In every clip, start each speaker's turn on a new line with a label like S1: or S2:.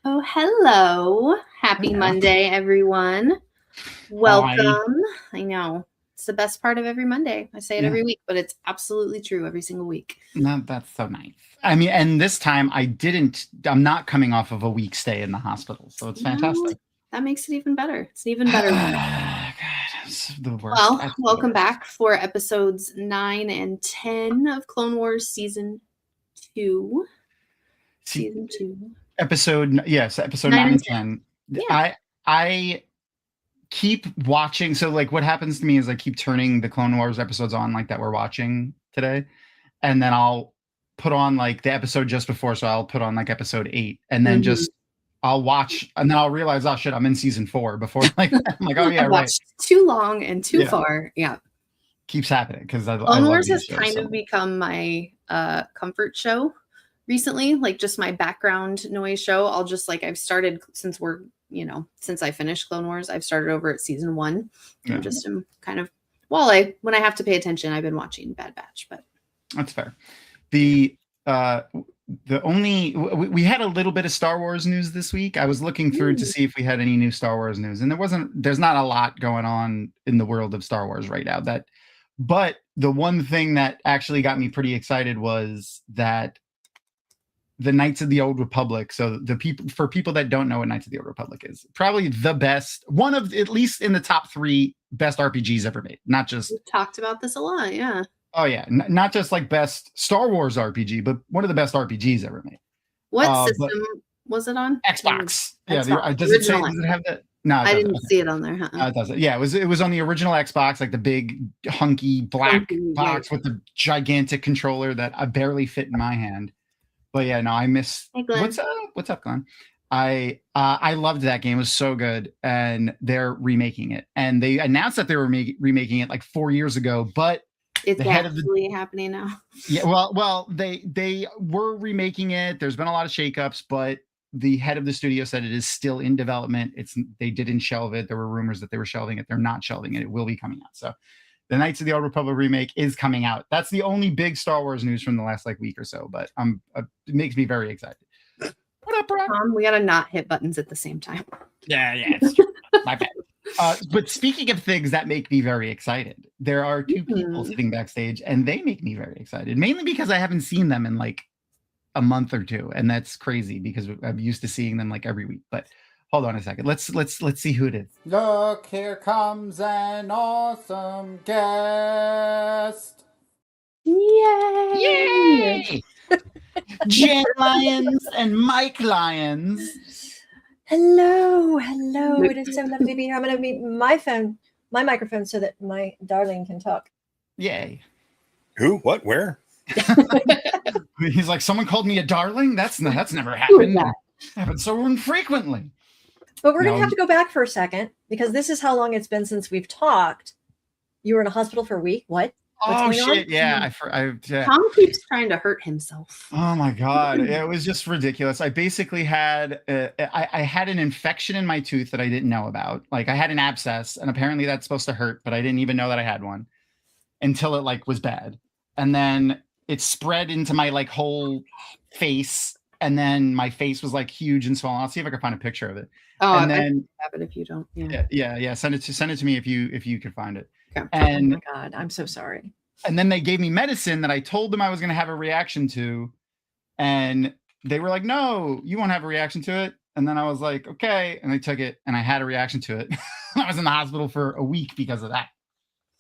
S1: Oh, hello. Happy
S2: Yeah.
S1: Monday, everyone.
S2: Hi.
S1: Welcome. I know it's the best part of every Monday. I say it
S2: Yeah.
S1: every week, but it's absolutely true every single week.
S2: No, that's so nice. I mean, and this time I'm not coming off of a week stay in the hospital, so it's fantastic.
S1: That makes it even better. It's an even better week.
S2: God, it's the worst.
S1: Well, welcome back for episodes 9 and 10 of Clone Wars Season 2. Season 2.
S2: Episode 9 and 10.
S1: Yeah.
S2: I keep watching. So like what happens to me is I keep turning the Clone Wars episodes on like that we're watching today. And then I'll put on like the episode just before. So I'll put on like episode 8 and then just I'll watch and then I'll realize, oh shit, I'm in season 4 before like I'm like, oh yeah, right.
S1: Too long and too far. Yeah.
S2: Keeps happening because I
S1: Clone
S2: love
S1: Wars
S2: these
S1: has kind of become my comfort show recently, like just my background noise show. I'll just like I've started since I finished Clone Wars, I've started over at season 1. I'm just kind of when I have to pay attention, I've been watching Bad Batch, but
S2: that's fair. We had a little bit of Star Wars news this week. I was looking through to see if we had any new Star Wars news, and there's not a lot going on in the world of Star Wars right now. But the one thing that actually got me pretty excited was that the Knights of the Old Republic. So for people that don't know what Knights of the Old Republic is, probably the best, one of at least in the top 3 best RPGs ever made. Not just
S1: we've talked about this a lot, yeah.
S2: Oh yeah, not just like best Star Wars RPG, but one of the best RPGs ever made.
S1: What system was it on?
S2: Xbox.
S1: Xbox.
S2: Does it have that? No,
S1: I didn't see it on there.
S2: It doesn't. Yeah, it was on the original Xbox, like the big hunky black box with the gigantic controller that I barely fit in my hand. But yeah, no, I miss.
S1: Hey, Glenn.
S2: What's up, Glenn? I loved that game. It was so good, and they're remaking it. And they announced that they were remaking it like 4 years ago, but
S1: it's actually happening now.
S2: Yeah, well, they were remaking it. There's been a lot of shakeups, but the head of the studio said it is still in development. They didn't shelve it. There were rumors that they were shelving it. They're not shelving it. It will be coming out. So the Knights of the Old Republic remake is coming out. That's the only big Star Wars news from the last like week or so, but it makes me very excited.
S1: What up, Ron? We gotta not hit buttons at the same time.
S2: Yeah, it's true. My bad. But speaking of things that make me very excited, there are 2 people sitting backstage, and they make me very excited, mainly because I haven't seen them in like a month or 2, and that's crazy because I'm used to seeing them like every week. But hold on a second, let's see who it is.
S3: Look, here comes an awesome guest.
S1: Yay!
S2: Jenn Lyons and Mike Lyons.
S4: Hello. It is so lovely to be here. I'm going to mute my microphone so that my darling can talk.
S2: Yay.
S5: Who? What? Where?
S2: He's like, someone called me a darling? That's never happened. That happens so infrequently.
S4: But we're going to have to go back for a second because this is how long it's been since we've talked. You were in a hospital for a week. What?
S2: What's going on? Yeah.
S1: Tom keeps trying to hurt himself.
S2: Oh my God. It was just ridiculous. I basically had I had an infection in my tooth that I didn't know about. Like I had an abscess, and apparently that's supposed to hurt, but I didn't even know that I had one until it like was bad. And then it spread into my like whole face, and then my face was like huge and swollen. I'll see if I can find a picture of it.
S1: Oh, and then have it if you don't.
S2: Yeah. Send it to me if you can find it.
S4: Okay. And oh my God, I'm so sorry.
S2: And then they gave me medicine that I told them I was going to have a reaction to, and they were like, "No, you won't have a reaction to it." And then I was like, "Okay," and I took it, and I had a reaction to it. I was in the hospital for a week because of that.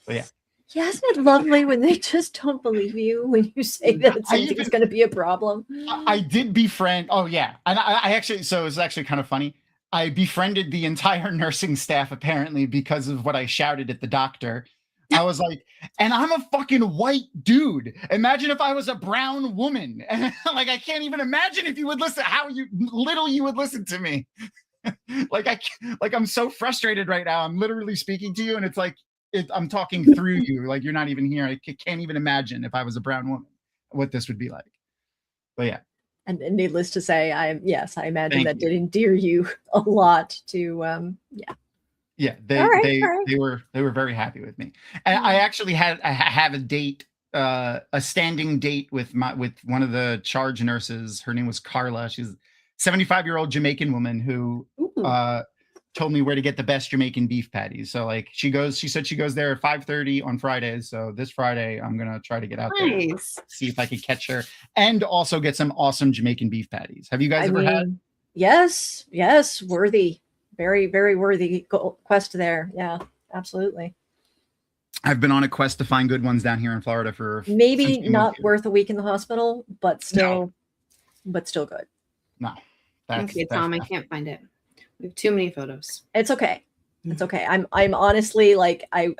S2: But yeah.
S4: Yeah, isn't it lovely when they just don't believe you when you say that something's going to be a problem?
S2: I did befriend. Oh yeah, and I actually. So it's actually kind of funny. I befriended the entire nursing staff apparently because of what I shouted at the doctor. I was like, and I'm a fucking white dude. Imagine if I was a brown woman. And like, I can't even imagine if you would listen, how little you would listen to me. I'm so frustrated right now. I'm literally speaking to you, and it's like, I'm talking through you. Like you're not even here. I can't even imagine if I was a brown woman, what this would be like. But yeah.
S4: And needless to say, I imagine that did endear you a lot to,
S2: Yeah, they were very happy with me. And I actually have a date, a standing date with one of the charge nurses. Her name was Carla. 75-year-old Jamaican woman who told me where to get the best Jamaican beef patties. So like she said she goes there at 5:30 on Fridays. So this Friday I'm gonna try to get out there, see if I can catch her, and also get some awesome Jamaican beef patties. Have you guys ever had?
S4: Yes, worthy, very, very worthy quest there. Yeah, absolutely. I've
S2: been on a quest to find good ones down here in Florida for
S4: maybe not worth a week in the hospital, but still good.
S2: No.
S1: Okay, Tom, I can't find it. We have too many photos.
S4: It's okay. It's okay. I'm honestly like I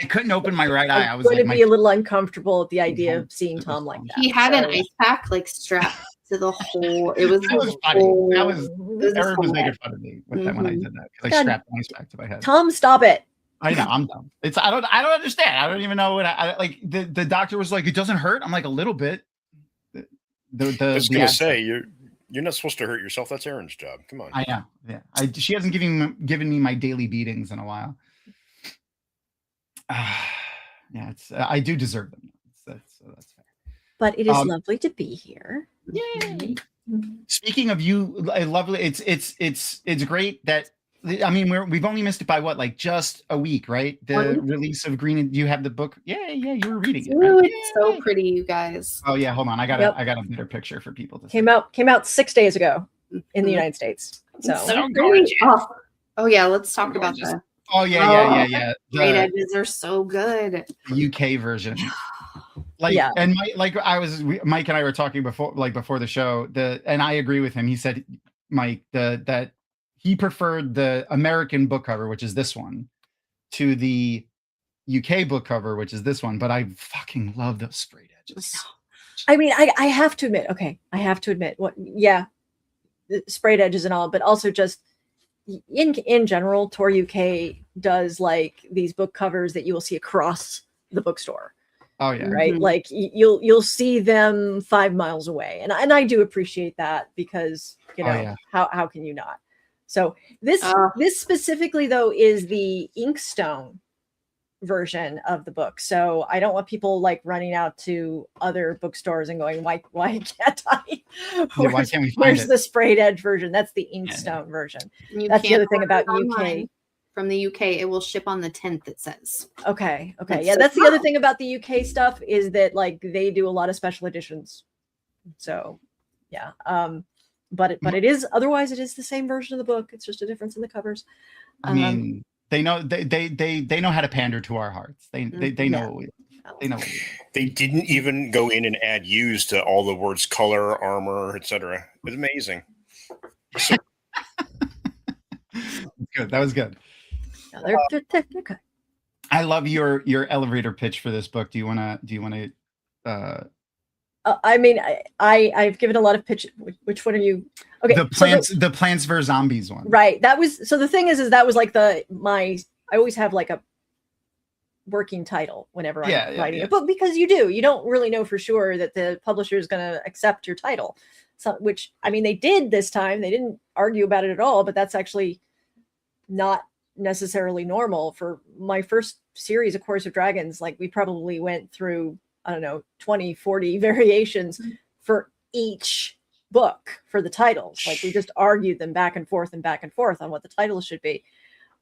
S2: couldn't open my right eye. I was
S4: going to be a little uncomfortable at the idea of seeing Tom like that.
S1: He had an ice pack like strapped to the whole. It was
S2: funny. Everyone was making fun of me with that when I did that because I strapped an ice pack to my head.
S4: Tom, stop it.
S2: I know, I'm dumb. I don't understand. I don't even know what I like. The doctor was like, it doesn't hurt. I'm like, a little bit.
S5: I was gonna say you're not supposed to hurt yourself. That's Erin's job. Come on.
S2: I know. Yeah. She hasn't given me my daily beatings in a while. Yeah, I do deserve them. So that's fair.
S4: But it is lovely to be here.
S2: Yay! Speaking of you, lovely. It's great that. I mean, we've only missed it by what, like just a week, right? The release of Green. You have the book. Yeah, you were reading it.
S1: Right? Ooh, it's so pretty, you guys.
S2: Oh yeah, hold on. I got a better picture for people to
S4: see. Came out 6 days ago in the United States. So
S1: gorgeous. Oh yeah, let's talk about that.
S2: Oh yeah.
S1: Great edges are so good.
S2: UK version. And Mike and I were talking before the show. And I agree with him. He said, Mike, that he preferred the American book cover, which is this one, to the UK book cover, which is this one. But I fucking love those sprayed edges.
S4: I mean, I have to admit, the sprayed edges and all, but also just in general, Tor UK does like these book covers that you will see across the bookstore.
S2: Oh yeah.
S4: Right. Mm-hmm. Like you'll see them 5 miles away. And I do appreciate that because, how can you not? So this specifically though is the Inkstone version of the book. So I don't want people like running out to other bookstores and going, why can't I?
S2: Why can't we find
S4: where's the sprayed edge version? That's the Inkstone version. That's the other thing about UK.
S1: From the UK, it will ship on the 10th, it says.
S4: Okay. That's the other thing about the UK stuff is that like they do a lot of special editions. So yeah. But it is otherwise it is the same version of the book. It's just a difference in the covers.
S2: I mean, they know they know how to pander to our hearts. They know what they know.
S5: They didn't even go in and add "use" to all the words color, armor, etc. It was amazing. So,
S2: good. That was good.
S4: No, they're good.
S2: I love your elevator pitch for this book. Do you want to?
S4: I mean, I've given a lot of pitch. Which one are you? Okay,
S2: the Plants vs Zombies one.
S4: Right. That was so. The thing is that was like I always have like a working title whenever I'm writing a book because you don't really know for sure that the publisher is going to accept your title. So, which I mean, they did this time. They didn't argue about it at all. But that's actually not necessarily normal for my first series, A Chorus of Dragons. Like we probably went through, I don't know, 20, 40 variations for each book for the titles. Like we just argued them back and forth on what the titles should be.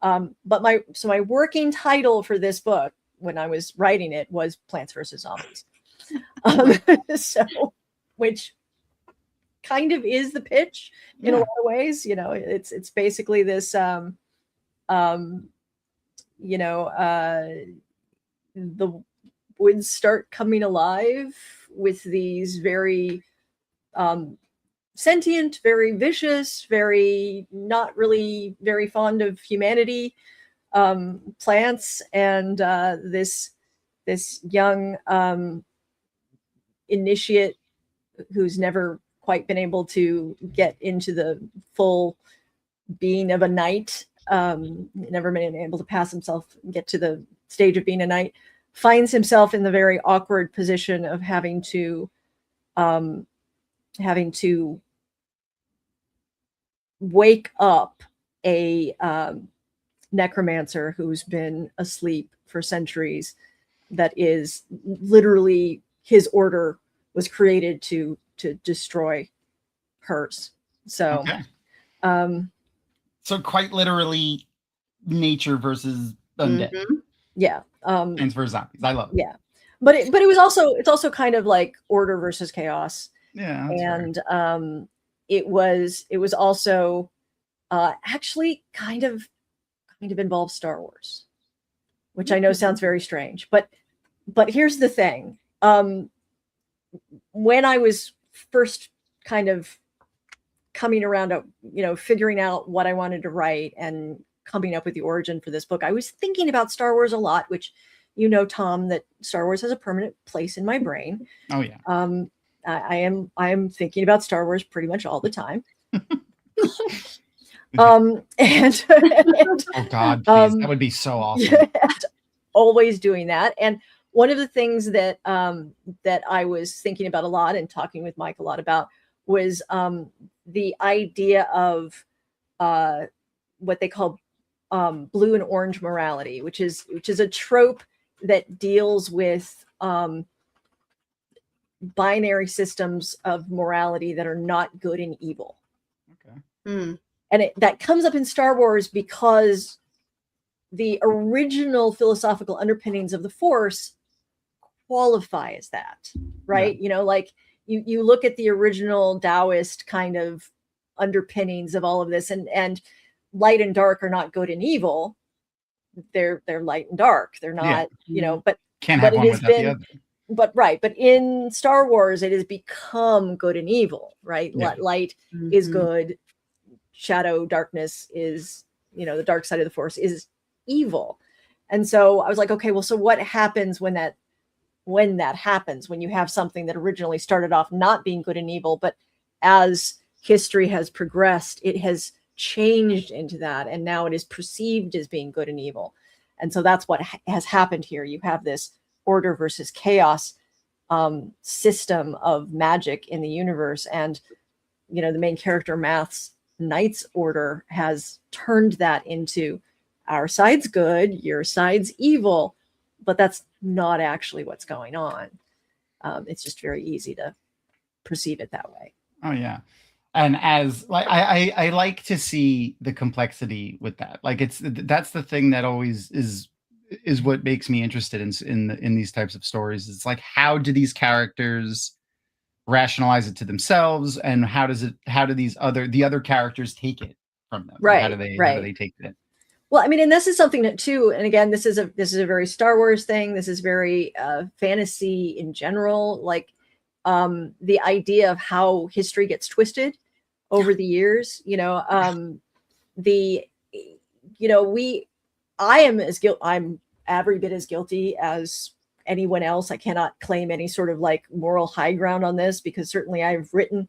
S4: But my working title for this book when I was writing it was Plants vs Zombies. So, which kind of is the pitch in a lot of ways. It's basically this, the woods start coming alive with these very sentient, very vicious, very not really very fond of humanity plants, and this young initiate who's never quite been able to get into the full being of a knight, never been able to pass himself and get to the stage of being a knight, finds himself in the very awkward position of having to wake up a necromancer who's been asleep for centuries. That is literally his order was created to destroy hers. So,
S2: okay. So quite literally, nature versus undead.
S4: Yeah.
S2: And for zombies, I love it.
S4: Yeah, but it's also kind of like order versus chaos.
S2: Yeah,
S4: and it was also actually kind of involves Star Wars, which I know sounds very strange, but here's the thing. When I was first kind of coming around to, figuring out what I wanted to write and coming up with the origin for this book, I was thinking about Star Wars a lot, which, Tom, that Star Wars has a permanent place in my brain.
S2: Oh yeah.
S4: I am thinking about Star Wars pretty much all the time. And
S2: oh God, please. That would be so awesome.
S4: Always doing that. And one of the things that that I was thinking about a lot and talking with Mike a lot about was the idea of what they call blue and orange morality, which is a trope that deals with binary systems of morality that are not good and evil.
S2: Okay.
S4: And that comes up in Star Wars because the original philosophical underpinnings of the Force qualify as that, right?
S2: Yeah.
S4: Like you look at the original Taoist kind of underpinnings of all of this, and light and dark are not good and evil. They're light and dark. They're not, but
S2: can't have one without the other.
S4: But in Star Wars, it has become good and evil, right?
S2: Yeah.
S4: Light is good. Shadow, darkness is, the dark side of the Force is evil. And so I was like, okay, well, so what happens when that happens, when you have something that originally started off not being good and evil, but as history has progressed, it has changed into that, and now it is perceived as being good and evil. And so that's what has happened here. You have this order versus chaos system of magic in the universe, and the main character Math's Knight's Order has turned that into our side's good, your side's evil, but that's not actually what's going on. It's just very easy to perceive it that way.
S2: Oh yeah. And as like I like to see the complexity with that. Like that's the thing that always is what makes me interested in these types of stories. It's like, how do these characters rationalize it to themselves, and how do the other characters take it from them?
S4: Right.
S2: How do they take it?
S4: Well, I mean, and this is something that too, and again, this is a very Star Wars thing. This is very fantasy in general. Like the idea of how history gets twisted over the years. I'm every bit as guilty as anyone else. I cannot claim any sort of like moral high ground on this, because certainly I have written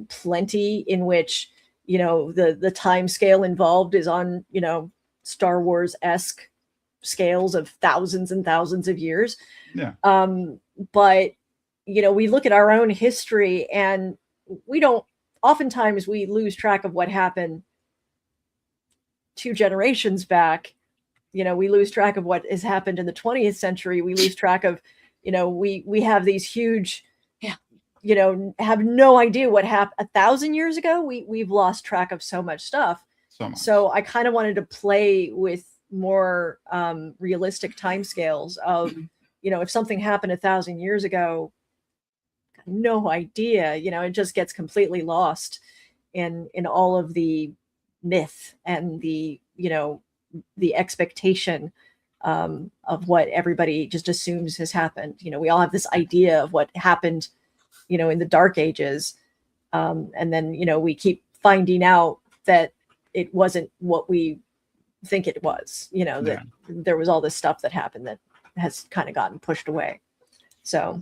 S4: plenty in which the time scale involved is on Star Wars-esque scales of thousands and thousands of years.
S2: Yeah.
S4: But we look at our own history, and oftentimes we lose track of what happened 2 generations back. We lose track of what has happened in the 20th century. We lose track of, we have these huge, have no idea what happened 1,000 years ago. We've lost track of so much stuff. So I kind of wanted to play with more realistic timescales of, if something happened 1,000 years ago, no idea, it just gets completely lost in all of the myth and the expectation of what everybody just assumes has happened. We all have this idea of what happened, in the Dark Ages. And then, we keep finding out that it wasn't what we think it was, that there was all this stuff that happened that has kind of gotten pushed away.
S2: So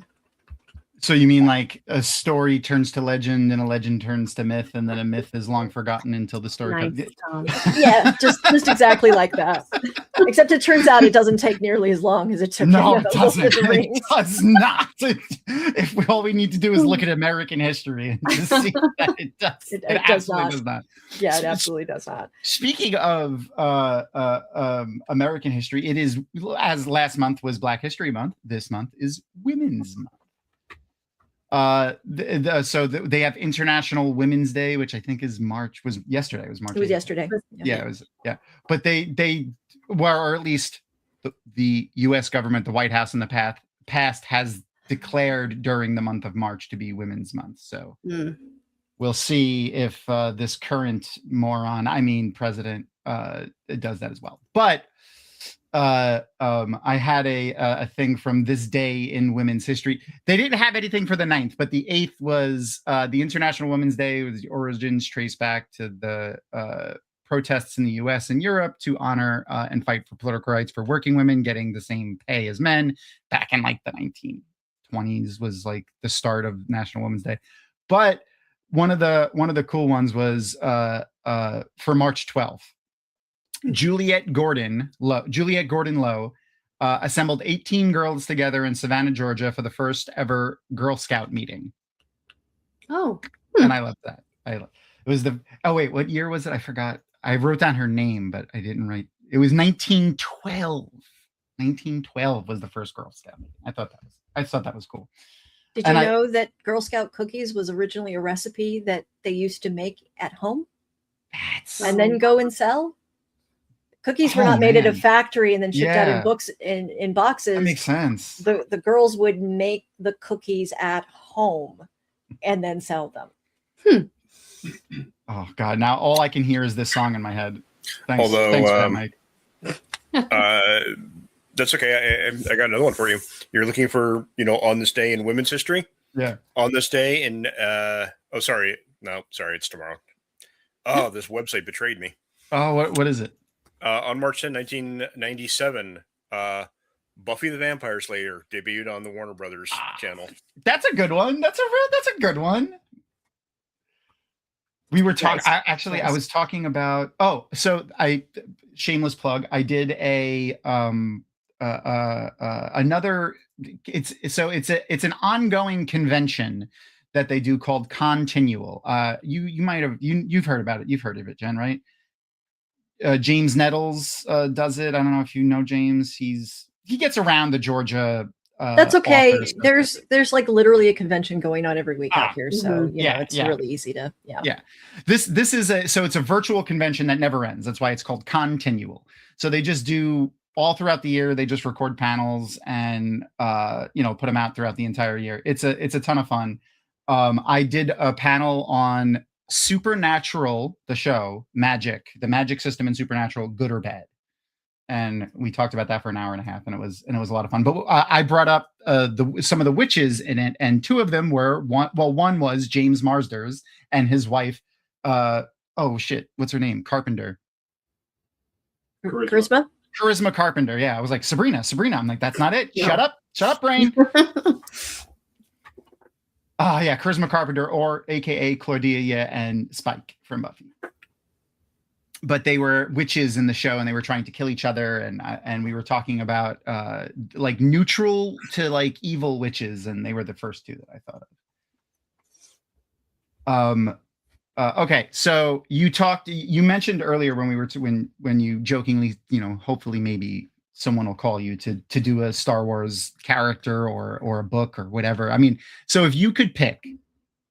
S2: you mean like a story turns to legend, and a legend turns to myth, and then a myth is long forgotten until the story comes.
S4: Yeah, just exactly like that. Except it turns out it doesn't take nearly as long as it took.
S2: No, it doesn't. It does not. If all we need to do is look at American history and to see that it does. It absolutely does not.
S4: Yeah, it absolutely does not.
S2: Speaking of American history, it is, as last month was Black History Month, this month is Women's Month. They have International Women's Day, which I think is was yesterday. It was March.
S4: It was
S2: 8th.
S4: yesterday.
S2: Yeah, it was. Yeah, but they or at least the U.S. government, the White House in the past has declared during the month of March to be Women's Month. So we'll see if this current president does that as well. But I had a thing from this day in women's history. They didn't have anything for the 9th, but the 8th was the International Women's Day. Was the origins traced back to the protests in the U.S. and Europe to honor and fight for political rights for working women getting the same pay as men. Back in like the 1920s was like the start of National Women's Day. But one of the cool ones was for March 12th. Juliette Gordon Lowe assembled 18 girls together in Savannah, Georgia for the first ever Girl Scout meeting.
S1: Oh.
S2: And I loved that. It was what year was it? I forgot. I wrote down her name, but I didn't write. It was 1912. 1912 was the first Girl Scout meeting. I thought that was cool.
S4: Did you know that Girl Scout cookies was originally a recipe that they used to make at home and then go and sell? Cookies were not made at a factory and then shipped out in boxes.
S2: That makes sense.
S4: The girls would make the cookies at home and then sell them.
S2: Oh God! Now all I can hear is this song in my head. Thanks,
S5: Although,
S2: thanks for that, Mike.
S5: That's okay. I got another one for you. You're looking for on this day in women's history.
S2: Yeah.
S5: On this day in sorry, it's tomorrow. Oh, this website betrayed me.
S2: Oh, what is it?
S5: On March 10, 1997, Buffy the Vampire Slayer debuted on the Warner Brothers channel.
S2: That's a good one. That's a good one. We were talking. I was talking about. Oh, so shameless plug. I did another. It's an ongoing convention that they do called Continual. You've heard about it. You've heard of it, Jen, right? James Nettles does it. I don't know if you know James. He gets around the Georgia.
S4: That's okay. There's like literally a convention going on every week out here, so it's really easy to
S2: This is it's a virtual convention that never ends. That's why it's called Continual. So they just do all throughout the year. They just record panels and put them out throughout the entire year. It's a ton of fun. I did a panel on Supernatural, the show, the magic system in Supernatural, good or bad, and we talked about that for an hour and a half, and it was a lot of fun. But I brought up some of the witches in it, and two of them were one was James Marsders and his wife. What's her name? Carpenter. Charisma Carpenter. Yeah, I was like Sabrina. I'm like, that's not it. Yeah. Shut up, brain. Charisma Carpenter, or AKA Cordelia and Spike from Buffy. But they were witches in the show, and they were trying to kill each other, and we were talking about like neutral to like evil witches, and they were the first two that I thought of. Okay, so you mentioned earlier when we were when you jokingly, hopefully maybe someone will call you to do a Star Wars character or a book or whatever. I mean, so if you could pick,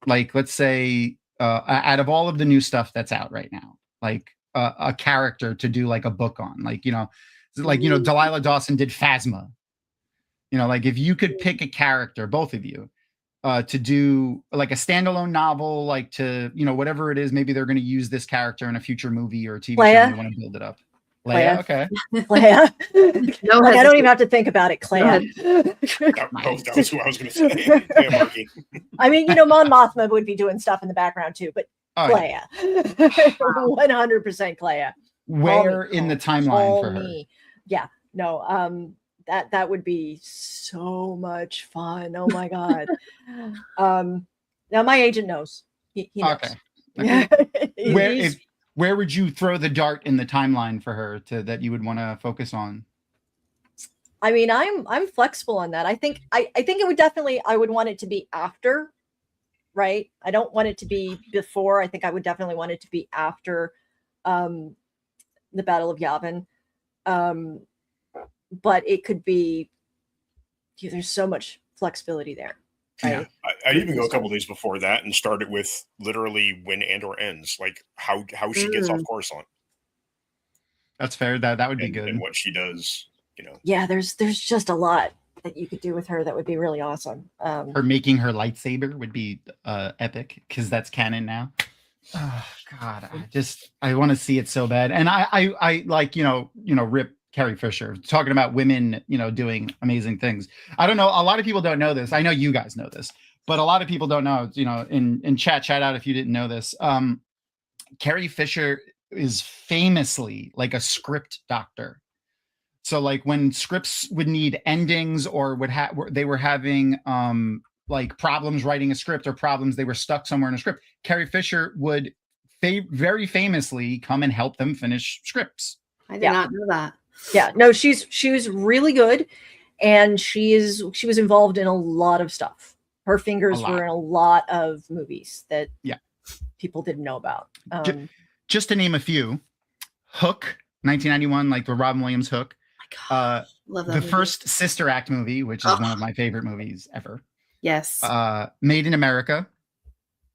S2: like, let's say out of all of the new stuff that's out right now, like a character to do like a book on, like, Delilah Dawson did Phasma, like if you could pick a character, both of you, to do like a standalone novel, like to, whatever it is, maybe they're going to use this character in a future movie or TV show and they want to build it up. Leia, okay.
S4: Leia. No, I don't even have to think about it. Clea.
S5: That was who I was going to say.
S4: I mean, Mon Mothma would be doing stuff in the background too, but Clea. 100% Clea.
S2: Where in the timeline for her?
S4: Yeah. No. That would be so much fun. Oh my God. Now my agent knows. He knows.
S2: Okay. Where would you throw the dart in the timeline for her that you would want to focus on?
S4: I mean, I'm flexible on that. I think it would definitely, I would want it to be after, right? I don't want it to be before. I think I would definitely want it to be after the Battle of Yavin. But it could be, there's so much flexibility there.
S2: Yeah.
S5: I'd even go a couple days before that and start it with literally when Andor ends, like how she gets off Coruscant.
S2: That's fair. That would be good.
S5: And what she does,
S4: Yeah, there's just a lot that you could do with her that would be really awesome.
S2: Her making her lightsaber would be epic because that's canon now. Oh God, I want to see it so bad. And I like, rip Carrie Fisher talking about women, doing amazing things. I don't know. A lot of people don't know this. I know you guys know this, but a lot of people don't know, in chat out if you didn't know this. Carrie Fisher is famously like a script doctor. So like when scripts would need endings or they were having like problems writing a script or problems, they were stuck somewhere in a script, Carrie Fisher would very famously come and help them finish scripts.
S1: I did not know that.
S4: Yeah, no, she was really good, and she was involved in a lot of stuff. Her fingers were in a lot of movies that people didn't know about.
S2: Just to name a few: Hook, 1991, like the Robin Williams Hook.
S1: Love that
S2: the
S1: movie.
S2: First Sister Act movie, which is one of my favorite movies ever.
S1: Yes.
S2: Made in America.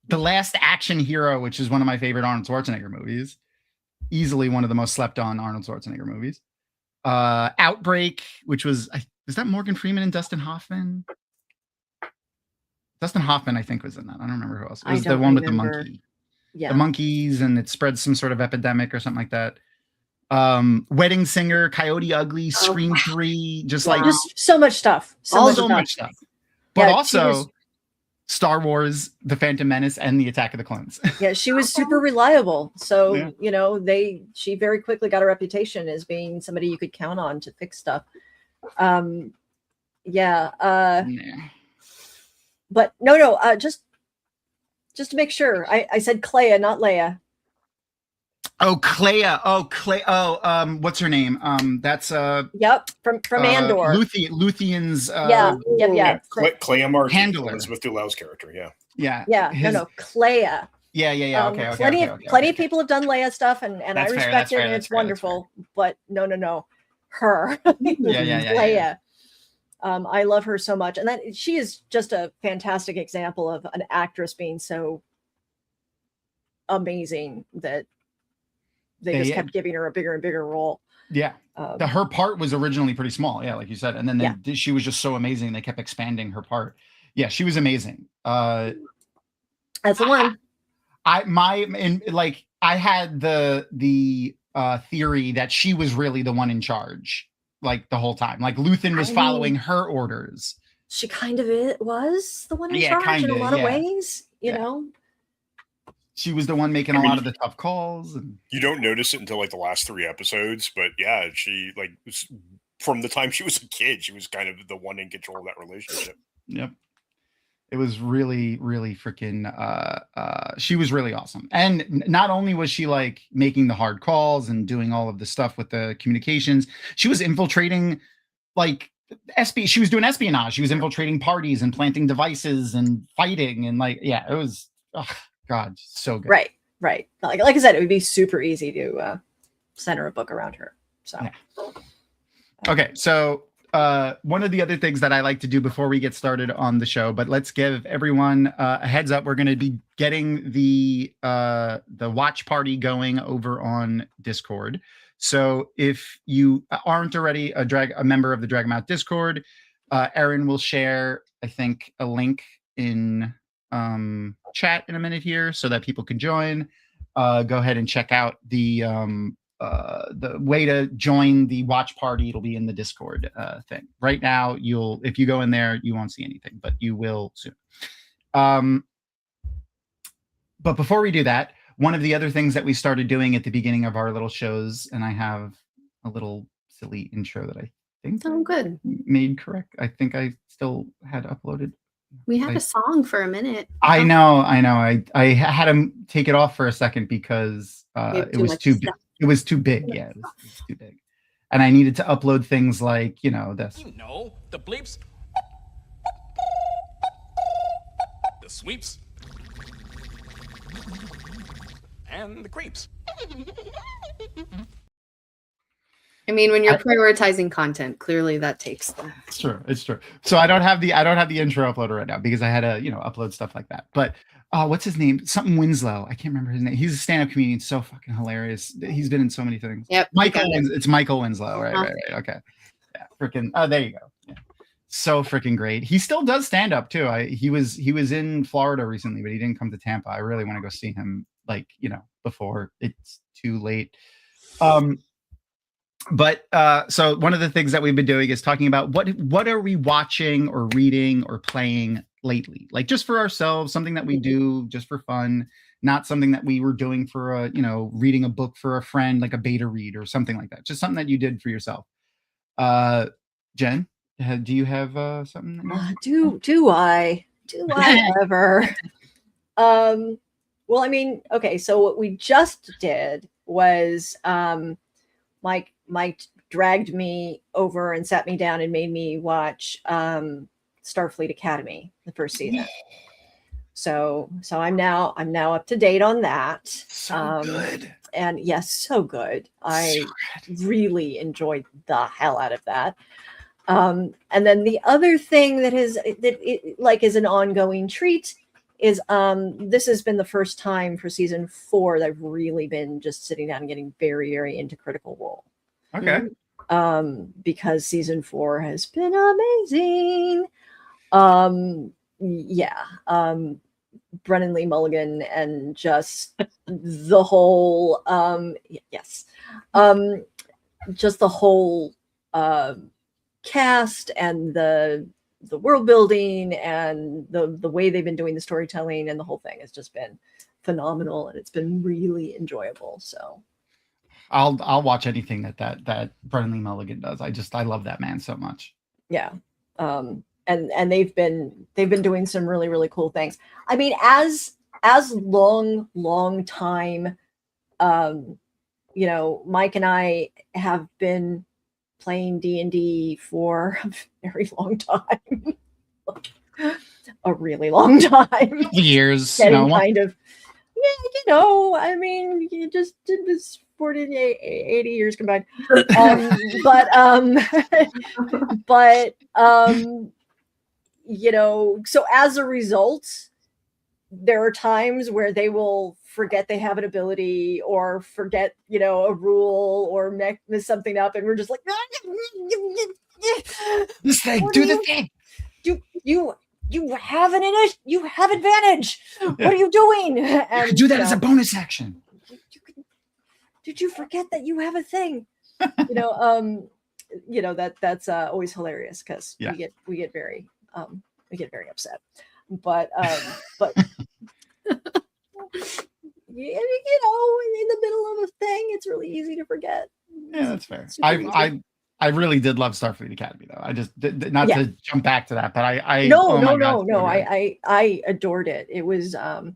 S2: The Last Action Hero, which is one of my favorite Arnold Schwarzenegger movies. Easily one of the most slept on Arnold Schwarzenegger movies. Outbreak, which was that Morgan Freeman and Dustin Hoffman? Dustin Hoffman, I think, was in that. I don't remember who else. It was the one with the monkey.
S4: Yeah.
S2: The monkeys, and it spread some sort of epidemic or something like that. Wedding Singer, Coyote Ugly, Scream 3, just
S4: so much stuff.
S2: So much stuff. But also Star Wars, The Phantom Menace, and The Attack of the Clones. Yeah,
S4: she was super reliable. So, she very quickly got a reputation as being somebody you could count on to fix stuff. But no, just to make sure, I said Clea, not Leia.
S2: Oh, Clea. What's her name? That's from
S4: Andor.
S2: Luthien's
S5: Clea Martin,
S2: handler.
S5: Elizabeth Dullow's character,
S4: Yeah, Clea.
S2: Yeah. Okay.
S4: Plenty of people have done Leia stuff, and I respect it, and it's wonderful. But no, her. Leia. I love her so much, and that she is just a fantastic example of an actress being so amazing that they just kept giving her a bigger and bigger role.
S2: Yeah. Her part was originally pretty small. Yeah, like you said. And then she was just so amazing. They kept expanding her part. Yeah, she was amazing.
S4: That's the one.
S2: I had the theory that she was really the one in charge, like the whole time. Like Luthen was following her orders.
S4: She kind of was the one in charge in a lot of ways, you know.
S2: She was the one making a lot of the tough calls. And
S5: you don't notice it until like the last 3 episodes, but yeah, she from the time she was a kid, she was kind of the one in control of that relationship.
S2: Yep. It was really, really freaking, she was really awesome. And not only was she like making the hard calls and doing all of the stuff with the communications, she was infiltrating she was doing espionage. She was infiltrating parties and planting devices and fighting. And it was, God, so good.
S4: Right. Like I said, it would be super easy to center a book around her. So,
S2: okay. So one of the other things that I like to do before we get started on the show, but let's give everyone a heads up. We're going to be getting the watch party going over on Discord. So if you aren't already a member of the Drag 'em Out Discord, Erin will share, I think, a link in chat in a minute here so that people can join. Go ahead and check out the way to join the watch party. It'll be in the Discord thing. Right now, if you go in there, you won't see anything, but you will soon. But before we do that, one of the other things that we started doing at the beginning of our little shows, and I have a little silly intro that I think
S1: good
S2: made correct. I think I still had uploaded.
S1: We had a song for a minute.
S2: I know. I had to take it off for a second because it was too big. It was too big. Yeah, it was too big. And I needed to upload things like, this.
S6: The bleeps. The sweeps. And the creeps.
S1: I mean, when you're prioritizing content, clearly that takes them.
S2: It's true. It's true. So I don't have the intro uploader right now because I had to, upload stuff like that. But what's his name? Something Winslow. I can't remember his name. He's a stand-up comedian. So fucking hilarious. He's been in so many things.
S1: Yep.
S2: It's Michael Winslow. Right. Okay. Yeah. Freaking. Oh, there you go. Yeah. So freaking great. He still does stand-up too. He was in Florida recently, but he didn't come to Tampa. I really want to go see him, before it's too late. But so one of the things that we've been doing is talking about what are we watching or reading or playing lately, like just for ourselves, something that we do just for fun, not something that we were doing for reading a book for a friend, like a beta read or something like that. Just something that you did for yourself. Jen, do you have something?
S4: Do I ever? Well, I mean, okay. So what we just did was Mike dragged me over and sat me down and made me watch Starfleet Academy, the first season. So I'm now up to date on that.
S2: So good.
S4: And yes, so good. I really enjoyed the hell out of that. And then the other thing that is an ongoing treat is this has been the first time for season 4 that I've really been just sitting down and getting very, very into Critical Role.
S2: Okay.
S4: Because season 4 has been amazing. Brennan Lee Mulligan and just the whole just the whole cast and the world building and the way they've been doing the storytelling and the whole thing has just been phenomenal, and it's been really enjoyable. So
S2: I'll watch anything that Brennan Lee Mulligan does. I love that man so much.
S4: Yeah. And they've been doing some really, really cool things. I mean, as long time, Mike and I have been playing D&D for a very long time. A really long time.
S2: Years.
S4: Kind of, I mean, you just did this 40 to 80 years combined. So as a result, there are times where they will forget they have an ability or forget, a rule or mess something up, and we're just like,
S2: this thing, do the thing.
S4: You have you have advantage. Yeah. What are you doing? And
S2: do that as a bonus action.
S4: Did you forget that you have a thing? That's always hilarious because we get very upset. But in the middle of a thing, it's really easy to forget.
S2: Yeah, that's fair. I really did love Starfleet Academy, though. I just to jump back to that, but
S4: I adored it. It was I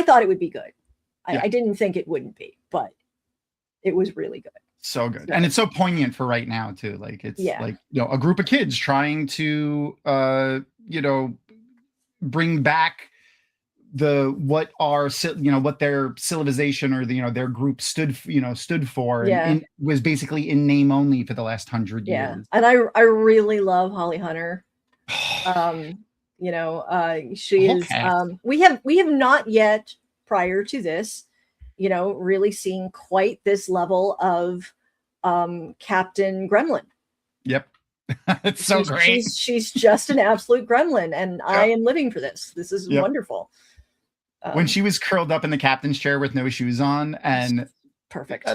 S4: thought it would be good. I didn't think it wouldn't be, but it was really good.
S2: So good. And it's so poignant for right now too. Like it's like, a group of kids trying to bring back what their civilization or their group stood for, and was basically in name only for the last 100 years.
S4: And I really love Holly Hunter. She is we have not yet, prior to this, really seen quite this level of Captain Gremlin.
S2: Yep. It's so great.
S4: She's just an absolute gremlin, and I am living for this. This is wonderful.
S2: When she was curled up in the captain's chair with no shoes on, and
S4: perfect.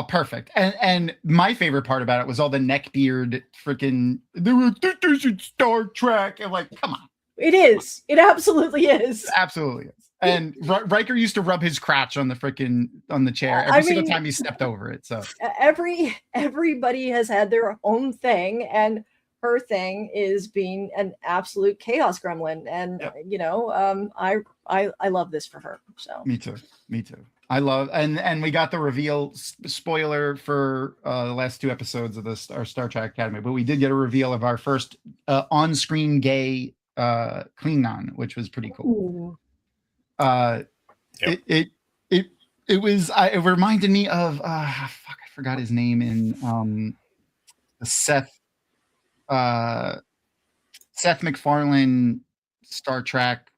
S2: Perfect. And my favorite part about it was all the neckbeard freaking. They were like, "This is Star Trek," and like, come on.
S4: It is. It absolutely is.
S2: It absolutely is. And Riker used to rub his crotch on the chair every single time he stepped over it. So
S4: everybody has had their own thing, and her thing is being an absolute chaos gremlin. And I love this for her. So
S2: me too. I love and we got the reveal spoiler for the last 2 episodes of our Star Trek Academy, but we did get a reveal of our first on-screen gay Klingon, which was pretty cool. It reminded me of I forgot his name in the Seth MacFarlane Star Trek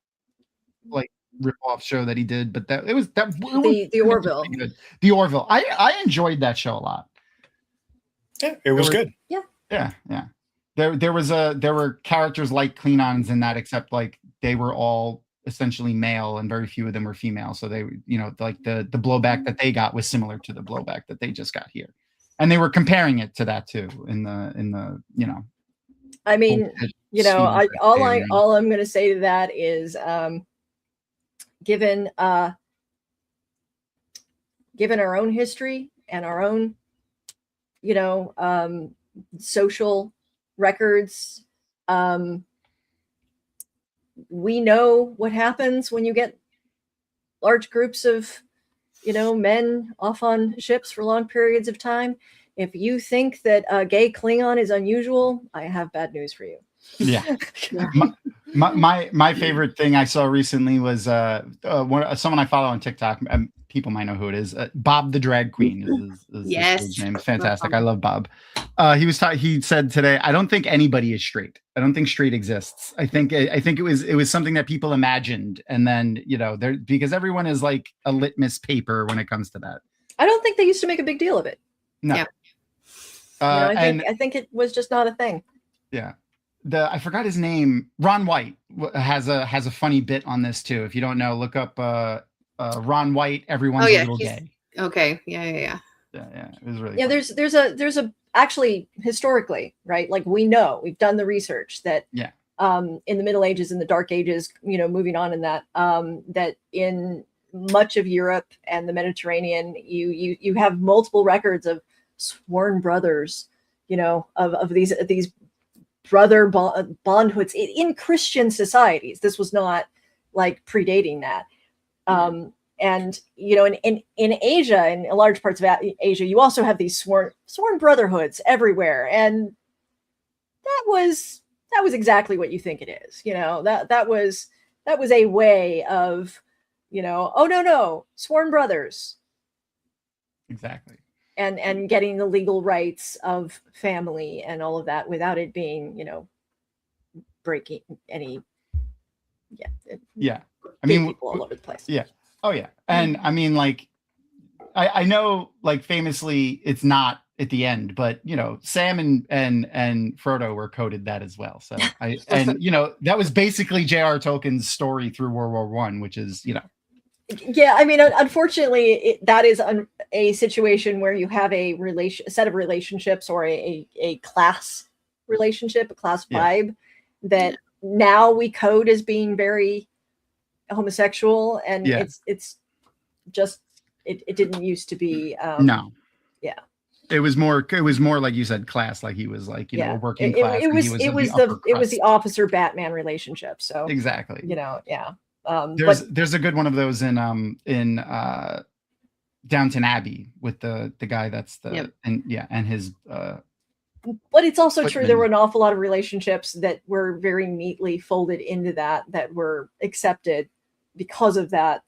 S2: like rip-off show that he did, but the
S4: Orville.
S2: Good. The Orville. I enjoyed that show a lot.
S5: Yeah, it was good.
S2: Yeah. There were characters like Klingons in that, except like they were all essentially male and very few of them were female. So they, like the blowback that they got was similar to the blowback that they just got here. And they were comparing it to that too in the
S4: I mean, all I'm going to say to that is, given our own history and our own, social records, we know what happens when you get large groups of, men off on ships for long periods of time. If you think that a gay Klingon is unusual, I have bad news for you.
S2: Yeah. My favorite thing I saw recently was someone I follow on TikTok. People might know who it is. Bob the Drag Queen is
S1: yes,
S2: his name. Fantastic. I love Bob. He said today, I don't think anybody is straight. I don't think straight exists. I think it was something that people imagined, and then because everyone is like a litmus paper when it comes to that.
S4: I don't think they used to make a big deal of it.
S2: No. Yeah.
S4: I think it was just not a thing.
S2: Yeah. I forgot his name. Ron White has a funny bit on this too. If you don't know, look up Ron White. Everyone's a little gay.
S1: Okay. Yeah.
S2: It was really
S4: funny. There's a actually historically, right? Like we've done the research that in the Middle Ages and the Dark Ages, moving on in that that in much of Europe and the Mediterranean, you have multiple records of sworn brothers, of these brother bondhoods in Christian societies. This was not like predating that. And in Asia, in large parts of Asia, you also have these sworn brotherhoods everywhere, and that was exactly what you think it is. That was a way of oh no, sworn brothers,
S2: exactly,
S4: and getting the legal rights of family and all of that without it being breaking any
S2: I mean,
S4: people all over the place.
S2: Yeah. Oh yeah. And I mean, like, I know, like, famously it's not at the end, but Sam and Frodo were coded that as well. So that was basically J.R. Tolkien's story through World War I, which is
S4: Yeah, I mean, unfortunately, that is a situation where you have a set of relationships or a class relationship, a class vibe that now we code as being very homosexual, and it's just it didn't used to be.
S2: No.
S4: Yeah.
S2: It was more like you said, class. Like he was like a working class.
S4: It was the officer Batman relationship. So
S2: exactly.
S4: There's
S2: a good one of those in Downton Abbey with the guy that's and his
S4: but it's also true there were an awful lot of relationships that were very neatly folded into that were accepted because of that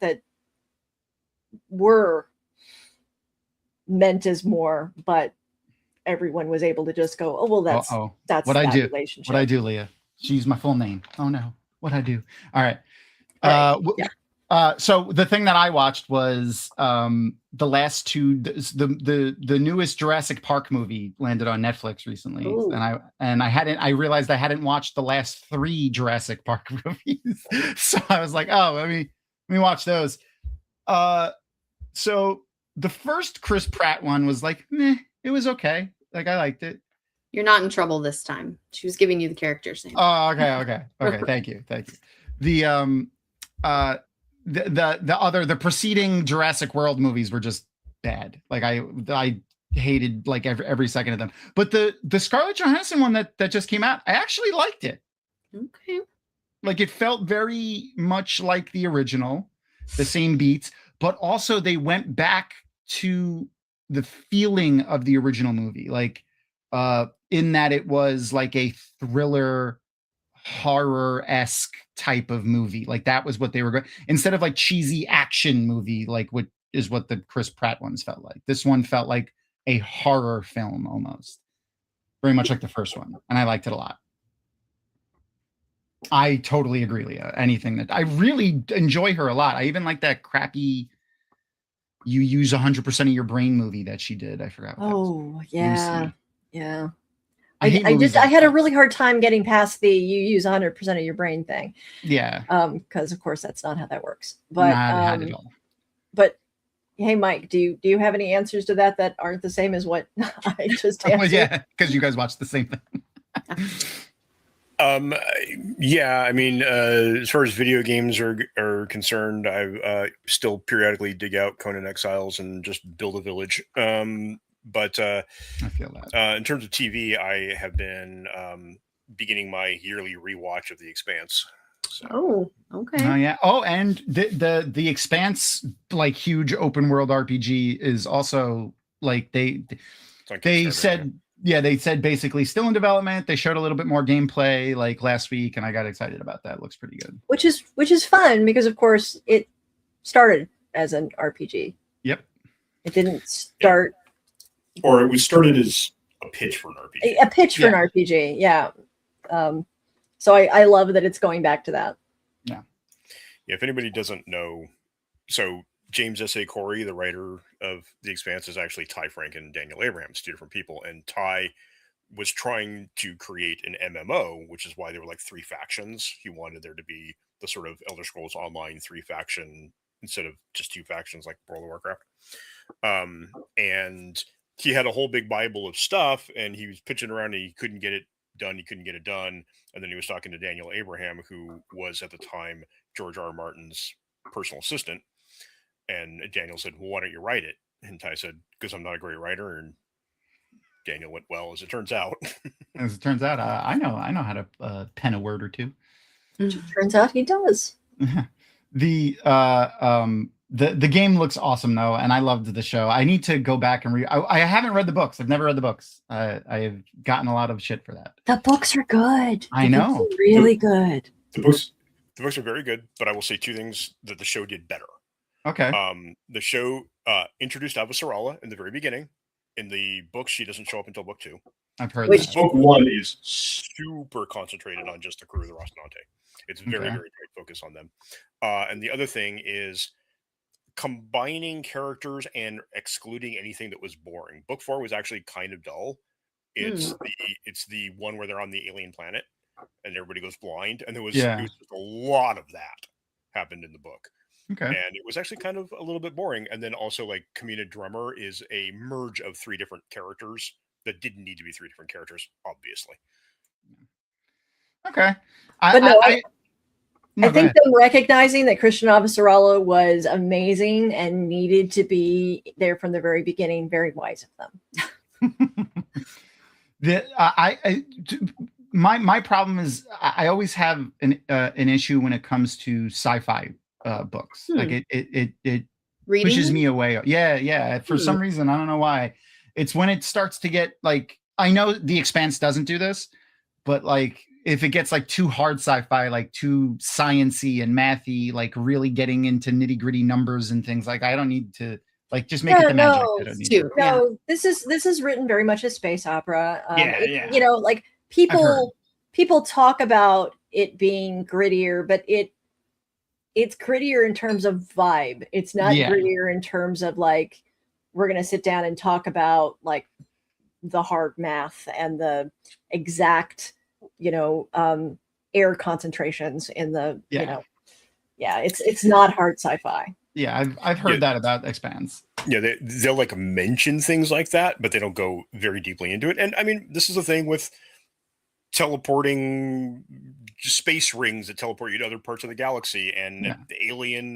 S4: were meant as more, but everyone was able to just go, oh well, that's
S2: what I do.
S4: Relationship.
S2: What I do, Leah. She used my full name. Oh no, what I do. All right. So the thing that I watched was the last two. The newest Jurassic Park movie landed on Netflix recently. Ooh. and I realized I hadn't watched the last 3 Jurassic Park movies. So I was like, oh, let me watch those. So the first Chris Pratt one was like, meh, it was okay. Like I liked it.
S1: You're not in trouble this time. She was giving you the character's name.
S2: Oh, okay. Thank you. The the preceding Jurassic World movies were just bad. Like I hated like every second of them. But the Scarlett Johansson one that just came out, I actually liked it.
S1: Okay.
S2: Like it felt very much like the original, the same beats, but also they went back to the feeling of the original movie. Like in that it was like a thriller horror-esque type of movie. Like that was what they were going, instead of like cheesy action movie, like what is what the Chris Pratt ones felt like. This one felt like a horror film almost, very much like the first one, and I liked it a lot. I totally agree, Leah. Anything that I really enjoy her a lot. I even like that crappy "You Use 100% of Your Brain" movie that she did. I forgot. What that was.
S4: Oh yeah,
S2: Lucy.
S4: yeah.
S2: I
S4: had a really hard time getting past the "you use 100% of your brain" thing.
S2: Yeah.
S4: Because of course that's not how that works. But
S2: not at all.
S4: But hey, Mike, do you have any answers to that aren't the same as what I just answered?
S2: Well, yeah, because you guys watch the same thing.
S5: Yeah, I mean, as far as video games are concerned, I still periodically dig out Conan Exiles and just build a village. But
S2: I feel that.
S5: in terms of TV, I have been beginning my yearly rewatch of The Expanse. So.
S1: Oh, okay.
S2: Oh yeah. Oh, and the Expanse, like, huge open world RPG is also like they said. Yeah, they said basically still in development. They showed a little bit more gameplay like last week, and I got excited about that. It looks pretty good.
S4: Which is fun because, of course, it started as an RPG.
S2: Yep.
S4: It didn't start.
S5: Or it was started as a pitch for an RPG.
S4: A pitch for an RPG, yeah. So I love that it's going back to that.
S2: Yeah.
S5: Yeah. If anybody doesn't know, so James S.A. Corey, the writer of The Expanse, is actually Ty Frank and Daniel Abrams, two different people. And Ty was trying to create an MMO, which is why there were like 3 factions. He wanted there to be the sort of Elder Scrolls Online 3-faction instead of just 2 factions like World of Warcraft. And he had a whole big Bible of stuff, and he was pitching around, and he couldn't get it done. And then he was talking to Daniel Abraham, who was at the time George R. R. Martin's personal assistant. And Daniel said, well, why don't you write it? And Ty said, because I'm not a great writer. And Daniel went, well, as it turns out.
S2: As it turns out, I know how to pen a word or two.
S4: Turns out he does.
S2: The game looks awesome though, and I loved the show. I need to go back and read. I haven't read the books. I've never read the books. I have gotten a lot of shit for that.
S4: The books are good.
S2: I know,
S4: really good.
S5: The books are very good, but I will say 2 things that the show did better.
S2: Okay.
S5: The show introduced Avasarala in the very beginning. In the book, she doesn't show up until book 2.
S2: I've heard
S5: that.
S2: that.
S5: Book 1 is super concentrated on just the crew of the Rocinante. It's very, very great focus on them. And the other thing is combining characters and excluding anything that was boring. Book 4 was actually kind of dull. It's the one where they're on the alien planet and everybody goes blind. And it was just a lot of that happened in the book.
S2: Okay.
S5: And it was actually kind of a little bit boring. And then also, like, Kamina Drummer is a merge of 3 different characters that didn't need to be 3 different characters, obviously.
S2: Okay.
S4: I think them recognizing that Christian Avasarala was amazing and needed to be there from the very beginning, very wise of them.
S2: My problem is I always have an issue when it comes to sci-fi books. Like it pushes me away. Yeah. For some reason, I don't know why. It's when it starts to get like, I know The Expanse doesn't do this, but like if it gets like too hard sci-fi, like too science-y and mathy, like really getting into nitty-gritty numbers and things, like I don't need to, like, just make it the magic. I don't need to.
S4: No, this is written very much as space opera.
S2: Yeah.
S4: You know, like people talk about it being grittier, but it's grittier in terms of vibe. It's not grittier in terms of like, we're going to sit down and talk about like the hard math and the exact, air concentrations in the, it's not hard sci-fi.
S2: Yeah. I've heard that about Expanse.
S5: Yeah. They'll like mention things like that, but they don't go very deeply into it. And I mean, this is the thing with teleporting space rings that teleport you to other parts of the galaxy and the alien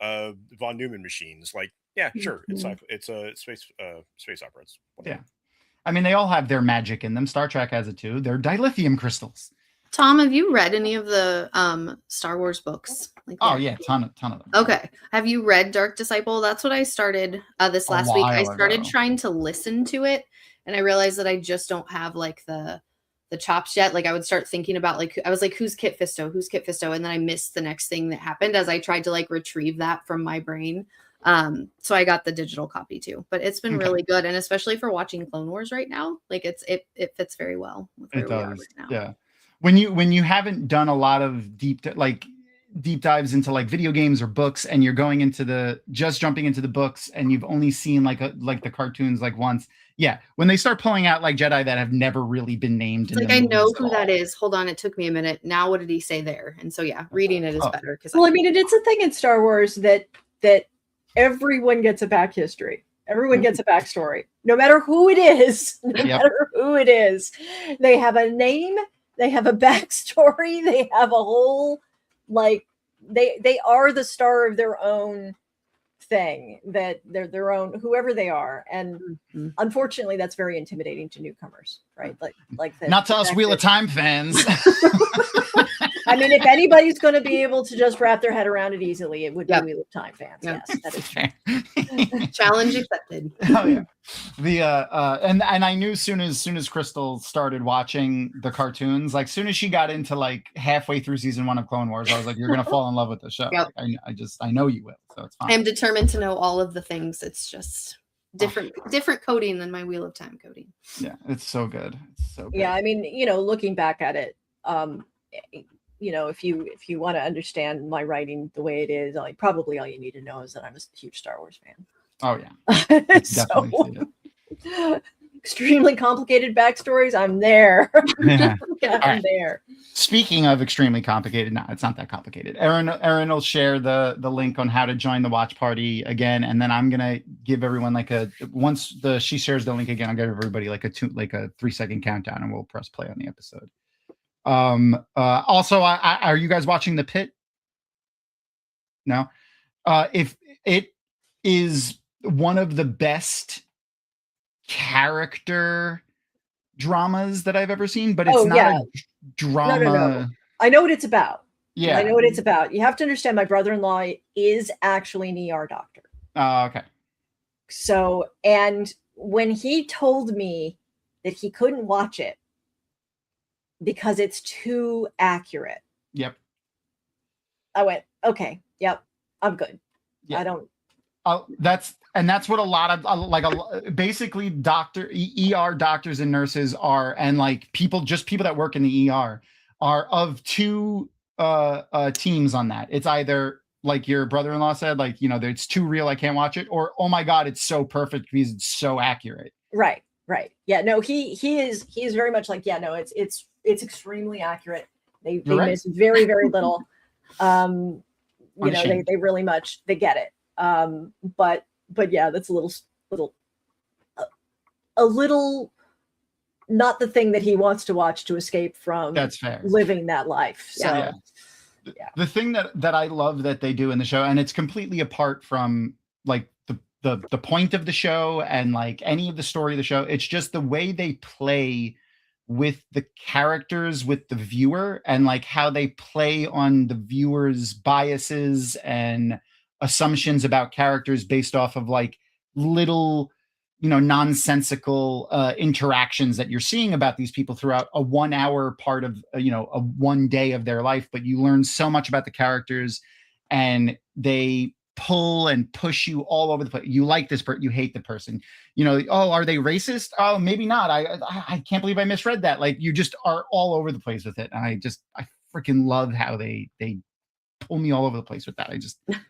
S5: von Neumann machines. Like, sure, it's a space opera.
S2: Yeah, I mean, they all have their magic in them. Star Trek has it too. They're dilithium crystals.
S1: Tom, have you read any of the Star Wars books? Like
S2: ton of them.
S1: Okay, have you read Dark Disciple? That's what I started this last week. I started trying to listen to it, and I realized that I just don't have like the chops yet. Like I would start thinking about like, I was like, who's Kit Fisto? And then I missed the next thing that happened as I tried to like retrieve that from my brain. So I got the digital copy too, but it's been really good. And especially for watching Clone Wars right now, like it fits very well with where we are right now.
S2: Yeah. When you haven't done a lot of deep dives into like video games or books, and you're going into jumping into the books, and you've only seen like the cartoons like once. Yeah, when they start pulling out like Jedi that have never really been named,
S1: like I know who that is. Hold on, it took me a minute. Now, what did he say there? And so yeah, reading it is better because
S4: I mean, it's a thing in Star Wars that everyone gets a back history. Everyone gets a backstory, no matter who it is. No matter who it is, they have a name. They have a backstory. They have a whole like they are the star of their own thing, that they're their own whoever they are, and unfortunately that's very intimidating to newcomers, right? Like that,
S2: not to us Wheel of Time fans.
S4: I mean, if anybody's going to be able to just wrap their head around it easily, it would be Wheel of Time fans. Yes, that is
S1: fair. Challenge accepted.
S2: Oh yeah. And I knew soon as Crystal started watching the cartoons, like soon as she got into like halfway through season 1 of Clone Wars, I was like, you're gonna fall in love with the show. Yep. Like, I know you will. So it's fine.
S1: I'm determined to know all of the things. It's just different coding than my Wheel of Time coding.
S2: Yeah, it's so good. It's so good.
S4: Yeah, I mean, looking back at it, if you want to understand my writing the way it is, probably all you need to know is that I'm a huge Star Wars fan.
S2: Oh yeah.
S4: So, extremely complicated backstories. I'm there.
S2: Yeah.
S4: I'm there.
S2: Speaking of extremely complicated, no, it's not that complicated. Erin will share the link on how to join the watch party again, and then I'm gonna give everyone once she shares the link again, I'll give everybody like a 3-second countdown, and we'll press play on the episode. Also, are you guys watching The Pit? No. If it is one of the best character dramas that I've ever seen, but it's not a drama.
S4: No. I know what it's about.
S2: Yeah,
S4: I know what it's about. You have to understand, my brother-in-law is actually an ER doctor.
S2: Okay.
S4: So, and when he told me that he couldn't watch it because it's too accurate.
S2: Yep.
S4: I went, okay, yep, I'm good. Yep. I don't.
S2: That's what a lot of basically ER doctors and nurses are, and like people that work in the ER are of two teams on that. It's either like your brother-in-law said, like, it's too real, I can't watch it, or oh my God, it's so perfect because it's so accurate.
S4: Right. Yeah, no, he is very much like, yeah, no, it's extremely accurate. They miss very, very little. They really much, they get it. But yeah, that's a little not the thing that he wants to watch to escape from.
S2: That's fair.
S4: Living that life. So
S2: yeah. The thing that I love that they do in the show, and it's completely apart from like the point of the show and like any of the story of the show, it's just the way they play with the characters, with the viewer, and like how they play on the viewer's biases and assumptions about characters based off of like little, nonsensical interactions that you're seeing about these people throughout a 1 hour part of, a 1 day of their life. But you learn so much about the characters, and they pull and push you all over the place. You like this person, you hate the person. Are they racist? Oh, maybe not. I can't believe I misread that. Like, you just are all over the place with it. And I freaking love how they pull me all over the place with that.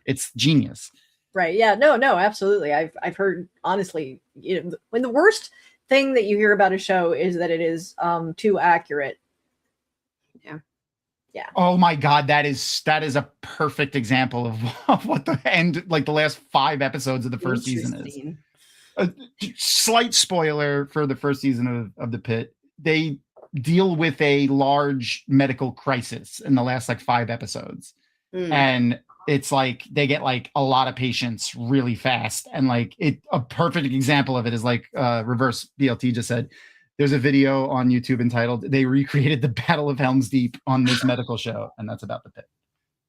S2: It's genius.
S4: Right. Yeah. No, absolutely. I've heard, honestly, when the worst thing that you hear about a show is that it is too accurate. Yeah.
S2: Oh my God, that is a perfect example of what the end, like the last 5 episodes of the first season is. A slight spoiler for the first season of The Pit. They deal with a large medical crisis in the last like 5 episodes. And it's like they get like a lot of patients really fast. And like a perfect example of it is like Reverse BLT just said, there's a video on YouTube entitled "They Recreated the Battle of Helm's Deep on this medical show," and that's about The Pit.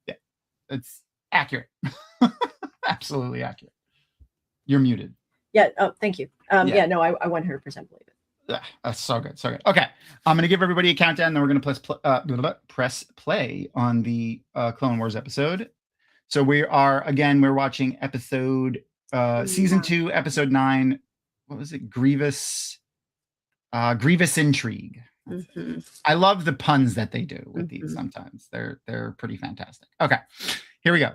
S2: Yeah, it's accurate. Absolutely accurate. You're muted.
S4: Yeah. Oh, thank you. Yeah. No, I 100% believe it.
S2: Yeah, that's so good. So good. Okay, I'm going to give everybody a countdown, then we're going to press play on the Clone Wars episode. So we're watching season 2, episode 9. What was it? Grievous Intrigue.
S1: Mm-hmm.
S2: I love the puns that they do with these sometimes. They're pretty fantastic. Okay, here we go.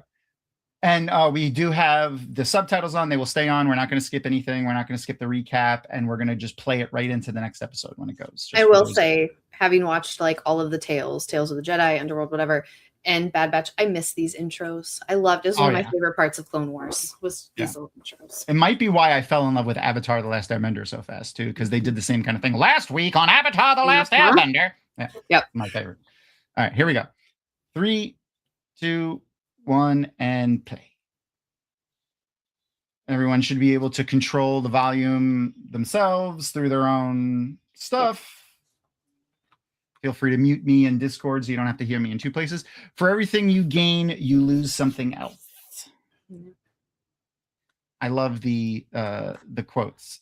S2: And we do have the subtitles on. They will stay on. We're not going to skip anything. We're not going to skip the recap, and we're going to just play it right into the next episode when it goes.
S1: I will say, having watched like all of the Tales of the Jedi, Underworld, whatever, and Bad Batch, I miss these intros. I loved it. It was one of my favorite parts of Clone Wars was these little intros.
S2: It might be why I fell in love with Avatar: The Last Airbender so fast too, because they did the same kind of thing last week on Avatar: The Last Airbender. Yeah,
S1: yep,
S2: my favorite. All right, here we go. 3, 2, 1, and play. Everyone should be able to control the volume themselves through their own stuff. Feel free to mute me in Discord so you don't have to hear me in 2 places. For everything you gain, you lose something else. I love the quotes.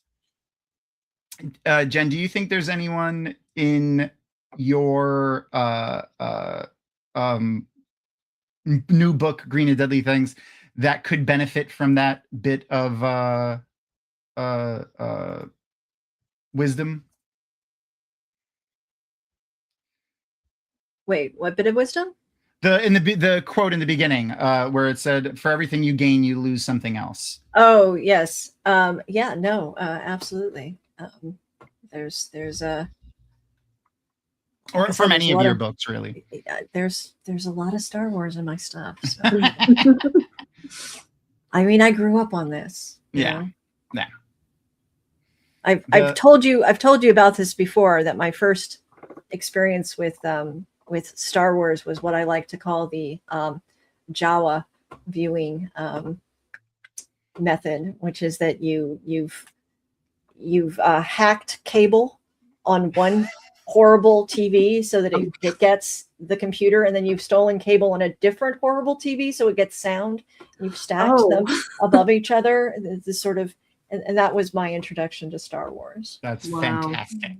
S2: Jen, do you think there's anyone in your new book, Green and Deadly Things, that could benefit from that bit of wisdom?
S4: Wait, what bit of wisdom?
S2: The quote in the beginning, where it said, "For everything you gain, you lose something else."
S4: Oh yes, absolutely. There's a
S2: or from any of your books, really.
S4: There's a lot of Star Wars in my stuff. So. I mean, I grew up on this.
S2: Yeah.
S4: I've told you about this before, that my first experience with Star Wars was what I like to call the Jawa viewing method, which is that you've hacked cable on one horrible TV so that it gets the computer, and then you've stolen cable on a different horrible TV so it gets sound. You've stacked them above each other. This sort of, and that was my introduction to Star Wars.
S2: That's fantastic.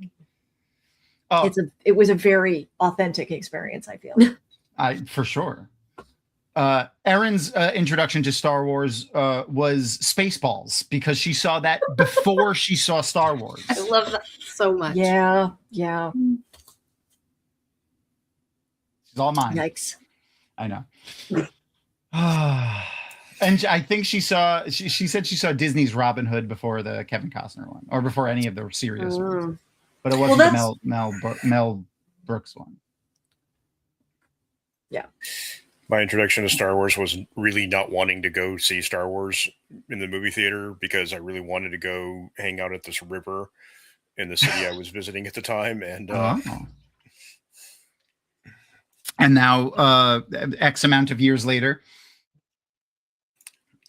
S4: It was a very authentic experience, I feel.
S2: For sure. Erin's introduction to Star Wars was Spaceballs, because she saw that before she saw Star Wars.
S1: I love that so much.
S4: Yeah.
S2: It's all mine.
S4: Yikes.
S2: I know. And I think she said she saw Disney's Robin Hood before the Kevin Costner one, or before any of the serious ones. But it wasn't the Mel Brooks one.
S4: Yeah.
S5: My introduction to Star Wars was really not wanting to go see Star Wars in the movie theater, because I really wanted to go hang out at this river in the city I was visiting at the time. And
S2: and now X amount of years later.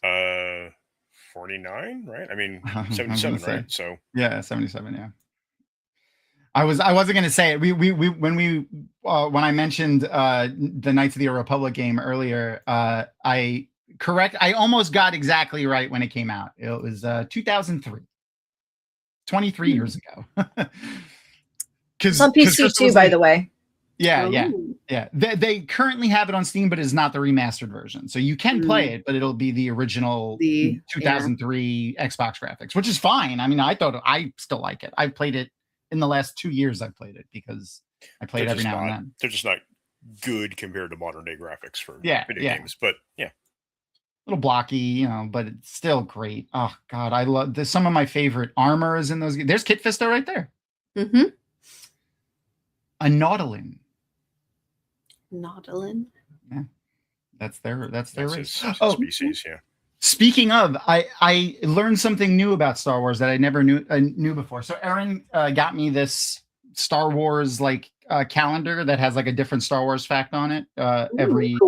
S5: 49, right? I mean, 77, right? So
S2: yeah, 77, yeah. I wasn't going to say it. When I mentioned the Knights of the Old Republic game earlier, I almost got exactly right when it came out. It was 2003, 23 years ago.
S4: It's on PC too, by the way.
S2: Yeah. They currently have it on Steam, but it's not the remastered version. So you can play it, but it'll be the original 2003 Xbox graphics, which is fine. I mean, I still like it. I've played it in the last 2 years. I've played it because I play it every now and then.
S5: They're just not good compared to modern day graphics for video games, but yeah.
S2: A little blocky, but it's still great. Oh God, I love this. Some of my favorite armor is in those games. There's Kit Fisto right there.
S1: Mm-hmm.
S2: A Nautilin.
S1: Nautilin.
S2: Yeah, that's their race.
S5: Species. Yeah.
S2: Speaking of, I learned something new about Star Wars that I never knew before. So Erin got me this Star Wars calendar that has a different Star Wars fact on it every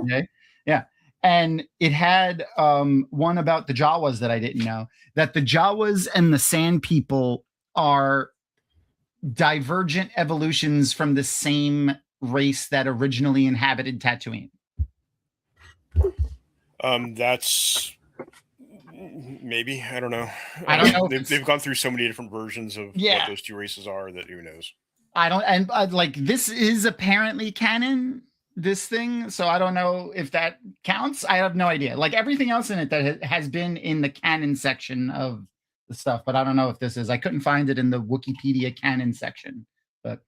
S2: day. Yeah, and it had one about the Jawas that I didn't know. That the Jawas and the Sand People are divergent evolutions from the same race that originally inhabited Tatooine.
S5: That's maybe, I don't know. They've gone through so many different versions of what those two races are that who knows.
S2: I don't, and this is apparently canon, this thing, so I don't know if that counts. I have no idea. Like everything else in it that has been in the canon section of the stuff, but I don't know if this is. I couldn't find it in the Wikipedia canon section, but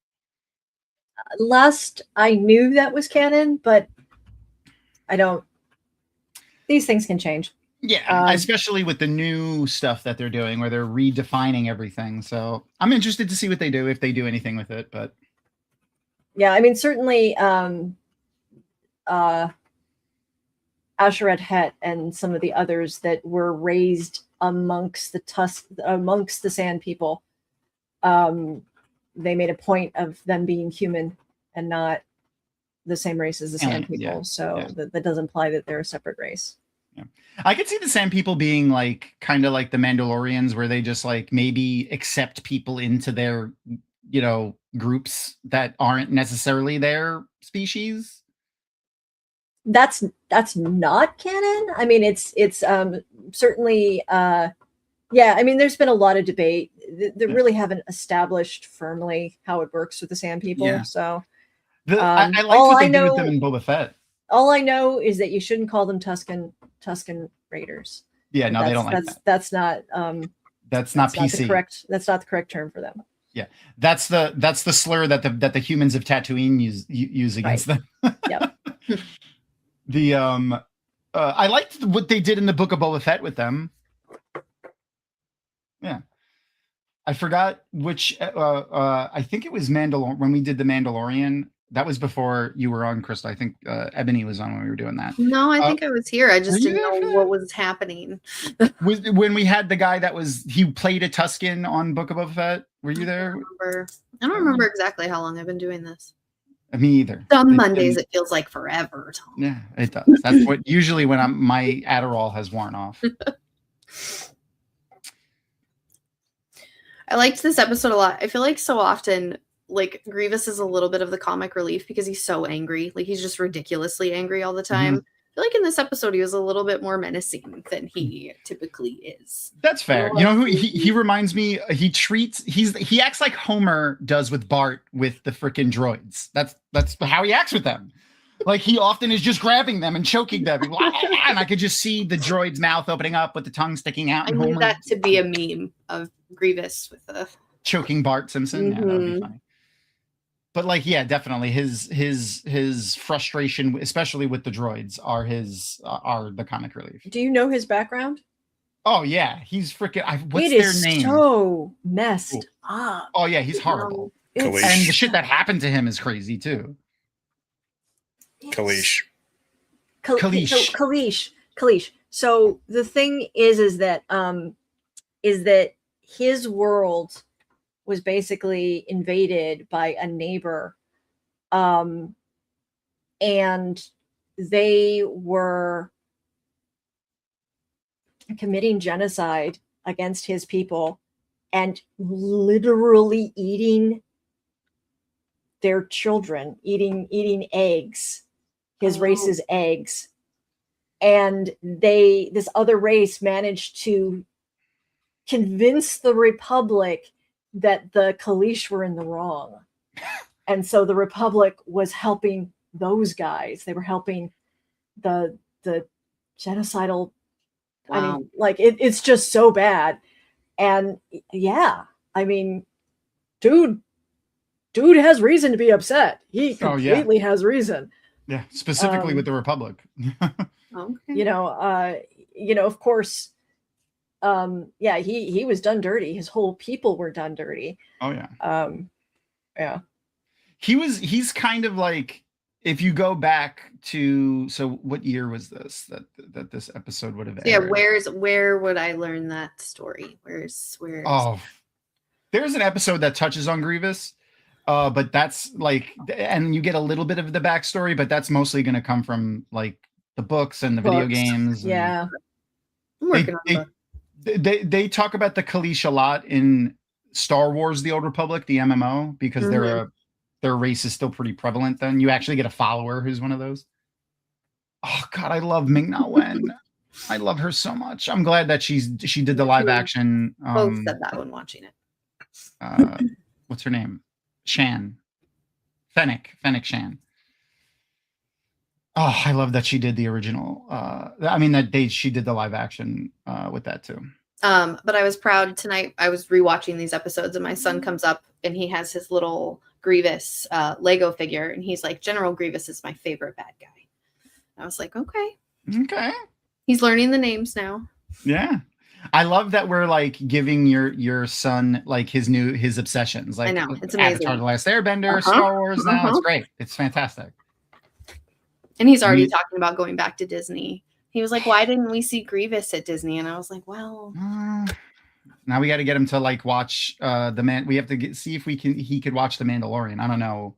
S4: last I knew that was canon, but I don't. These things can change.
S2: Yeah, especially with the new stuff that they're doing, where they're redefining everything. So I'm interested to see what they do, if they do anything with it. But
S4: yeah, I mean, certainly Asheret Het and some of the others that were raised amongst the Sand People, they made a point of them being human and not the same race as the Sand People.
S2: Yeah,
S4: so that does imply that they're a separate race.
S2: Yeah. I could see the Sand People being like kind of like the Mandalorians, where they just like maybe accept people into their, you know, groups that aren't necessarily their species.
S4: That's not canon. I mean, it's certainly yeah. I mean, there's been a lot of debate. They really haven't established firmly how it works with the Sand People.
S2: Yeah.
S4: So
S2: I like what they did with them in Boba Fett.
S4: All I know is that you shouldn't call them Tusken Raiders.
S2: Yeah, no, they don't like that.
S4: That's not
S2: that's not PC.
S4: That's not the correct term for them.
S2: Yeah, that's the slur that the humans of Tatooine use against them.
S4: Yep.
S2: The I liked what they did in the Book of Boba Fett with them. Yeah, I forgot which. I think it was when we did the Mandalorian. That was before you were on, Crystal. I think Ebony was on when we were doing that.
S1: No, I think I was here. I just didn't know what was happening.
S2: When we had the guy he played a Tusken on Book of Boba Fett. Were you there?
S1: I don't remember exactly how long I've been doing this.
S2: Me either.
S1: On Mondays, it feels like forever, Tom.
S2: Yeah, it does. That's what usually when my Adderall has worn off.
S1: I liked this episode a lot. I feel like so often, like, Grievous is a little bit of the comic relief because he's so angry. Like, he's just ridiculously angry all the time.
S2: Mm-hmm.
S1: I feel like in this episode, he was a little bit more menacing than he typically is.
S2: That's fair. You know who he reminds me? He acts like Homer does with Bart with the freaking droids. That's how he acts with them. Like, he often is just grabbing them and choking them. And I could just see the droid's mouth opening up with the tongue sticking out.
S1: I need that to be a meme of Grievous with the
S2: choking Bart Simpson.
S1: Mm-hmm.
S2: Yeah, that would be funny. But like, yeah, definitely his frustration, especially with the droids, are the comic relief.
S4: Do you know his background?
S2: Oh yeah, he's freaking. What's their name?
S4: So messed up.
S2: Oh yeah, he's horrible. And the shit that happened to him is crazy too.
S5: Kalish.
S4: Kalish. So the thing is that his world was basically invaded by a neighbor, and they were committing genocide against his people and literally eating their children, eating eggs, his race's eggs. And this other race managed to convince the Republic that the Kalish were in the wrong. And so the Republic was helping those guys. They were helping the genocidal. Wow. I mean, like, it's just so bad. And yeah, I mean, dude has reason to be upset. He completely has reason.
S2: Yeah, specifically with the Republic.
S1: Okay.
S4: You know, of course, he was done dirty. His whole people were done dirty.
S2: Oh yeah.
S4: Yeah.
S2: He's kind of like, if you go back to, so what year was this that this episode would have aired?
S1: Yeah, where would I learn that story? Where's
S2: Oh, there's an episode that touches on Grievous. But that's like, and you get a little bit of the backstory, but that's mostly going to come from like the books and the video games.
S4: Yeah.
S1: I'm working on that.
S2: They talk about the Kalish a lot in Star Wars: The Old Republic, the MMO, because their race is still pretty prevalent. Then you actually get a follower who's one of those. Oh God, I love Ming-Na Wen. I love her so much. I'm glad that she did the live action.
S1: Both said that when watching it.
S2: What's her name? Fennec Shan. Oh, I love that she did the original. She did the live action with that too.
S1: But I was proud tonight. I was rewatching these episodes, and my son comes up and he has his little Grievous Lego figure, and he's like, General Grievous is my favorite bad guy. I was like, okay. He's learning the names now.
S2: Yeah. I love that we're like giving your son like his obsessions. Like,
S1: I know, it's amazing.
S2: Avatar: The Last Airbender, Star Wars now. It's great. It's fantastic.
S1: And he's already talking about going back to Disney. He was like, why didn't we see Grievous at Disney? And I was like, well,
S2: now we got to get him to like watch we have to see if he could watch The Mandalorian. I don't know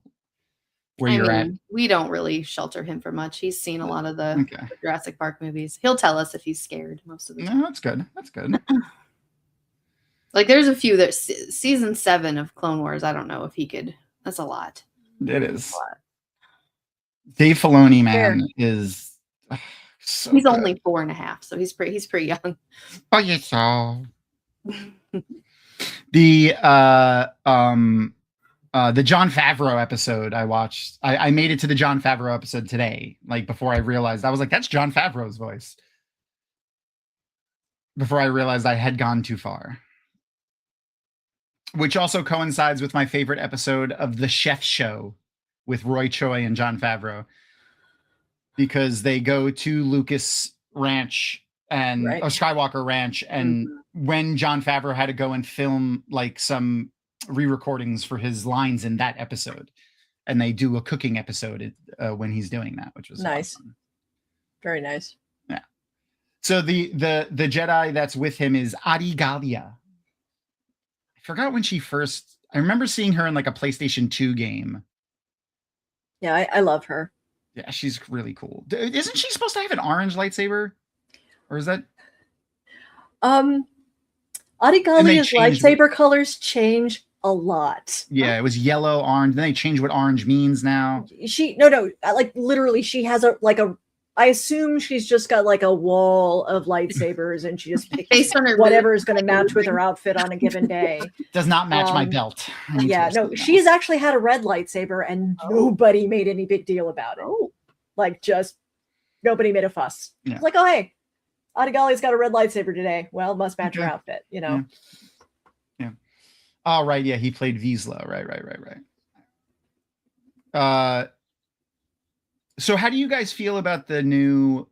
S2: where you're at.
S1: We don't really shelter him for much. He's seen a lot of the Jurassic Park movies. He'll tell us if he's scared most of the time.
S2: No, that's good. That's good.
S1: Like there's a few that season 7 of Clone Wars. I don't know if he could. That's a lot.
S2: It is. Dave Filoni, man, is so
S1: he's
S2: good.
S1: only 4.5, so he's pretty young.
S2: Oh, you saw the Jon Favreau episode I watched. I made it to the Jon Favreau episode today, like before I realized, I was like, that's Jon Favreau's voice. Before I realized I had gone too far. Which also coincides with my favorite episode of The Chef Show with Roy Choi and Jon Favreau. Because they go to Lucas Ranch and Skywalker Ranch, and when Jon Favreau had to go and film like some re-recordings for his lines in that episode, and they do a cooking episode when he's doing that, which was
S4: nice.
S2: Awesome.
S4: Very nice.
S2: Yeah. So the Jedi that's with him is Adi Gallia. I forgot when I remember seeing her in like a PlayStation 2 game.
S4: Yeah, I love her.
S2: Yeah, she's really cool. Isn't she supposed to have an orange lightsaber? Or is that?
S4: Adi Gallia's lightsaber colors change a lot.
S2: Yeah, it was yellow, orange. Then they changed what orange means now.
S4: Like literally, she has I assume she's just got like a wall of lightsabers, and she just picks
S1: based on her
S4: whatever is going to match with her outfit on a given day.
S2: Does not match my belt.
S4: She's actually had a red lightsaber, and nobody made any big deal about it. Like, just nobody made a fuss.
S2: Yeah.
S4: It's like, oh hey, Adi Gallia's got a red lightsaber today. Well, must match her outfit, you know.
S2: Yeah. Oh right, yeah, he played Vizsla. Right. So how do you guys feel about the new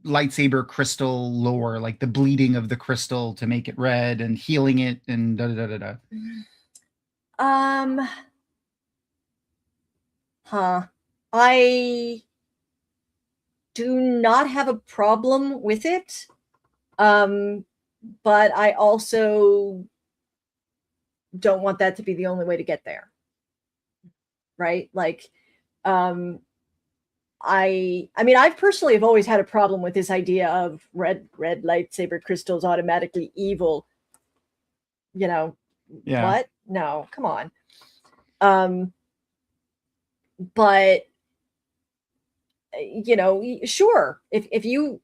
S2: lightsaber crystal lore, like the bleeding of the crystal to make it red and healing it and da-da-da-da-da?
S4: I do not have a problem with it. But I also don't want that to be the only way to get there. Right? Like, I personally have always had a problem with this idea of red lightsaber crystals automatically evil. You know, what? No, come on. But you know, sure, if you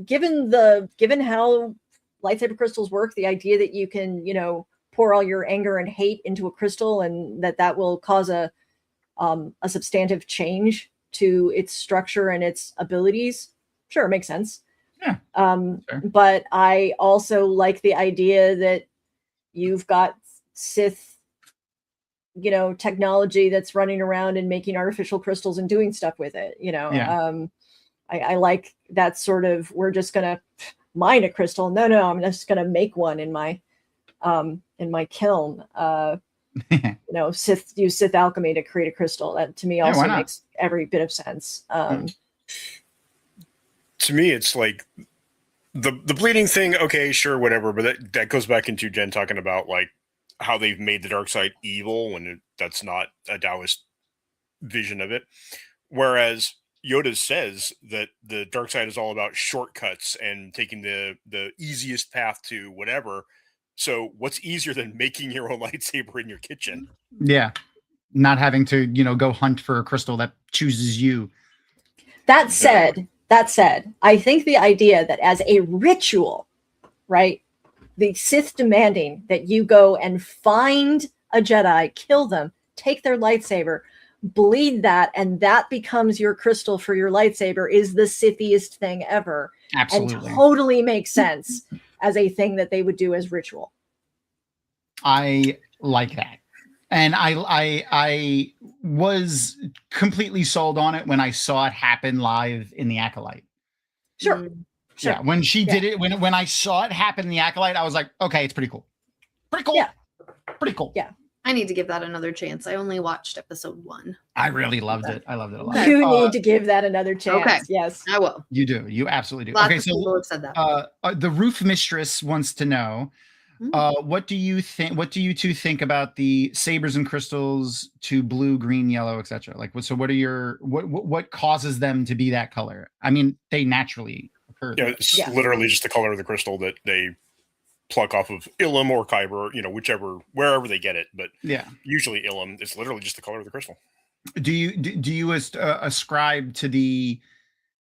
S4: given how lightsaber crystals work, the idea that you can, you know, pour all your anger and hate into a crystal and that will cause a substantive change to its structure and its abilities, sure, makes sense.
S2: Yeah.
S4: Sure. But I also like the idea that you've got Sith, you know, technology that's running around and making artificial crystals and doing stuff with it, you know. I like that sort of, we're just gonna mine a crystal. No, I'm just gonna make one in my kiln. You know, use Sith alchemy to create a crystal. That to me also makes every bit of sense.
S5: To me, it's like the bleeding thing. Okay, sure, whatever. But that goes back into Jen talking about like how they've made the dark side evil when that's not a Taoist vision of it. Whereas Yoda says that the dark side is all about shortcuts and taking the easiest path to whatever. So what's easier than making your own lightsaber in your kitchen?
S2: Yeah. Not having to, you know, go hunt for a crystal that chooses you.
S4: That said, I think the idea that as a ritual, right, the Sith demanding that you go and find a Jedi, kill them, take their lightsaber, bleed that, and that becomes your crystal for your lightsaber, is the Sithiest thing ever.
S2: Absolutely.
S4: And totally makes sense as a thing that they would do as ritual.
S2: I like that. And I was completely sold on it when I saw it happen live in the Acolyte.
S4: Sure.
S2: Yeah, when she did it, when I saw it happen in the Acolyte, I was like, okay, it's pretty cool. Pretty cool.
S4: Yeah.
S2: Pretty cool.
S4: Yeah.
S1: I need to give that another chance. I only watched episode 1.
S2: I really loved it. I loved it a lot.
S4: You need to give that another chance.
S1: Okay.
S4: Yes.
S1: I will.
S2: You do. You absolutely do.
S1: Lots
S2: Okay,
S1: of
S2: so
S1: people have said that.
S2: the Roof Mistress wants to know, what do you think? What do you two think about the sabers and crystals to blue, green, yellow, etc.? Like, so what are your what causes them to be that color? I mean, they naturally occur.
S5: Yeah, it's literally just the color of the crystal that they pluck off of Ilum or Kyber, wherever they get it. But usually Ilum, it's literally just the color of the crystal.
S2: Do you ascribe to the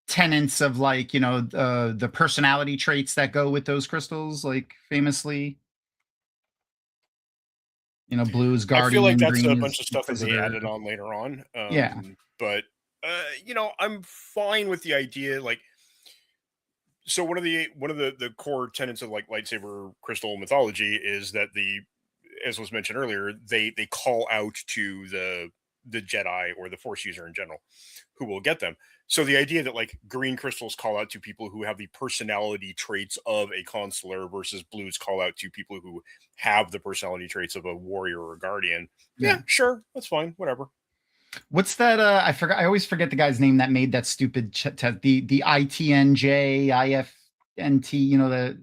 S2: tenets of, like, the personality traits that go with those crystals, like famously? Blue's guardian.
S5: I feel like that's a
S2: green
S5: bunch of stuff that they added on later on. But I'm fine with the idea. Like, so one of the core tenets of like lightsaber crystal mythology is that as was mentioned earlier, they call out to the Jedi or the Force user in general who will get them. So the idea that like green crystals call out to people who have the personality traits of a consular versus blues call out to people who have the personality traits of a warrior or a guardian. Yeah, sure. That's fine. Whatever.
S2: What's that? I forgot. I always forget the guy's name that made that stupid test. The ITNJ, IFNT,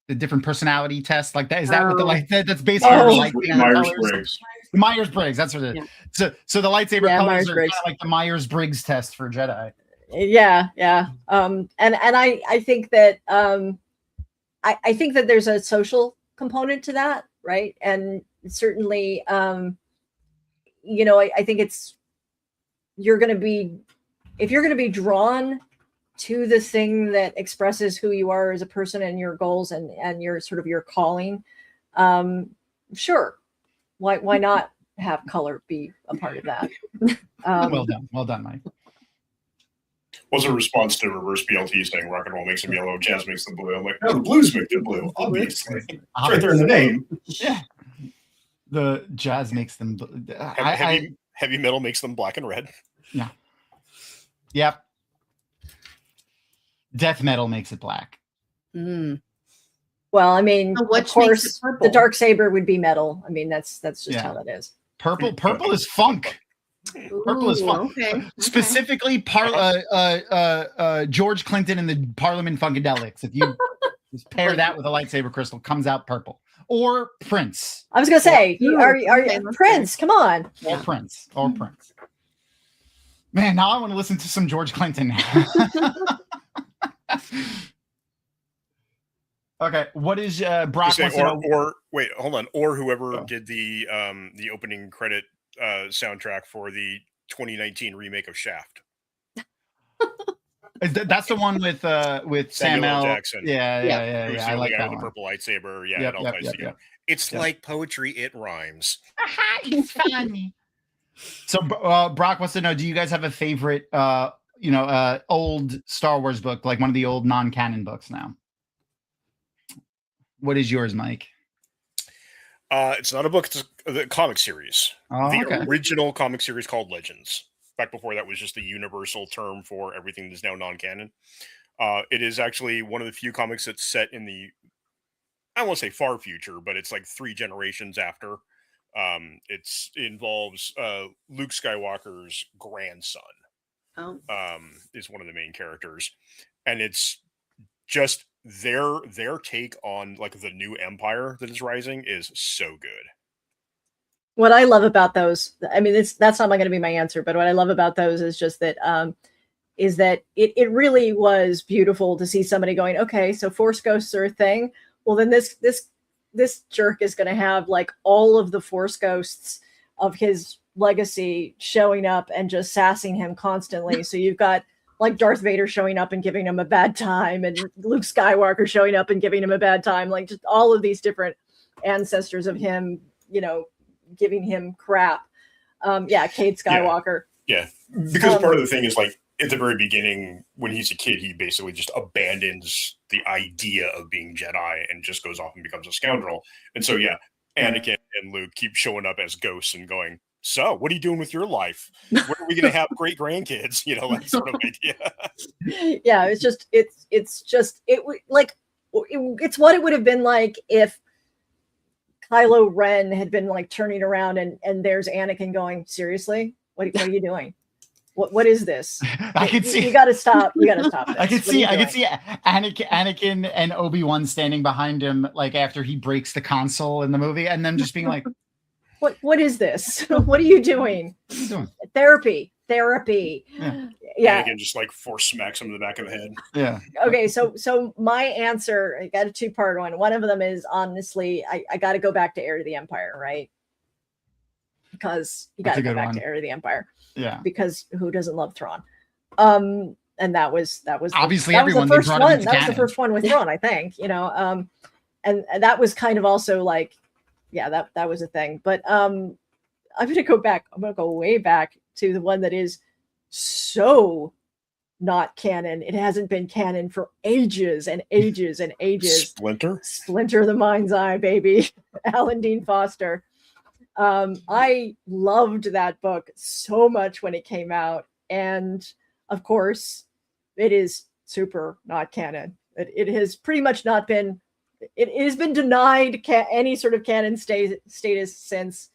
S2: the different personality test. Like that. Is that what that's basically
S3: Myers-Briggs.
S2: Myers-Briggs. That's what it is. Yeah. So the lightsaber colors are kind of like the Myers-Briggs test for Jedi.
S4: Yeah. And I think that I think that there's a social component to that, right? And certainly, I think it's if you're going to be drawn to the thing that expresses who you are as a person and your goals and your sort of your calling, sure. Why not have color be a part of that?
S2: Well done, Mike.
S5: Was a response to reverse BLT saying rock and roll makes them yellow, jazz makes them blue. I'm like, no, the blues make them blue, obviously. It's right there in the name.
S2: Yeah. The jazz makes them blue.
S5: Heavy metal makes them black and red.
S2: Yeah. Yep. Death metal makes it black.
S4: Well, I mean, of course, the dark saber would be metal. I mean, that's just how that is.
S2: Purple is funk. Purple is funk. Okay. Specifically, George Clinton and the Parliament Funkadelics. If you just pair that with a lightsaber crystal, comes out purple. Or Prince.
S4: I was gonna say, are Prince? Come on.
S2: Or Prince. Man, now I want to listen to some George Clinton. Okay, what is Brock?
S5: Wait, hold on. Or whoever did the opening credit soundtrack for the 2019 remake of Shaft.
S2: That's the one with Sam L.
S5: Jackson.
S2: Yeah. I like that
S5: one. The purple lightsaber. Yeah, it all ties together. It's like poetry. It rhymes.
S2: It's funny. So Brock wants to know: do you guys have a favorite, old Star Wars book, like one of the old non-canon books now? What is yours, Mike?
S5: It's not a book; it's the comic series. Original comic series called Legends. Back before that was just the universal term for everything that's now non-canon. It is actually one of the few comics that's set in the, I won't say far future, but it's like 3 generations after. It involves Luke Skywalker's grandson. Is one of the main characters, and it's just their take on like the new empire that is rising is so good.
S4: What I love about those, I mean, that's not going to be my answer, but what I love about those is just that, it really was beautiful to see somebody going, okay, so Force ghosts are a thing. Well, then this jerk is going to have like all of the Force ghosts of his legacy showing up and just sassing him constantly. So you've got like Darth Vader showing up and giving him a bad time, and Luke Skywalker showing up and giving him a bad time. Like just all of these different ancestors of him, giving him crap. Cade Skywalker.
S5: Yeah, because part of the thing is like at the very beginning, when he's a kid, he basically just abandons the idea of being Jedi and just goes off and becomes a scoundrel. And so, Anakin and Luke keep showing up as ghosts and going, so what are you doing with your life? When are we going to have great grandkids? You know, that sort of idea.
S4: Yeah, it's what it would have been like if Kylo Ren had been like turning around and there's Anakin going, seriously, what are you doing? What is this?
S2: I could see.
S4: You got to stop. You got to stop this.
S2: I could see Anakin and Obi-Wan standing behind him, like after he breaks the console in the movie, and then just being like,
S4: "What is this? What are you doing?
S2: What are you doing?
S4: Therapy." Yeah.
S5: Anakin just like force smacks him in the back of the head.
S2: Yeah.
S4: Okay, so my answer, I got a two-part one. One of them is honestly, I got to go back to Heir to the Empire, right? Because you got to go back to Heir to the Empire.
S2: Yeah.
S4: Because who doesn't love Thrawn? And that was
S2: obviously
S4: that
S2: everyone.
S4: Was the first one. That was the first one with Thrawn, I think. You know, and that was kind of also like, yeah, that was a thing. But I'm gonna go back. I'm gonna go way back to the one that is so not canon. It hasn't been canon for ages and ages and ages. Splinter the Mind's Eye, baby. Alan Dean Foster. I loved that book so much when it came out, and of course it is super not canon. It has pretty much not been, it has been denied any sort of canon status since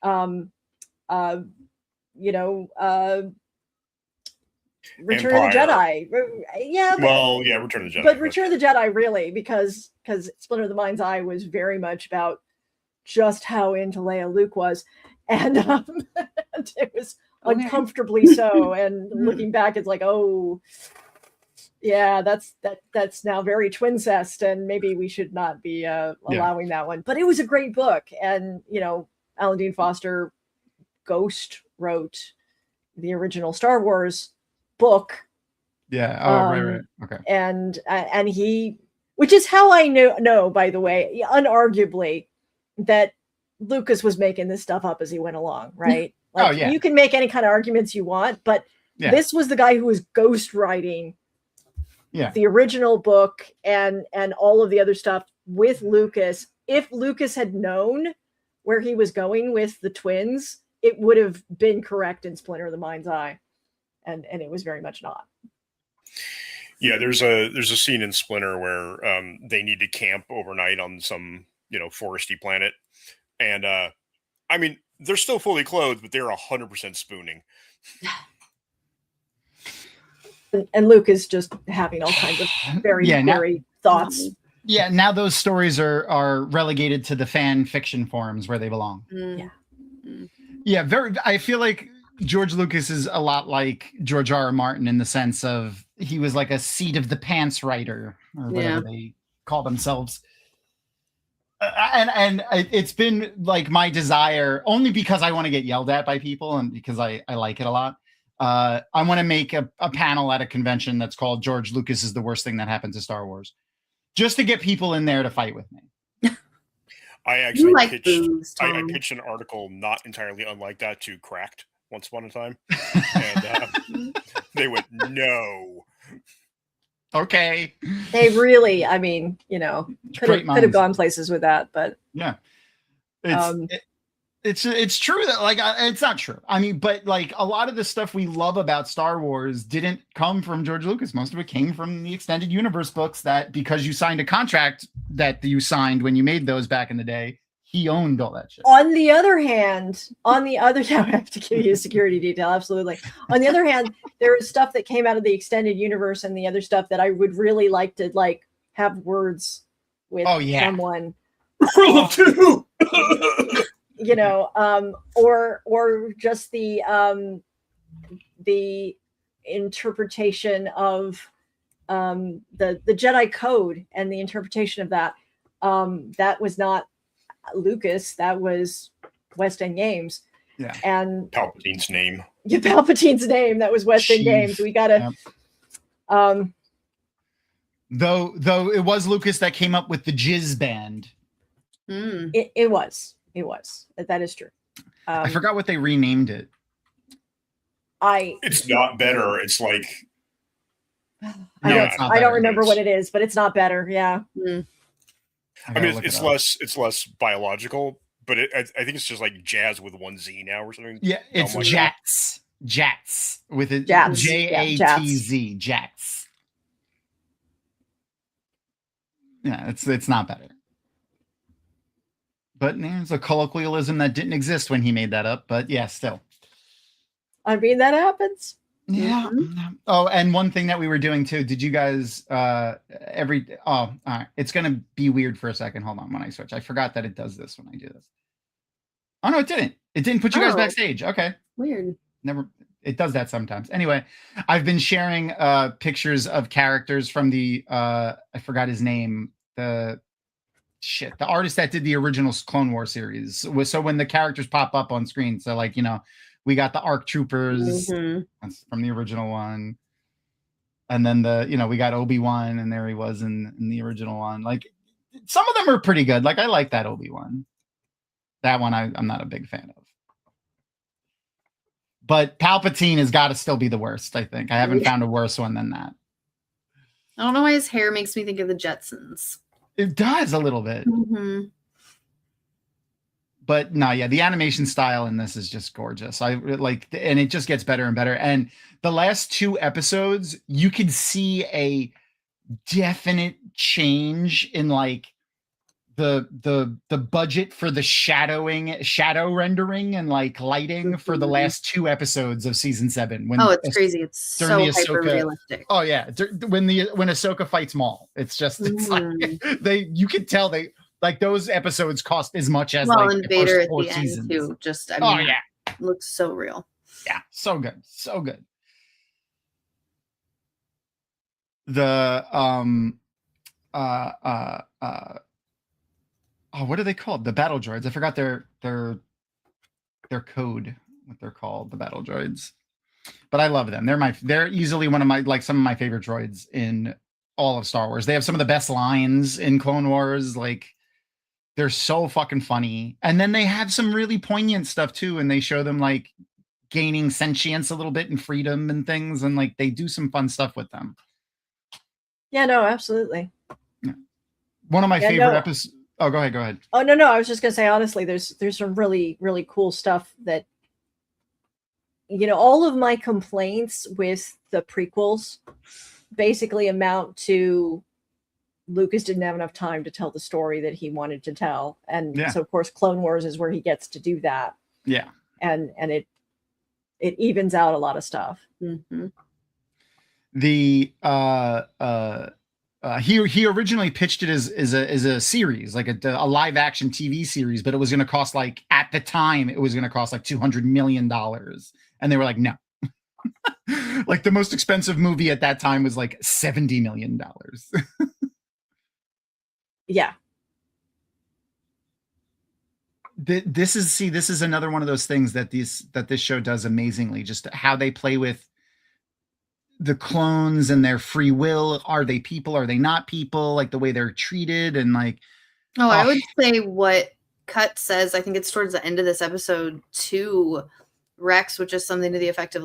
S4: Return of the Jedi.
S5: Return of the Jedi.
S4: But Return of the Jedi, really, because Splinter of the Mind's Eye was very much about just how into Leia Luke was, and it was uncomfortably so. And looking back, it's like, oh, yeah, that's now very twincest, and maybe we should not be allowing that one. But it was a great book, and Alan Dean Foster Ghost wrote the original Star Wars book.
S2: Yeah. Oh, right. Okay.
S4: And he, which is how I know, by the way, unarguably, that Lucas was making this stuff up as he went along, right? Like, you can make any kind of arguments you want, but this was the guy who was ghost writing the original book and all of the other stuff with Lucas. If Lucas had known where he was going with the twins, it would have been correct in Splinter of the Mind's Eye, and it was very much not.
S5: Yeah, there's a scene in Splinter where they need to camp overnight on some foresty planet, and I mean they're still fully clothed, but they're 100% spooning.
S4: And Luke is just having all kinds of very thoughts.
S2: Yeah, now those stories are relegated to the fan fiction forums where they belong. Yeah, I feel like George Lucas is a lot like George R.R. Martin in the sense of he was like a seat of the pants writer or whatever they call themselves. And it's been like my desire, only because I want to get yelled at by people and because I like it a lot. I want to make a panel at a convention that's called George Lucas is the worst thing that happened to Star Wars, just to get people in there to fight with me.
S5: I actually pitched an article not entirely unlike that to Cracked once upon a time, and they went, no.
S2: Okay.
S4: They really, I mean, could have gone places with that, but
S2: yeah, it's true that like it's not true. I mean, but like a lot of the stuff we love about Star Wars didn't come from George Lucas. Most of it came from the extended universe books that because you signed a contract that you signed when you made those back in the day, he owned all that shit.
S4: On the other hand, I have to give you a security detail. Absolutely. On the other hand, there is stuff that came out of the extended universe and the other stuff that I would really like to like have words with someone. Or just the interpretation of the Jedi Code and the interpretation of that. That was not Lucas, that was West End Games.
S2: Yeah.
S4: And
S5: Palpatine's name.
S4: Yeah, Palpatine's name. That was West End Games. We gotta
S2: though it was Lucas that came up with the Jizz band.
S4: It was. That is true.
S2: I forgot what they renamed it.
S5: It's not better. It's like
S2: it's not
S4: I don't
S2: better.
S4: remember what it is, but it's not better. Yeah.
S5: I mean, it's less biological, but I think it's just like jazz with one Z now or something.
S2: Yeah, it's Jats. Jats with a
S4: Jats.
S2: J-A-T-Z. Jats. Yeah, it's not better. But there's a colloquialism that didn't exist when he made that up. But yeah, still.
S4: I mean, that happens.
S2: Yeah. Oh, and one thing that we were doing too. Did you guys all right. It's gonna be weird for a second. Hold on when I switch. I forgot that it does this when I do this. Oh no, it didn't. It didn't put you guys backstage. Okay.
S1: Weird.
S2: Never. It does that sometimes. Anyway, I've been sharing pictures of characters from the I forgot his name. The artist that did the original Clone War series. So when the characters pop up on screen, so like, we got the ARC Troopers that's from the original one. And then we got Obi-Wan, and there he was in the original one. Like, some of them are pretty good. Like, I like that Obi-Wan. That one I'm not a big fan of. But Palpatine has got to still be the worst, I think. I haven't found a worse one than that.
S1: I don't know why his hair makes me think of the Jetsons.
S2: It does a little bit. But no, yeah, the animation style in this is just gorgeous. And it just gets better and better. And the last 2 episodes, you could see a definite change in like the budget for the shadow rendering and like lighting for the last 2 episodes of season 7.
S1: It's crazy. It's so hyper realistic.
S2: Oh yeah, when Ahsoka fights Maul, it's like you could tell they like those episodes cost as much as
S1: and Vader at the
S2: seasons.
S1: end too. Looks so real.
S2: Yeah, so good, so good. The what are they called? The battle droids. I forgot their code, what they're called, the battle droids. But I love them. They're easily one of some of my favorite droids in all of Star Wars. They have some of the best lines in Clone Wars. Like, they're so fucking funny. And then they have some really poignant stuff too. And they show them like gaining sentience a little bit and freedom and things. And like, they do some fun stuff with them.
S4: Yeah, no, absolutely.
S2: Yeah. One of my favorite episodes. Oh, go ahead.
S4: Oh, no. I was just going to say, honestly, there's some really, really cool stuff that, all of my complaints with the prequels basically amount to Lucas didn't have enough time to tell the story that he wanted to tell. And so, of course, Clone Wars is where he gets to do that.
S2: Yeah.
S4: And it evens out a lot of stuff.
S2: The he originally pitched it as a series, like a live action TV series, but it was going to cost at the time it was going to cost $200 million, and they were like, no. Like, the most expensive movie at that time was $70 million.
S4: Yeah.
S2: This is another one of those things that this show does amazingly, just how they play with the clones and their free will. Are they people? Are they not people? Like, the way they're treated and
S1: I would say what Cut says, I think it's towards the end of this episode, to Rex, which is something to the effect of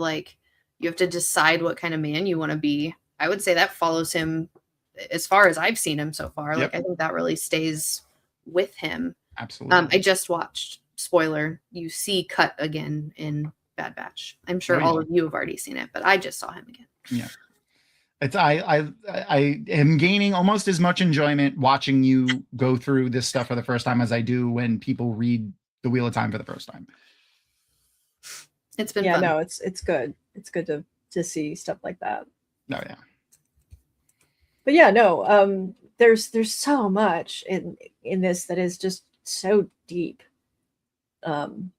S1: you have to decide what kind of man you want to be. I would say that follows him as far as I've seen him so far.
S2: Yep.
S1: I think that really stays with him.
S2: Absolutely.
S1: I just watched, spoiler, you see Cut again in Bad Batch. I'm sure all of you have already seen it, but I just saw him again.
S2: Yeah. It's I am gaining almost as much enjoyment watching you go through this stuff for the first time as I do when people read The Wheel of Time for the first time.
S1: It's been fun.
S4: No, it's good. It's good to see stuff like that.
S2: Oh yeah.
S4: But yeah, no, there's so much in this that is just so deep. And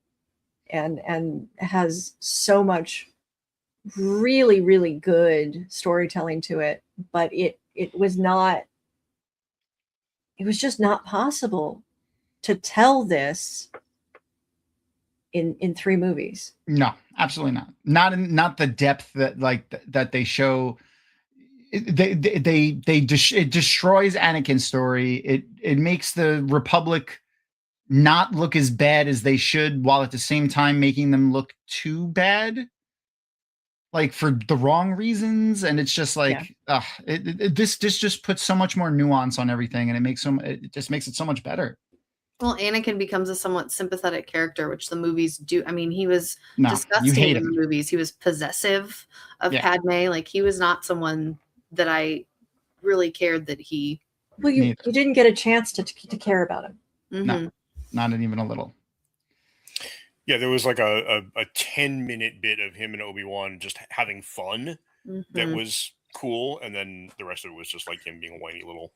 S4: has so much really, really good storytelling to it, but it was just not possible to tell this in 3 movies.
S2: No, absolutely not. Not the depth that they show. It destroys Anakin's story. It makes the Republic not look as bad as they should, while at the same time making them look too bad, like for the wrong reasons. And it's just like, this just puts so much more nuance on everything, and it just makes it so much better.
S1: Well, Anakin becomes a somewhat sympathetic character, which the movies do. I mean, he was disgusting in the movies. He was possessive of Padme. Like, he was not someone that I really cared that he.
S4: Well, you didn't get a chance to care about him.
S1: Mm-hmm.
S2: No, not even a little.
S5: Yeah, there was like a 10-minute bit of him and Obi-Wan just having fun that was cool, and then the rest of it was just like him being a whiny little.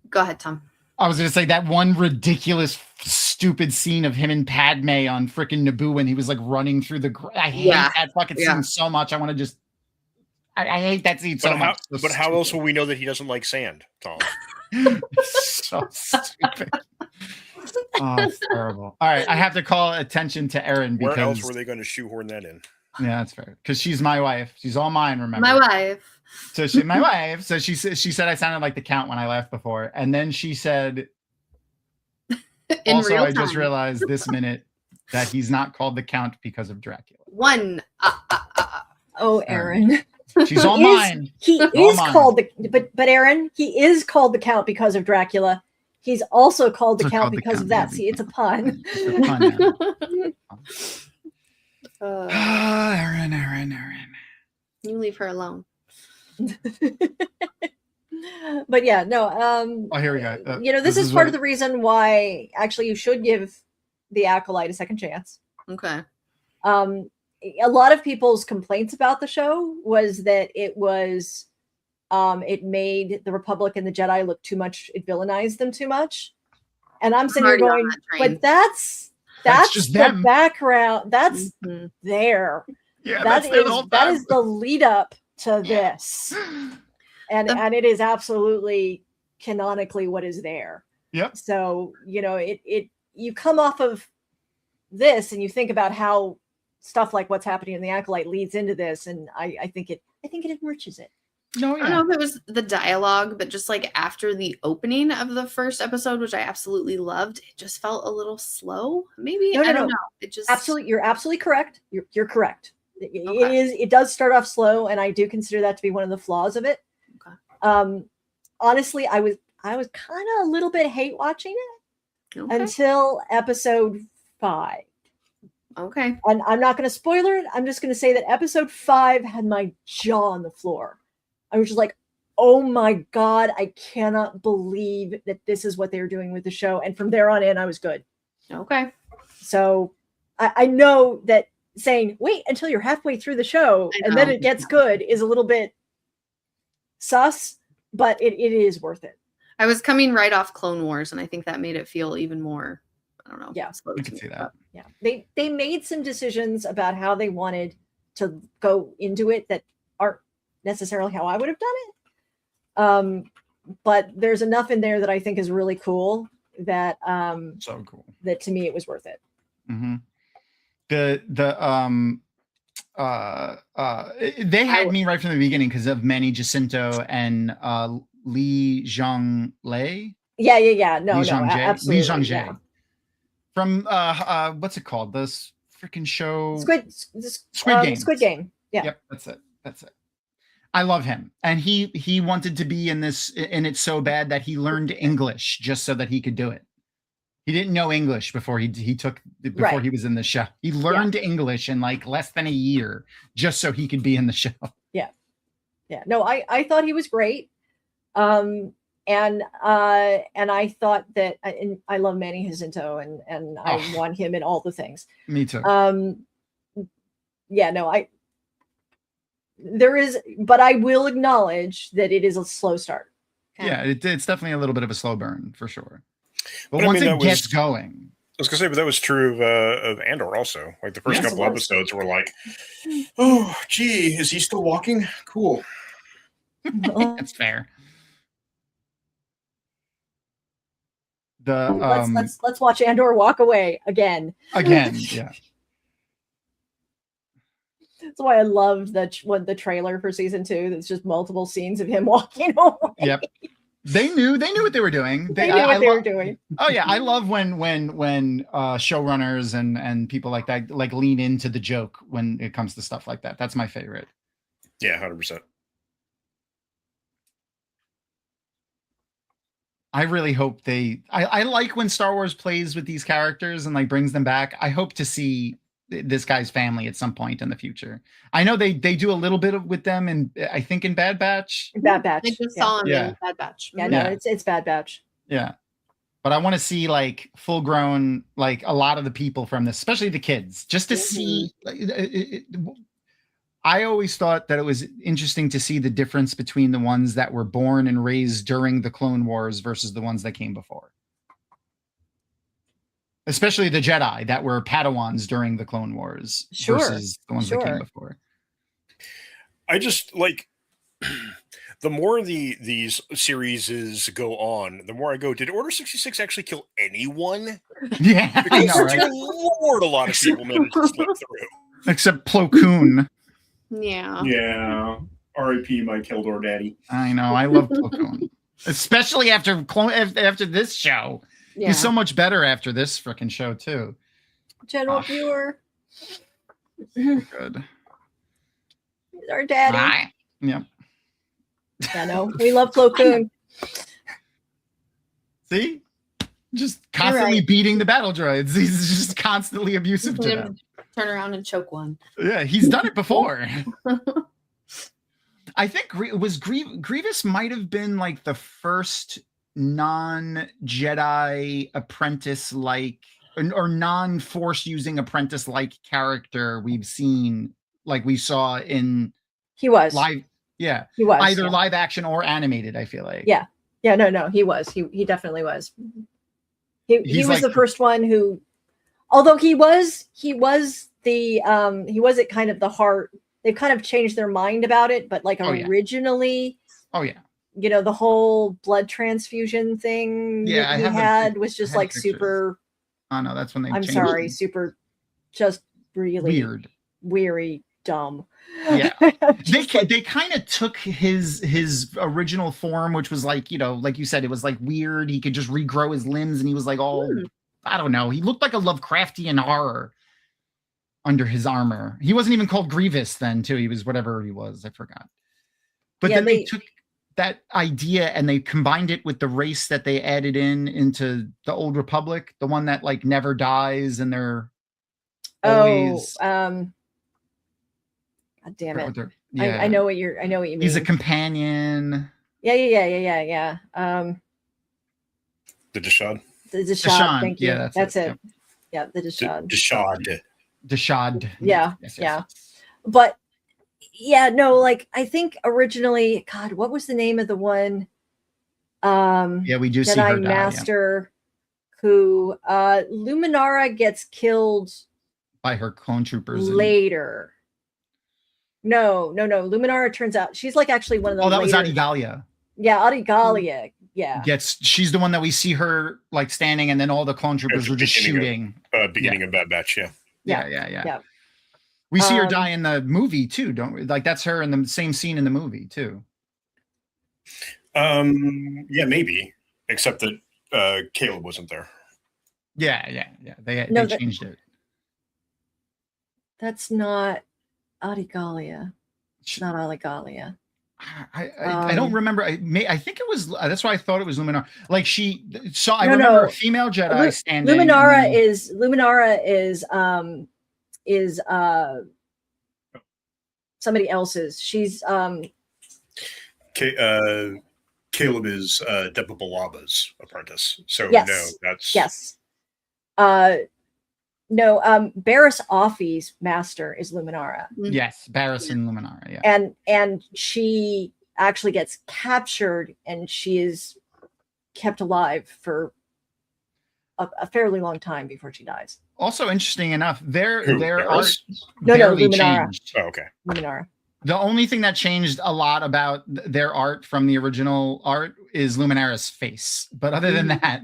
S1: Go ahead, Tom.
S2: I was going to say that one ridiculous, stupid scene of him and Padme on freaking Naboo when he was like running through the. I hate that fucking scene so much. I want to just. I hate that scene so much.
S5: But how else will we know that he doesn't like sand, Tom?
S2: So stupid. Oh, it's terrible. All right, I have to call attention to Erin because.
S5: Where else were they going to shoehorn that in?
S2: Yeah, that's fair. Because she's my wife. She's all mine. Remember,
S1: my wife.
S2: So she said I sounded like the Count when I laughed before, and then she said, also, I just realized this minute that he's not called the Count because of Dracula.
S4: Oh, Erin.
S2: She's all mine.
S4: He is called but Erin, he is called the Count because of Dracula. He's also called the Count because of that. See, it's a pun.
S2: It's a pun. Erin.
S1: You leave her alone.
S4: But yeah, no.
S2: Here we go.
S4: This is part of the reason why actually you should give the Acolyte a second chance.
S1: Okay.
S4: A lot of people's complaints about the show was that it was, it made the Republic and the Jedi look too much. It villainized them too much. And I'm sitting here going, but that's just the background. That's there.
S2: Yeah,
S4: that is the lead up to this. And it is absolutely canonically what is there.
S2: Yep.
S4: So, you come off of this and you think about how stuff like what's happening in the Acolyte leads into this, and I think it enriches it.
S2: No,
S1: I don't know if it was the dialogue, but just like after the opening of the first episode, which I absolutely loved, it just felt a little slow. Maybe I don't know. It just
S4: you're absolutely correct. You're correct. It does start off slow, and I do consider that to be one of the flaws of it. Okay. Honestly, I was kind of a little bit hate watching it until episode 5.
S1: Okay.
S4: And I'm not going to spoiler it. I'm just going to say that episode 5 had my jaw on the floor. I was just like, oh my God, I cannot believe that this is what they were doing with the show. And from there on in, I was good.
S1: Okay.
S4: So I know that saying, wait until you're halfway through the show and then it gets good is a little bit sus, but it is worth it.
S1: I was coming right off Clone Wars, and I think that made it feel even more, I don't know.
S4: Yeah.
S1: Slow.
S2: I can see that.
S4: Yeah. They made some decisions about how they wanted to go into it that aren't necessarily how I would have done it. But there's enough in there that I think is really cool that
S2: so cool
S4: that to me it was worth it.
S2: Mm-hmm. They had me right from the beginning because of Manny Jacinto and Li Zhonglei.
S4: Yeah. No, absolutely.
S2: Li Zhongjie. From what's it called? This freaking show Squid Game.
S4: Squid Game. Yeah.
S2: Yep, that's it. I love him. And he wanted to be in it so bad that he learned English just so that he could do it. He didn't know English before he was in the show. He learned English in like less than a year just so he could be in the show.
S4: Yeah. No, I thought he was great. And I thought that I love Manny Jacinto and I want him in all the things.
S2: Me too.
S4: But I will acknowledge that it is a slow start.
S2: Yeah, it's definitely a little bit of a slow burn for sure. But once it gets going.
S5: I was gonna say, but that was true of Andor also. Like the first couple episodes were like, oh, gee, is he still walking? Cool.
S2: That's fair.
S4: Let's watch Andor walk away again.
S2: Yeah.
S4: That's why I loved the trailer for season 2. That's just multiple scenes of him walking away.
S2: Yep. They knew what they were doing.
S4: They knew what they were doing.
S2: Oh yeah, I love when showrunners and people like that like lean into the joke when it comes to stuff like that. That's my favorite.
S5: Yeah, 100%.
S2: I really hope I like when Star Wars plays with these characters and like brings them back. I hope to see this guy's family at some point in the future. I know they do a little bit with them, and I think in Bad Batch.
S4: Bad Batch.
S1: I just saw him in Bad Batch.
S4: Yeah, no, it's Bad Batch.
S2: Yeah, but I want to see like full grown, like a lot of the people from this, especially the kids, just to see. I always thought that it was interesting to see the difference between the ones that were born and raised during the Clone Wars versus the ones that came before. Especially the Jedi that were Padawans during the Clone Wars versus the ones that came before.
S5: I just like the more these series go on, the more I go, did Order 66 actually kill anyone?
S2: Yeah,
S5: because
S2: I know, right?
S5: Lord, a lot of people managed to slip through.
S2: Except Plo Koon.
S1: Yeah.
S5: Yeah. R.I.P. my Keldor daddy.
S2: I know. I love Plo Koon. Especially after this show. Yeah. He's so much better after this freaking show, too.
S4: General viewer.
S2: Good.
S4: He's our daddy.
S2: Right. Yep.
S4: I know. We love Plo Koon.
S2: See? Just constantly beating the battle droids. He's just constantly abusive to them.
S1: Turn around and choke one.
S2: Yeah, he's done it before. I think Grievous might have been like the first non-Jedi apprentice-like or non-force using apprentice-like character we've seen, like we saw in live. Yeah,
S4: he was
S2: either live action or animated. I feel like.
S4: Yeah. No, he was. He definitely was. He was like the first one who, although he was at kind of the heart. They've kind of changed their mind about it, but like originally, you know, the whole blood transfusion thing that he had was just like pictures. Super.
S2: Oh no, that's when they.
S4: I'm sorry, super, just really weary, dumb.
S2: Yeah, they kind of took his original form, which was like, you know, like you said, it was like weird. He could just regrow his limbs, and he was like all, I don't know. He looked like a Lovecraftian horror under his armor. He wasn't even called Grievous then, too. He was whatever he was. I forgot. But then they took that idea and they combined it with the race that they added into the Old Republic, the one that like never dies and they're always.
S4: God damn it! I know what you mean.
S2: He's a companion.
S4: Yeah.
S5: The Dashad.
S4: The Dashad. Thank you.
S2: Yeah,
S4: that's it. Yeah, the Dashad.
S2: Dashad.
S4: Yeah. But no, like I think originally, God, what was the name of the one?
S2: We do see her die,
S4: Master, who Luminara gets killed
S2: by her clone troopers
S4: later. No. Luminara turns out she's like actually one of the.
S2: Oh, that was Adi Gallia.
S4: Yeah, Adi Gallia. Yeah.
S2: She's the one that we see her like standing, and then all the clone troopers are just shooting.
S5: Beginning of Bad Batch,
S2: Yeah. We see her die in the movie too, don't we? Like that's her in the same scene in the movie too.
S5: Yeah, maybe. Except that Caleb wasn't there.
S2: Yeah. They changed it.
S4: That's not Adi Gallia. It's not Adi Gallia.
S2: I don't remember. I think it was. That's why I thought it was Luminara. Like she saw. I remember a female Jedi standing.
S4: Luminara is somebody else's. She's
S5: Caleb is Depa Balaba's apprentice. So
S4: yes. No, Barriss Offee's master is Luminara.
S2: Yes, Barriss and Luminara, yeah.
S4: And she actually gets captured and she is kept alive for a fairly long time before she dies.
S2: Also interesting enough, their
S5: art
S4: Luminara.
S5: Changed. Oh, okay.
S4: Luminara.
S2: The only thing that changed a lot about their art from the original art is Luminara's face. But other than that,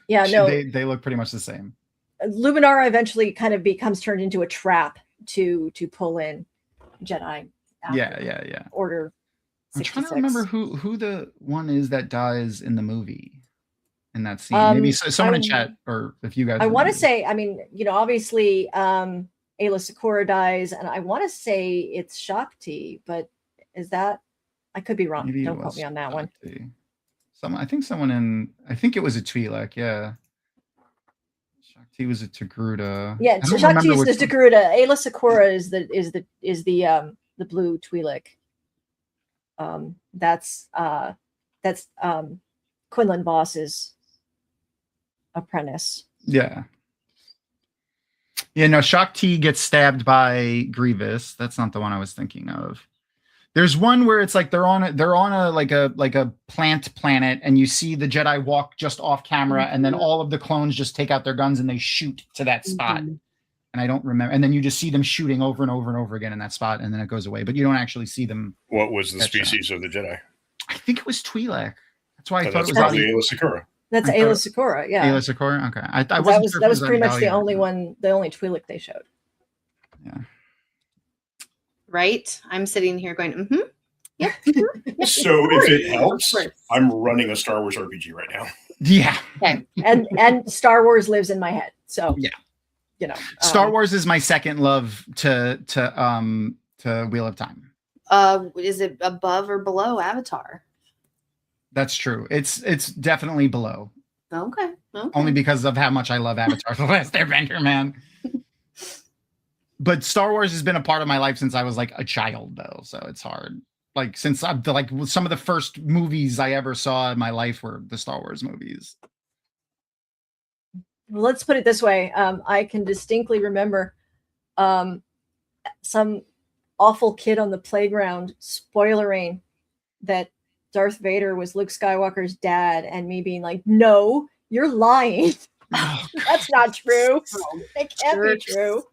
S2: they look pretty much the same.
S4: Luminara eventually kind of becomes turned into a trap to pull in Jedi.
S2: Yeah.
S4: Order
S2: I'm trying to remember who the one is that dies in the movie in that scene. Maybe someone in chat, or if you guys.
S4: I want to say, I mean, obviously, Ayla Sakura dies, and I want to say it's Shakti, but is that? I could be wrong. Don't quote me on that one.
S2: I think it was a Twi'lek. Yeah. Shakti was a Togruta.
S4: Yeah, Shakti is the Togruta. Ayla Sakura is the blue Twi'lek. That's Quinlan Voss's apprentice.
S2: Yeah. Yeah, no, Shakti gets stabbed by Grievous. That's not the one I was thinking of. There's one where it's like they're on a like a plant planet, and you see the Jedi walk just off camera, and then all of the clones just take out their guns and they shoot to that spot. And I don't remember. And then you just see them shooting over and over and over again in that spot, and then it goes away. But you don't actually see them.
S5: What was the species of the Jedi?
S2: I think it was Twi'lek. That's why I thought it was
S5: probably Ayla Sakura.
S4: That's Ayla Sakura. Yeah,
S2: Ayla Sakura. Okay,
S4: that was pretty much the only Twi'lek they showed.
S2: Yeah.
S1: Right? I'm sitting here going, yeah.
S5: So if it helps, I'm running a Star Wars RPG right now.
S2: Yeah.
S1: Okay.
S4: And Star Wars lives in my head. So
S2: yeah. Star Wars is my second love to Wheel of Time.
S1: Is it above or below Avatar?
S2: That's true. It's definitely below.
S1: Okay.
S2: Only because of how much I love Avatar: The Last Airbender, man. But Star Wars has been a part of my life since I was like a child, though, so it's hard. Like since some of the first movies I ever saw in my life were the Star Wars movies.
S4: Well, let's put it this way: I can distinctly remember some awful kid on the playground spoilering that Darth Vader was Luke Skywalker's dad, and me being like, "No, you're lying." That's not true. It can't be true.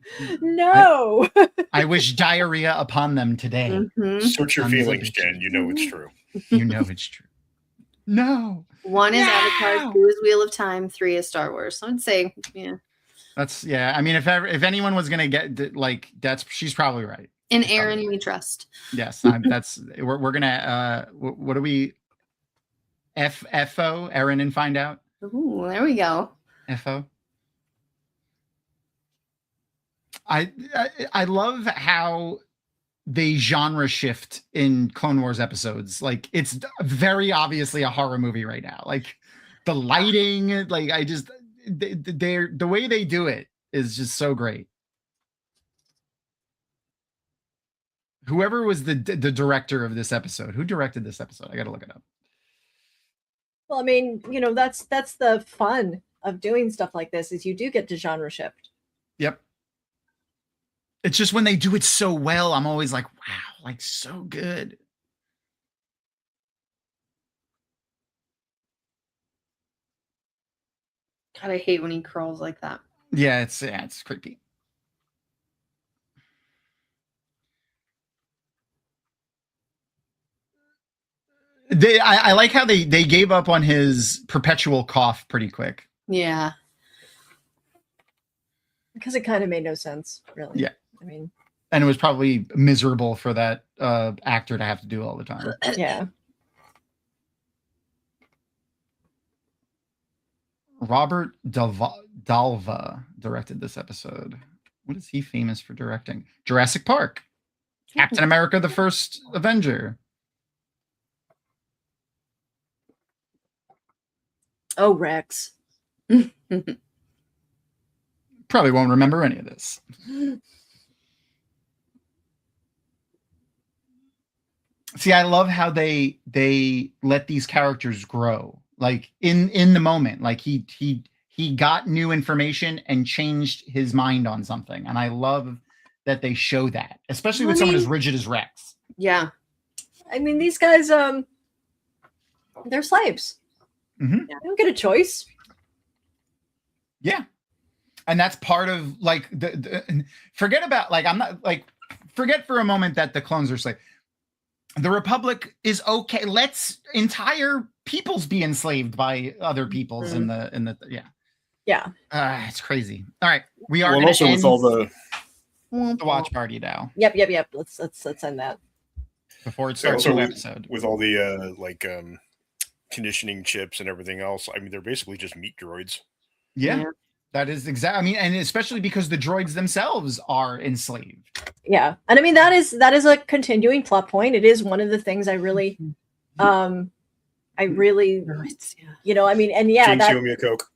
S4: No.
S2: I wish diarrhea upon them today.
S5: Search your feelings, Jen. You know it's true.
S2: You know it's true. No.
S1: 1 is Avatar, 2 is Wheel of Time, 3 is Star Wars. So I'd say, yeah.
S2: I mean, if anyone was gonna get she's probably right.
S1: In Aaron, we trust.
S2: Yes, we're gonna what do we FO Aaron and find out.
S1: Ooh, there we go.
S2: FO. I love how they genre shift in Clone Wars episodes. Like it's very obviously a horror movie right now. Like the lighting, like the way they do it is just so great. Whoever was the director of this episode, who directed this episode? I got to look it up.
S4: Well, I mean, that's the fun of doing stuff like this, is you do get to genre shift.
S2: Yep. It's just when they do it so well, I'm always like, wow, like so good.
S1: God, I hate when he crawls like that.
S2: Yeah, it's creepy. I like how they gave up on his perpetual cough pretty quick.
S1: Yeah.
S4: Because it kind of made no sense, really.
S2: Yeah.
S4: I mean,
S2: and it was probably miserable for that actor to have to do all the time.
S4: Yeah.
S2: Robert Dalva directed this episode. What is he famous for directing? Jurassic Park, Captain America: The First Avenger.
S4: Oh, Rex.
S2: Probably won't remember any of this. See, I love how they let these characters grow, like in the moment. Like he got new information and changed his mind on something, and I love that they show that, especially with someone as rigid as Rex.
S1: Yeah,
S4: I mean, these guys, they're slaves.
S2: Mm-hmm.
S4: They don't get a choice.
S2: Yeah. And that's part of like forget about like forget for a moment that the clones are slaves. The Republic is okay. Let's entire peoples be enslaved by other peoples in the
S4: yeah.
S2: It's crazy. All right, we are
S5: also with all the
S2: watch party now.
S4: Yep. Let's end that.
S2: before it starts
S5: Also,
S2: the episode.
S5: with all the conditioning chips and everything else, I mean, they're basically just meat droids.
S2: Yeah. That is exactly. I mean, and especially because the droids themselves are enslaved.
S4: Yeah, and I mean that is a continuing plot point. It is one of the things I really, you know, I mean, and yeah,
S5: Jinx,
S4: that
S5: you owe me a Coke.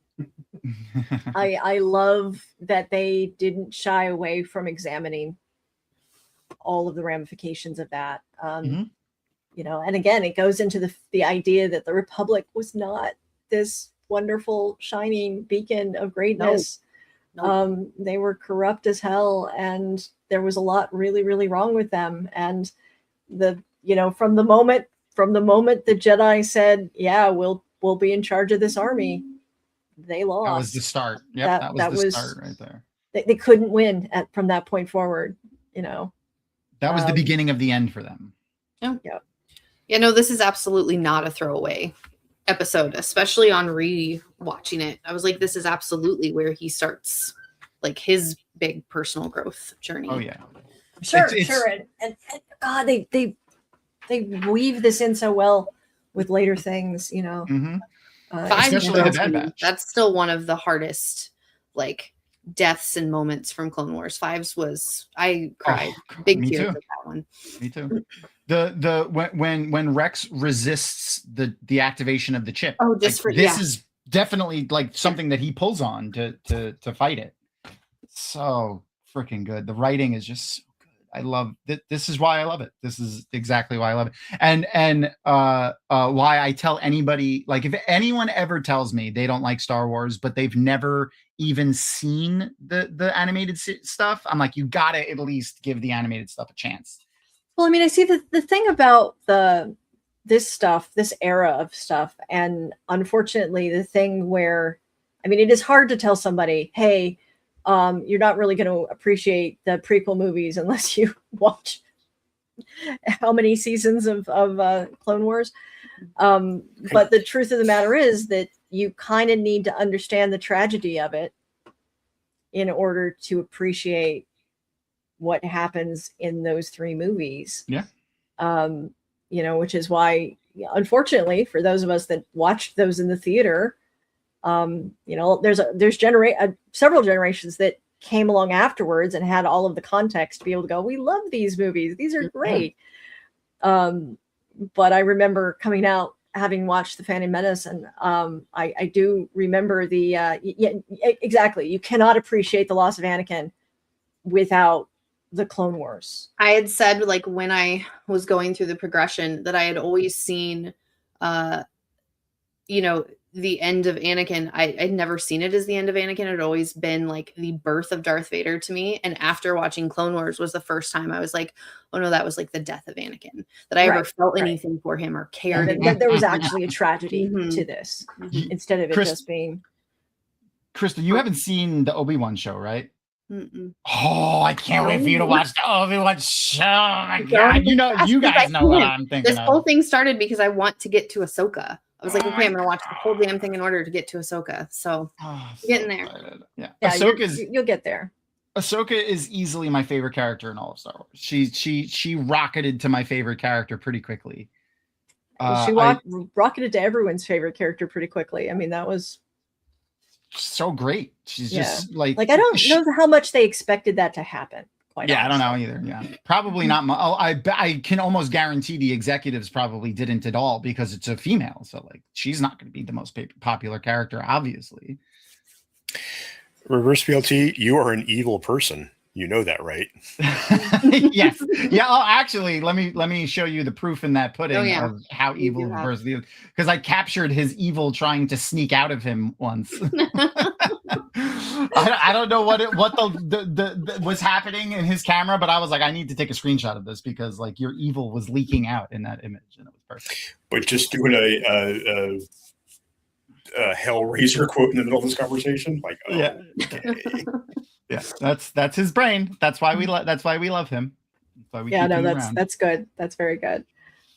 S4: I love that they didn't shy away from examining all of the ramifications of that. You know, and again, it goes into the idea that the Republic was not this wonderful shining beacon of greatness. No. They were corrupt as hell, and there was a lot really, really wrong with them. And from the moment the Jedi said, "Yeah, we'll be in charge of this army," they lost.
S2: That was the start. Yep, that was the start right there.
S4: They couldn't win from that point forward. You know,
S2: that was the beginning of the end for them.
S1: Yeah, no, this is absolutely not a throwaway episode, especially on re-watching it. I was like, this is absolutely where he starts like his big personal growth journey.
S2: Oh yeah,
S4: sure. And God, they weave this in so well with later things, you know.
S2: Especially the Bad Batch.
S1: That's still one of the hardest like deaths and moments from Clone Wars. Fives was, I cried big tears at that one.
S2: Me too. When Rex resists the activation of the chip.
S1: Oh, just
S2: like, this is definitely like something that he pulls on to fight it. So freaking good. The writing is just so good. I love it. This is why I love it. This is exactly why I love it. And why I tell anybody, like if anyone ever tells me they don't like Star Wars, but they've never even seen the animated stuff, I'm like, you gotta at least give the animated stuff a chance.
S4: Well, I mean, I see the thing about this era of stuff, and unfortunately the thing where, I mean, it is hard to tell somebody, hey, you're not really going to appreciate the prequel movies unless you watch how many seasons of Clone Wars. But the truth of the matter is that you kind of need to understand the tragedy of it in order to appreciate what happens in those three movies.
S2: Yeah.
S4: You know, which is why, unfortunately, for those of us that watched those in the theater, you know, there's several generations that came along afterwards and had all of the context to be able to go, we love these movies. These are great. But I remember coming out, having watched The Phantom Menace, and I do remember exactly. You cannot appreciate the loss of Anakin without the Clone Wars.
S1: I had said, like, when I was going through the progression, that I had always seen, you know, the end of Anakin. I'd never seen it as the end of Anakin. It had always been like the birth of Darth Vader to me. And after watching Clone Wars was the first time I was like, oh no, that was like the death of Anakin, that I ever felt anything for him or cared.
S4: That there was actually a tragedy to this, instead of it just being.
S2: Krista, you haven't seen the Obi-Wan show, right?
S1: Mm-mm.
S2: Oh, I can't wait for you to watch the Obi-Wan show. Oh my God. You guys know what I'm thinking.
S1: This whole thing started because I want to get to Ahsoka. I was like, okay, I'm going to watch the whole damn thing in order to get to Ahsoka. So, getting there.
S2: Yeah,
S4: you'll get there.
S2: Ahsoka is easily my favorite character in all of Star Wars. She rocketed to my favorite character pretty quickly.
S4: She rocketed to everyone's favorite character pretty quickly. I mean, that was
S2: so great. She's just like
S4: I don't know how much they expected that to happen.
S2: Honestly. I don't know either. Yeah, probably not. I can almost guarantee the executives probably didn't at all, because it's a female. So like, she's not going to be the most popular character, obviously.
S5: Reverse BLT, you are an evil person. You know that, right?
S2: Yes. Yeah. Oh, actually, let me show you the proof in that pudding of how evil Reverse BLT, because I captured his evil trying to sneak out of him once. I don't know what the was happening in his camera, but I was like, I need to take a screenshot of this, because like your evil was leaking out in that image, and it was perfect.
S5: But just doing a Hellraiser quote in the middle of this conversation, like,
S2: okay. Yeah, that's his brain. That's why we love him.
S4: That's good. That's very good.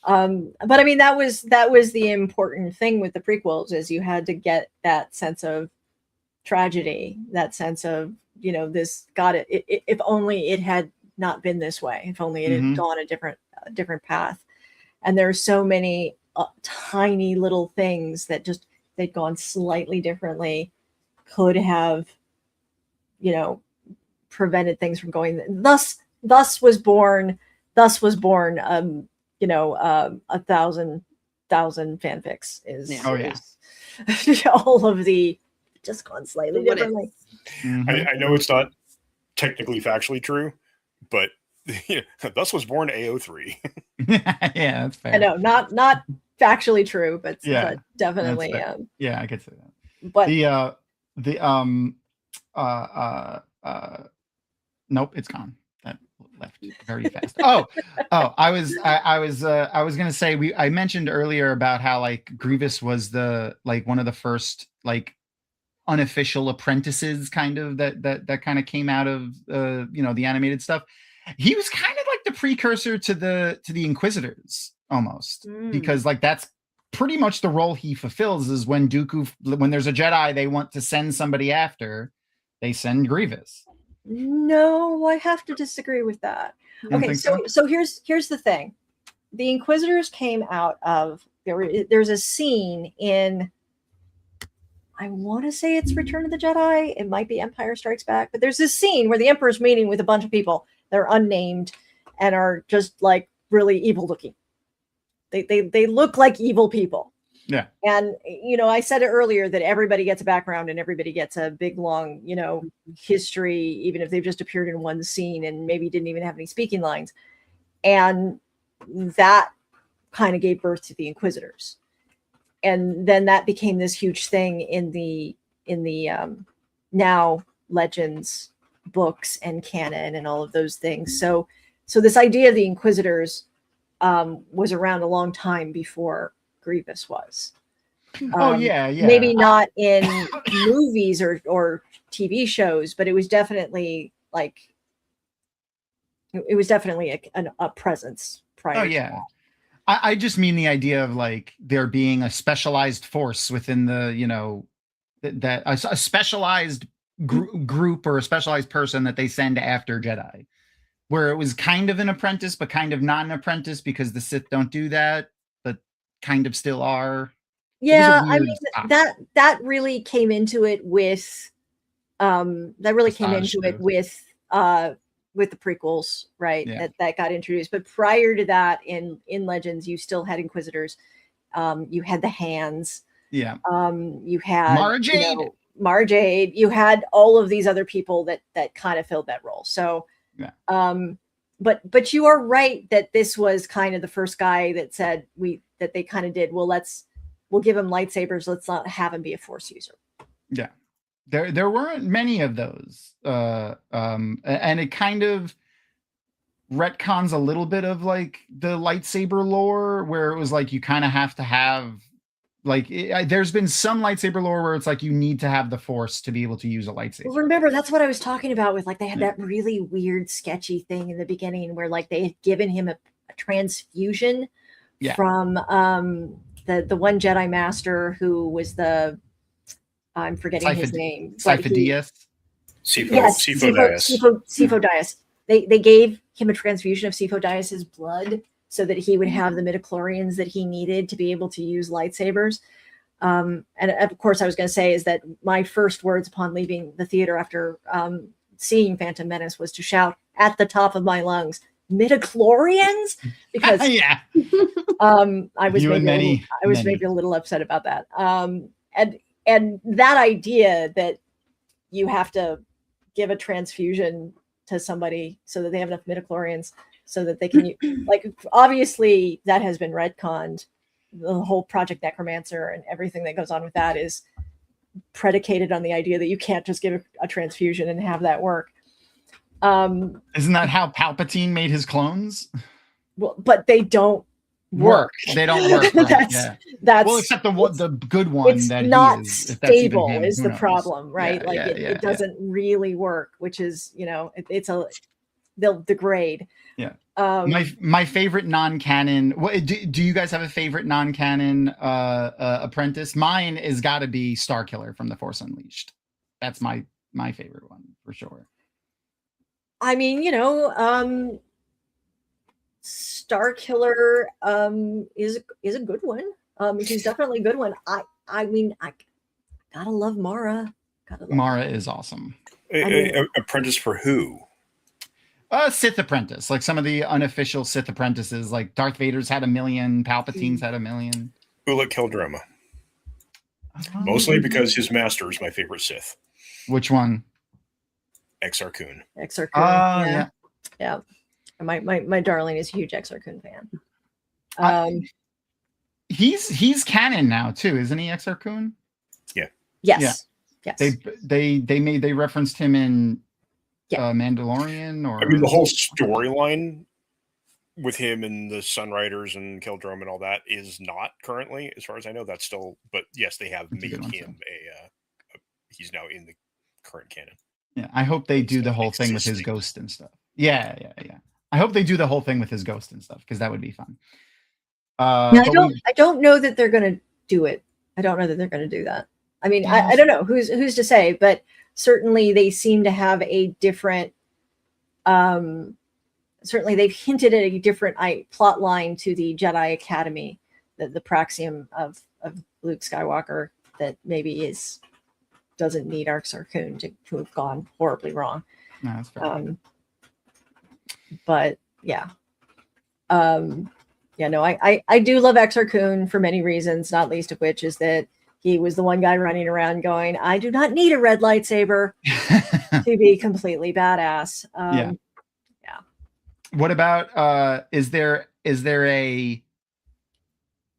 S4: But I mean, that was the important thing with the prequels, is you had to get that sense of tragedy, that sense of, you know, this got it. If only it had not been this way. If only it had gone a different different path. And there's so many tiny little things that just they'd gone slightly differently could have, prevented things from going. Thus was born 1,000 fanfics is, is all of the just gone slightly differently.
S5: I know it's not technically factually true, but thus was born AO3.
S2: Yeah, that's fair.
S4: I know, not factually true, but definitely.
S2: Yeah, I could say that.
S4: But
S2: nope, it's gone. That left very fast. I was gonna say I mentioned earlier about how like Grievous was one of the first like unofficial apprentices kind of that kind of came out of the animated stuff. He was kind of like the precursor to the Inquisitors almost, because like that's pretty much the role he fulfills is when there's a Jedi they want to send somebody after, they send Grievous.
S4: No, I have to disagree with that. Okay, so here's the thing. The Inquisitors came out of there's a scene in, I want to say it's Return of the Jedi. It might be Empire Strikes Back, but there's this scene where the Emperor's meeting with a bunch of people that are unnamed and are just like really evil looking. They look like evil people.
S2: Yeah.
S4: And, I said it earlier that everybody gets a background and everybody gets a big, long, history, even if they've just appeared in one scene and maybe didn't even have any speaking lines. And that kind of gave birth to the Inquisitors. And then that became this huge thing in the now Legends books and canon and all of those things. So this idea of the Inquisitors was around a long time before Grievous was. Maybe not in movies or TV shows, but it was definitely a presence prior.
S2: Oh yeah. I just mean the idea of like there being a specialized force within the, that a specialized group or a specialized person that they send after Jedi, where it was kind of an apprentice, but kind of not an apprentice because the Sith don't do that, but kind of still are.
S4: Yeah, I mean that really came into it with with the prequels, right?
S2: Yeah.
S4: That got introduced. But prior to that, in Legends, you still had Inquisitors. You had the Hands.
S2: Yeah.
S4: You had
S2: Mara Jade.
S4: Jade. You had all of these other people that kind of filled that role. So,
S2: yeah.
S4: But you are right that this was kind of the first guy that said that they kind of did. Well, we'll give him lightsabers. Let's not have him be a Force user.
S2: Yeah. There weren't many of those, and it kind of retcons a little bit of like the lightsaber lore, where it was like you kind of have to have there's been some lightsaber lore where it's like you need to have the Force to be able to use a lightsaber.
S4: Well, remember, that's what I was talking about with like they had that really weird, sketchy thing in the beginning where like they had given him a transfusion from the one Jedi Master who was I'm forgetting his name.
S2: Sifo-Dyas.
S4: Sifo-Dyas. They gave him a transfusion of Sifo-Dyas's blood so that he would have the midichlorians that he needed to be able to use lightsabers. And of course, I was going to say is that my first words upon leaving the theater after seeing Phantom Menace was to shout at the top of my lungs, midichlorians, because I was maybe a little upset about that. And that idea that you have to give a transfusion to somebody so that they have enough midichlorians so that they can obviously that has been retconned. The whole Project Necromancer and everything that goes on with that is predicated on the idea that you can't just give a transfusion and have that work.
S2: Isn't that how Palpatine made his clones?
S4: Well, but they don't work.
S2: They don't work. Right?
S4: That's
S2: except the good one.
S4: It's
S2: that
S4: not
S2: he is,
S4: stable is the problem, right? It doesn't really work, which is they'll degrade.
S2: Yeah. My favorite non-canon. Do you guys have a favorite non-canon apprentice? Mine is got to be Starkiller from The Force Unleashed. That's my favorite one for sure.
S4: I mean, Star Killer is a good one. She's definitely a good one. I mean, I gotta love Mara.
S2: Mara is awesome.
S5: Apprentice for who?
S2: Sith apprentice, like some of the unofficial Sith apprentices, like Darth Vader's had 1 million, Palpatine's had 1 million.
S5: Ulic Qel-Droma. Mostly because his master is my favorite Sith.
S2: Which one?
S5: Exar Kun.
S4: Exar Kun.
S2: Yeah.
S4: My darling is a huge Exar Kun fan.
S2: He's canon now too, isn't he, Exar Kun?
S5: Yeah.
S4: Yes.
S2: Yeah. Yes. They referenced him in Mandalorian, or
S5: I mean the whole storyline with him and the Sunriders and Qel-Droma and all that is not currently, as far as I know. That's still, but yes, they have made him he's now in the current canon.
S2: Yeah, I hope they do the whole thing with his ghost and stuff. Yeah. I hope they do the whole thing with his ghost and stuff, because that would be fun.
S4: I don't know that they're going to do it. I don't know that they're going to do that. I mean, I don't know who's to say, but certainly they seem to have a different. Certainly, they've hinted at a different plot line to the Jedi Academy, the Praxium of Luke Skywalker, that maybe doesn't need Exar Kun to have gone horribly wrong.
S2: No, that's fair.
S4: But yeah. No, I do love Exar Kun for many reasons, not least of which is that he was the one guy running around going, I do not need a red lightsaber to be completely badass.
S2: Yeah. What about is there a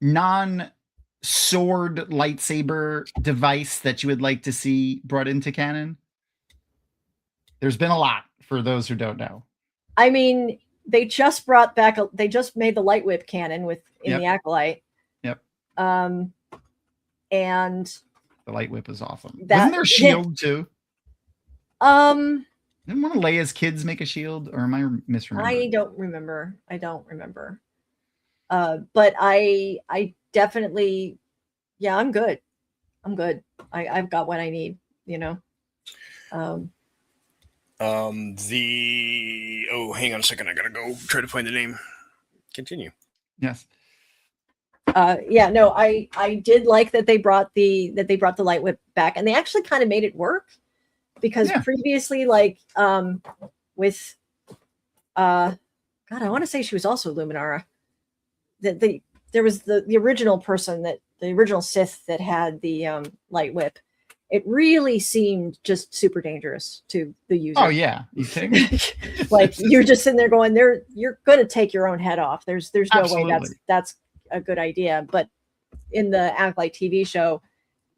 S2: non-sword lightsaber device that you would like to see brought into canon? There's been a lot, for those who don't know.
S4: I mean, they just made the light whip canon in the Acolyte.
S2: Yep.
S4: And
S2: the light whip is awesome. Wasn't there a shield too? Didn't one of Leia's kids make a shield, or am I misremembering?
S4: I don't remember. But I definitely, I'm good. I've got what I need,
S5: hang on a second. I gotta go try to find the name. Continue.
S2: Yes.
S4: I did like that they brought the light whip back, and they actually kind of made it work, because previously, like with God, I want to say she was also Luminara. There was the original person, that the original Sith that had the light whip. It really seemed just super dangerous to the user.
S2: Oh yeah, you think?
S4: Like you're just sitting there going, you're going to take your own head off. There's no way that's a good idea. But in the Acolyte TV show,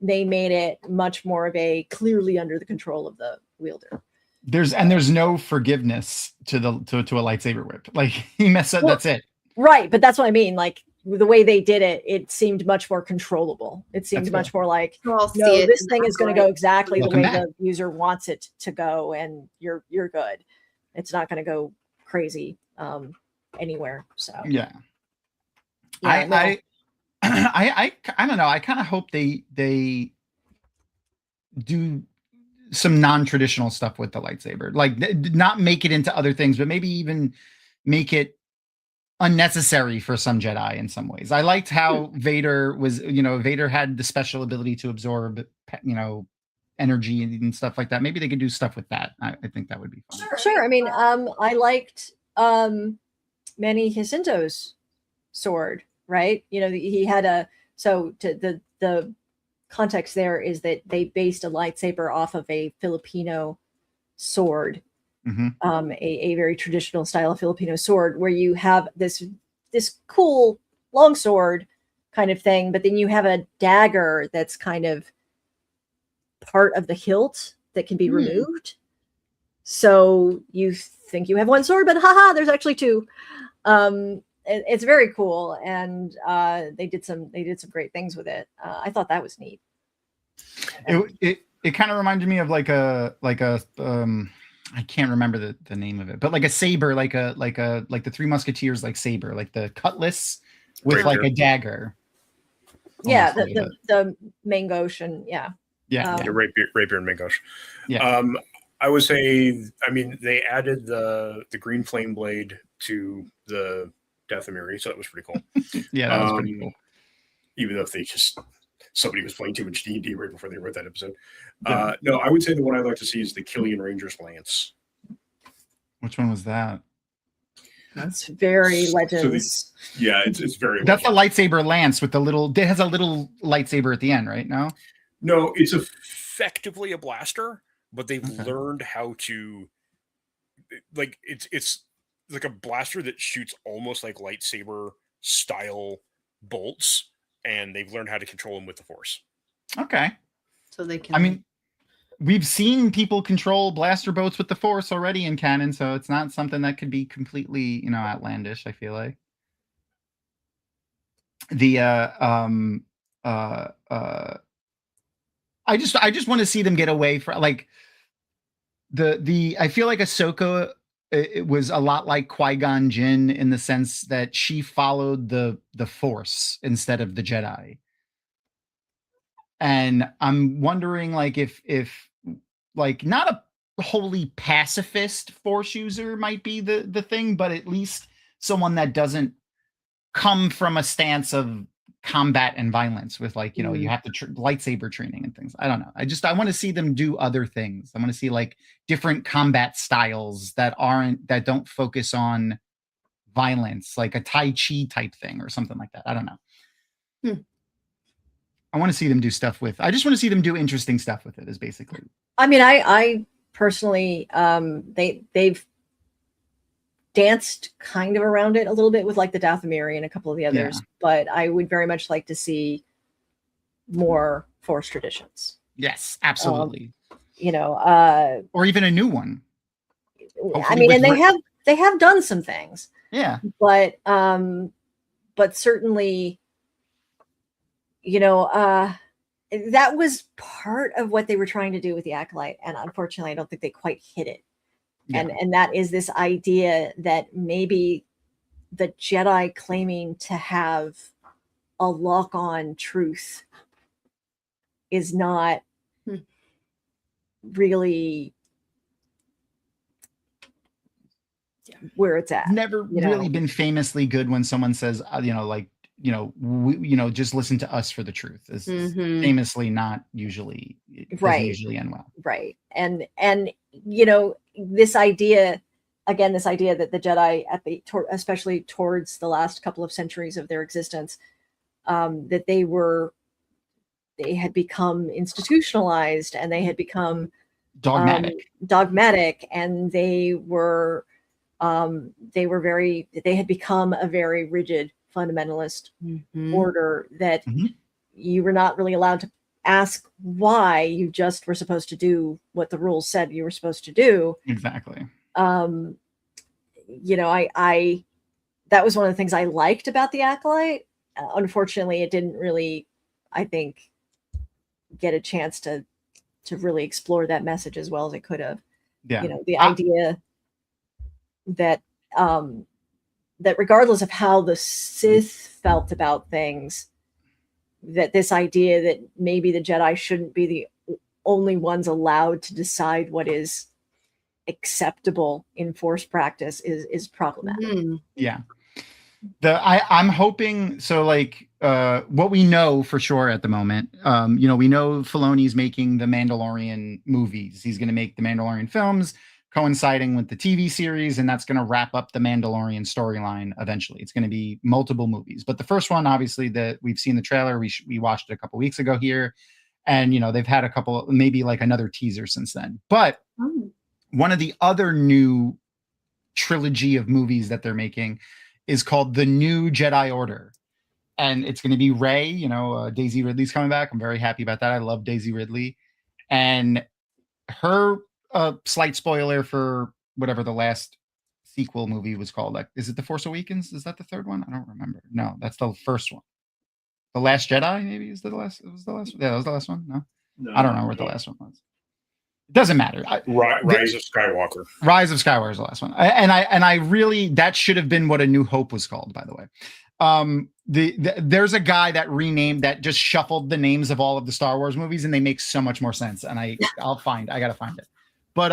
S4: they made it much more of a clearly under the control of the wielder.
S2: There's no forgiveness to a lightsaber whip. Like he messed up, that's it.
S4: Right, but that's what I mean. Like the way they did it, it seemed much more controllable. It seemed much more like, no, this thing is going to go exactly the way the user wants it to go, and you're good. It's not going to go crazy anywhere. So
S2: I don't know. I kind of hope they do some non-traditional stuff with the lightsaber, like not make it into other things, but maybe even make it unnecessary for some Jedi in some ways. I liked how Vader had the special ability to absorb, energy and stuff like that. Maybe they could do stuff with that. I think that would be fun.
S4: Sure. I mean, I liked Manny Jacinto's sword, right? He had the context there is that they based a lightsaber off of a Filipino sword. Mm-hmm. A very traditional style of Filipino sword, where you have this cool long sword kind of thing, but then you have a dagger that's kind of part of the hilt that can be removed. So you think you have one sword, but there's actually two. It's very cool, and they did some great things with it. I thought that was neat.
S2: It kind of reminded me of like a I can't remember the name of it, but like a saber, like the Three Musketeers, like saber, like the cutlass with rapier, like a dagger.
S4: Yeah, the Mangosh and
S5: rapier and Mangosh.
S2: Yeah.
S5: I would say, I mean, they added the green flame blade to the Dathomiri, so that was pretty cool.
S2: Yeah, that was pretty cool.
S5: Even though somebody was playing too much D&D right before they wrote that episode. No, I would say the one I'd like to see is the Killian Ranger's Lance.
S2: Which one was that?
S4: That's very Legends.
S5: It's very.
S2: That's
S5: Legends.
S2: the lightsaber lance with the little. It has a little lightsaber at the end, right? No,
S5: it's effectively a blaster, but they've learned how to. Like it's like a blaster that shoots almost like lightsaber style bolts, and they've learned how to control them with the Force.
S2: Okay.
S1: So they can.
S2: I mean, we've seen people control blaster boats with the Force already in canon, so it's not something that could be completely, outlandish. I feel like I just want to see them get away from like the. I feel like Ahsoka. It was a lot like Qui-Gon Jinn in the sense that she followed the Force instead of the Jedi. And I'm wondering, like, if like not a wholly pacifist Force user might be the thing, but at least someone that doesn't come from a stance of combat and violence with like, you have to lightsaber training and things. I don't know. I want to see them do other things. I want to see like different combat styles that don't focus on violence, like a Tai Chi type thing or something like that. I don't know. I want to see them do stuff with. I just want to see them do interesting stuff with it. Is basically.
S4: I mean, I personally, they've danced kind of around it a little bit with like the Dathomiri and a couple of the others, but I would very much like to see more Force traditions.
S2: Yes, absolutely.
S4: Or
S2: even a new one.
S4: I mean, and they have done some things.
S2: Yeah,
S4: but certainly. That was part of what they were trying to do with the Acolyte, and unfortunately I don't think they quite hit it. And that is this idea that maybe the Jedi claiming to have a lock-on truth is not really where it's at.
S2: Never really been famously good when someone says, just listen to us for the truth. Is famously not usually usually end well.
S4: Right. And this idea that the Jedi especially towards the last couple of centuries of their existence, that they had become institutionalized and they had become dogmatic, and they had become a very rigid fundamentalist order that you were not really allowed to ask why. You just were supposed to do what the rules said you were supposed to do.
S2: Exactly.
S4: I that was one of the things I liked about the Acolyte. Unfortunately, it didn't really, I think, get a chance to really explore that message as well as it could have.
S2: Yeah.
S4: The idea that that regardless of how the Sith felt about things, that this idea that maybe the Jedi shouldn't be the only ones allowed to decide what is acceptable in Force practice is problematic.
S2: Yeah. I'm hoping so. Like what we know for sure at the moment, we know Filoni's making the Mandalorian movies. He's going to make the Mandalorian films, coinciding with the TV series, and that's going to wrap up the Mandalorian storyline eventually. It's going to be multiple movies, but the first one, obviously, that we've seen the trailer, we watched it a couple weeks ago here, and they've had a couple, maybe like another teaser since then. But one of the other new trilogy of movies that they're making is called The New Jedi Order, and it's going to be Rey. Daisy Ridley's coming back. I'm very happy about that. I love Daisy Ridley, and her. Slight spoiler for whatever the last sequel movie was called. Like, is it The Force Awakens? Is that the third one? I don't remember. No, that's the first one. The Last Jedi, maybe is the last. It was the last. Yeah, that was the last one. No, I don't know what the last one was. It doesn't matter.
S5: Rise of Skywalker.
S2: Rise of Skywalker is the last one. I really, that should have been what A New Hope was called, by the way. There's a guy that just shuffled the names of all of the Star Wars movies, and they make so much more sense. And I gotta find it. But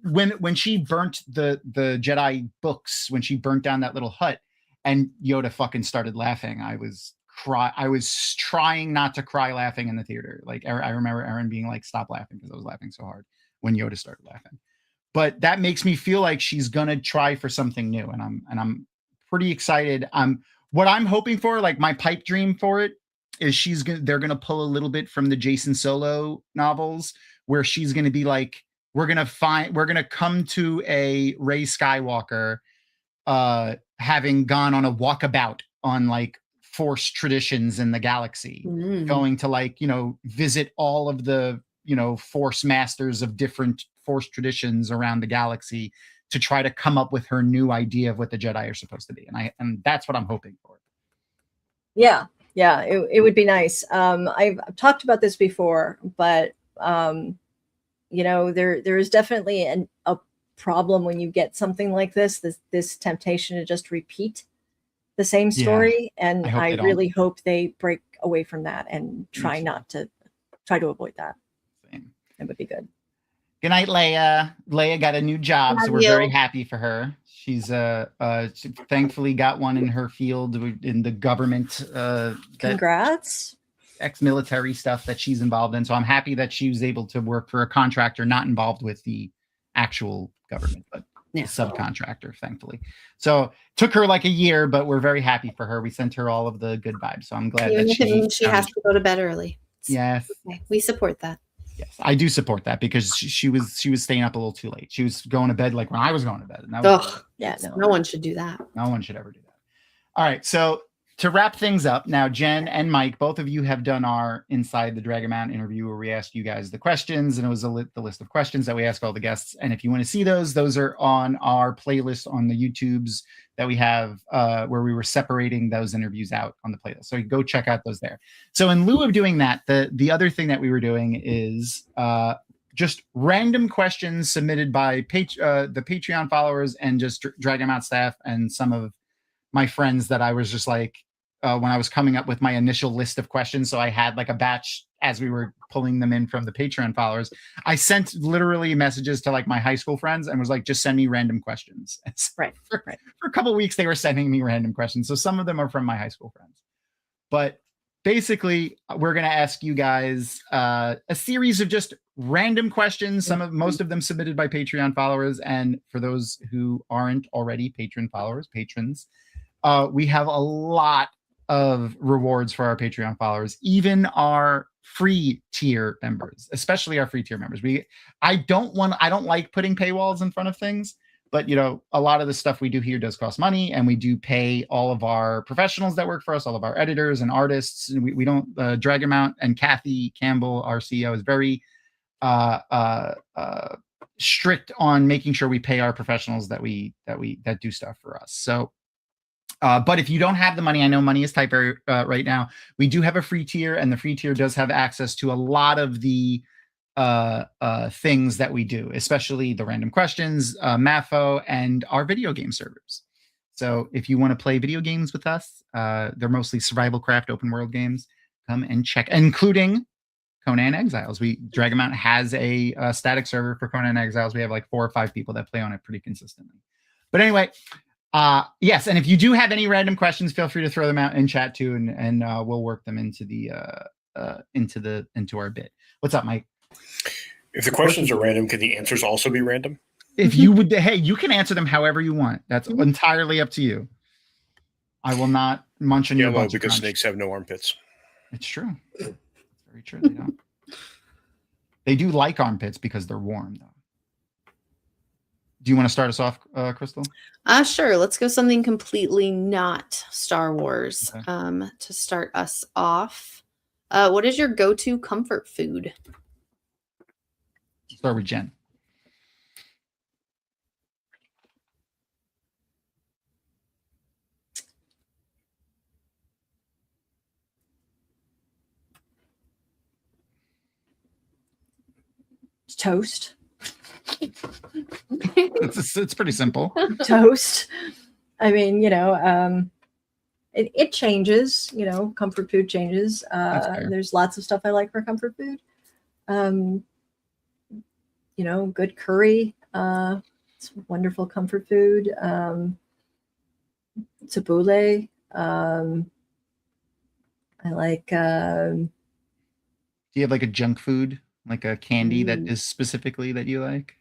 S2: when she burnt the Jedi books, when she burnt down that little hut, and Yoda fucking started laughing. I was trying not to cry laughing in the theater. Like I remember Erin being like, "Stop laughing," because I was laughing so hard when Yoda started laughing. But that makes me feel like she's gonna try for something new, and I'm pretty excited. What I'm hoping for, like my pipe dream for it, is they're gonna pull a little bit from the Jason Solo novels, where she's gonna be like, we're gonna come to a Rey Skywalker having gone on a walkabout on like Force traditions in the galaxy, going to like, visit all of the, Force masters of different Force traditions around the galaxy to try to come up with her new idea of what the Jedi are supposed to be. And that's what I'm hoping for.
S4: Yeah. Yeah. It would be nice. I've talked about this before, but there is definitely a problem when you get something like this temptation to just repeat the same story.
S2: Yeah,
S4: and I really hope they break away from that and try to avoid that.
S2: Same.
S4: It would be good.
S2: Good night, Leia. Leia got a new job, so we're very happy for her. She's she thankfully got one in her field in the government.
S4: Congrats.
S2: Ex-military stuff that she's involved in. So I'm happy that she was able to work for a contractor not involved with the actual government, but a subcontractor, thankfully. So took her like a year, but we're very happy for her. We sent her all of the good vibes. So I'm glad that
S1: she has to go to bed early.
S2: Yes.
S1: Okay. We support that.
S2: Yes, I do support that, because she was staying up a little too late. She was going to bed like when I was going to bed. And that was
S1: no one should do that.
S2: No one should ever do that. All right, so to wrap things up, now Jen and Mike, both of you have done our Inside the Dragon Mountain interview where we asked you guys the questions, and it was the list of questions that we ask all the guests. And if you want to see those are on our playlist on the YouTubes that we have, where we were separating those interviews out on the playlist. So go check out those there. So in lieu of doing that, the other thing that we were doing is just random questions submitted by the Patreon followers and just Dragon Mountain staff and some of my friends that I was just like, when I was coming up with my initial list of questions. So I had like a batch as we were pulling them in from the Patreon followers. I sent literally messages to like my high school friends and was like, just send me random questions.
S4: Right.
S2: For a couple of weeks, they were sending me random questions. So some of them are from my high school friends. But basically, we're going to ask you guys a series of just random questions, most of them submitted by Patreon followers. And for those who aren't already patrons, we have a lot of rewards for our Patreon followers, even our free tier members, especially our free tier members. I don't like putting paywalls in front of things, but a lot of the stuff we do here does cost money, and we do pay all of our professionals that work for us, all of our editors and artists. And we don't Dragon Mount and Kathy Campbell, our CEO, is very strict on making sure we pay our professionals that do stuff for us. So but if you don't have the money, I know money is tight right now. We do have a free tier, and the free tier does have access to a lot of the things that we do, especially the random questions, MAFO, and our video game servers. So if you want to play video games with us, they're mostly survival craft open world games. Come and check, including Conan Exiles. Dragon Mountain has a static server for Conan Exiles. We have like 4 or 5 people that play on it pretty consistently. But anyway. Yes, and if you do have any random questions, feel free to throw them out in chat too, and we'll work them into our bit. What's up, Mike?
S5: If the questions are random, can the answers also be random?
S2: If you would, hey, you can answer them however you want. That's entirely up to you. I will not munch on your budget
S5: because
S2: crunch.
S5: Snakes have no armpits.
S2: It's true. It's very true. They don't. They do like armpits because they're warm, though. Do you want to start us off, Crystal?
S1: Sure. Let's go something completely not Star Wars. Okay. To start us off, what is your go-to comfort food?
S2: Start with Jen.
S4: Toast.
S2: It's pretty simple.
S4: Toast. I mean, it changes. Comfort food changes. There's lots of stuff I like for comfort food. Good curry. It's wonderful comfort food. tabbouleh. I like.
S2: Do you have like a junk food, like a candy that
S1: Mm.
S2: is specifically that you like?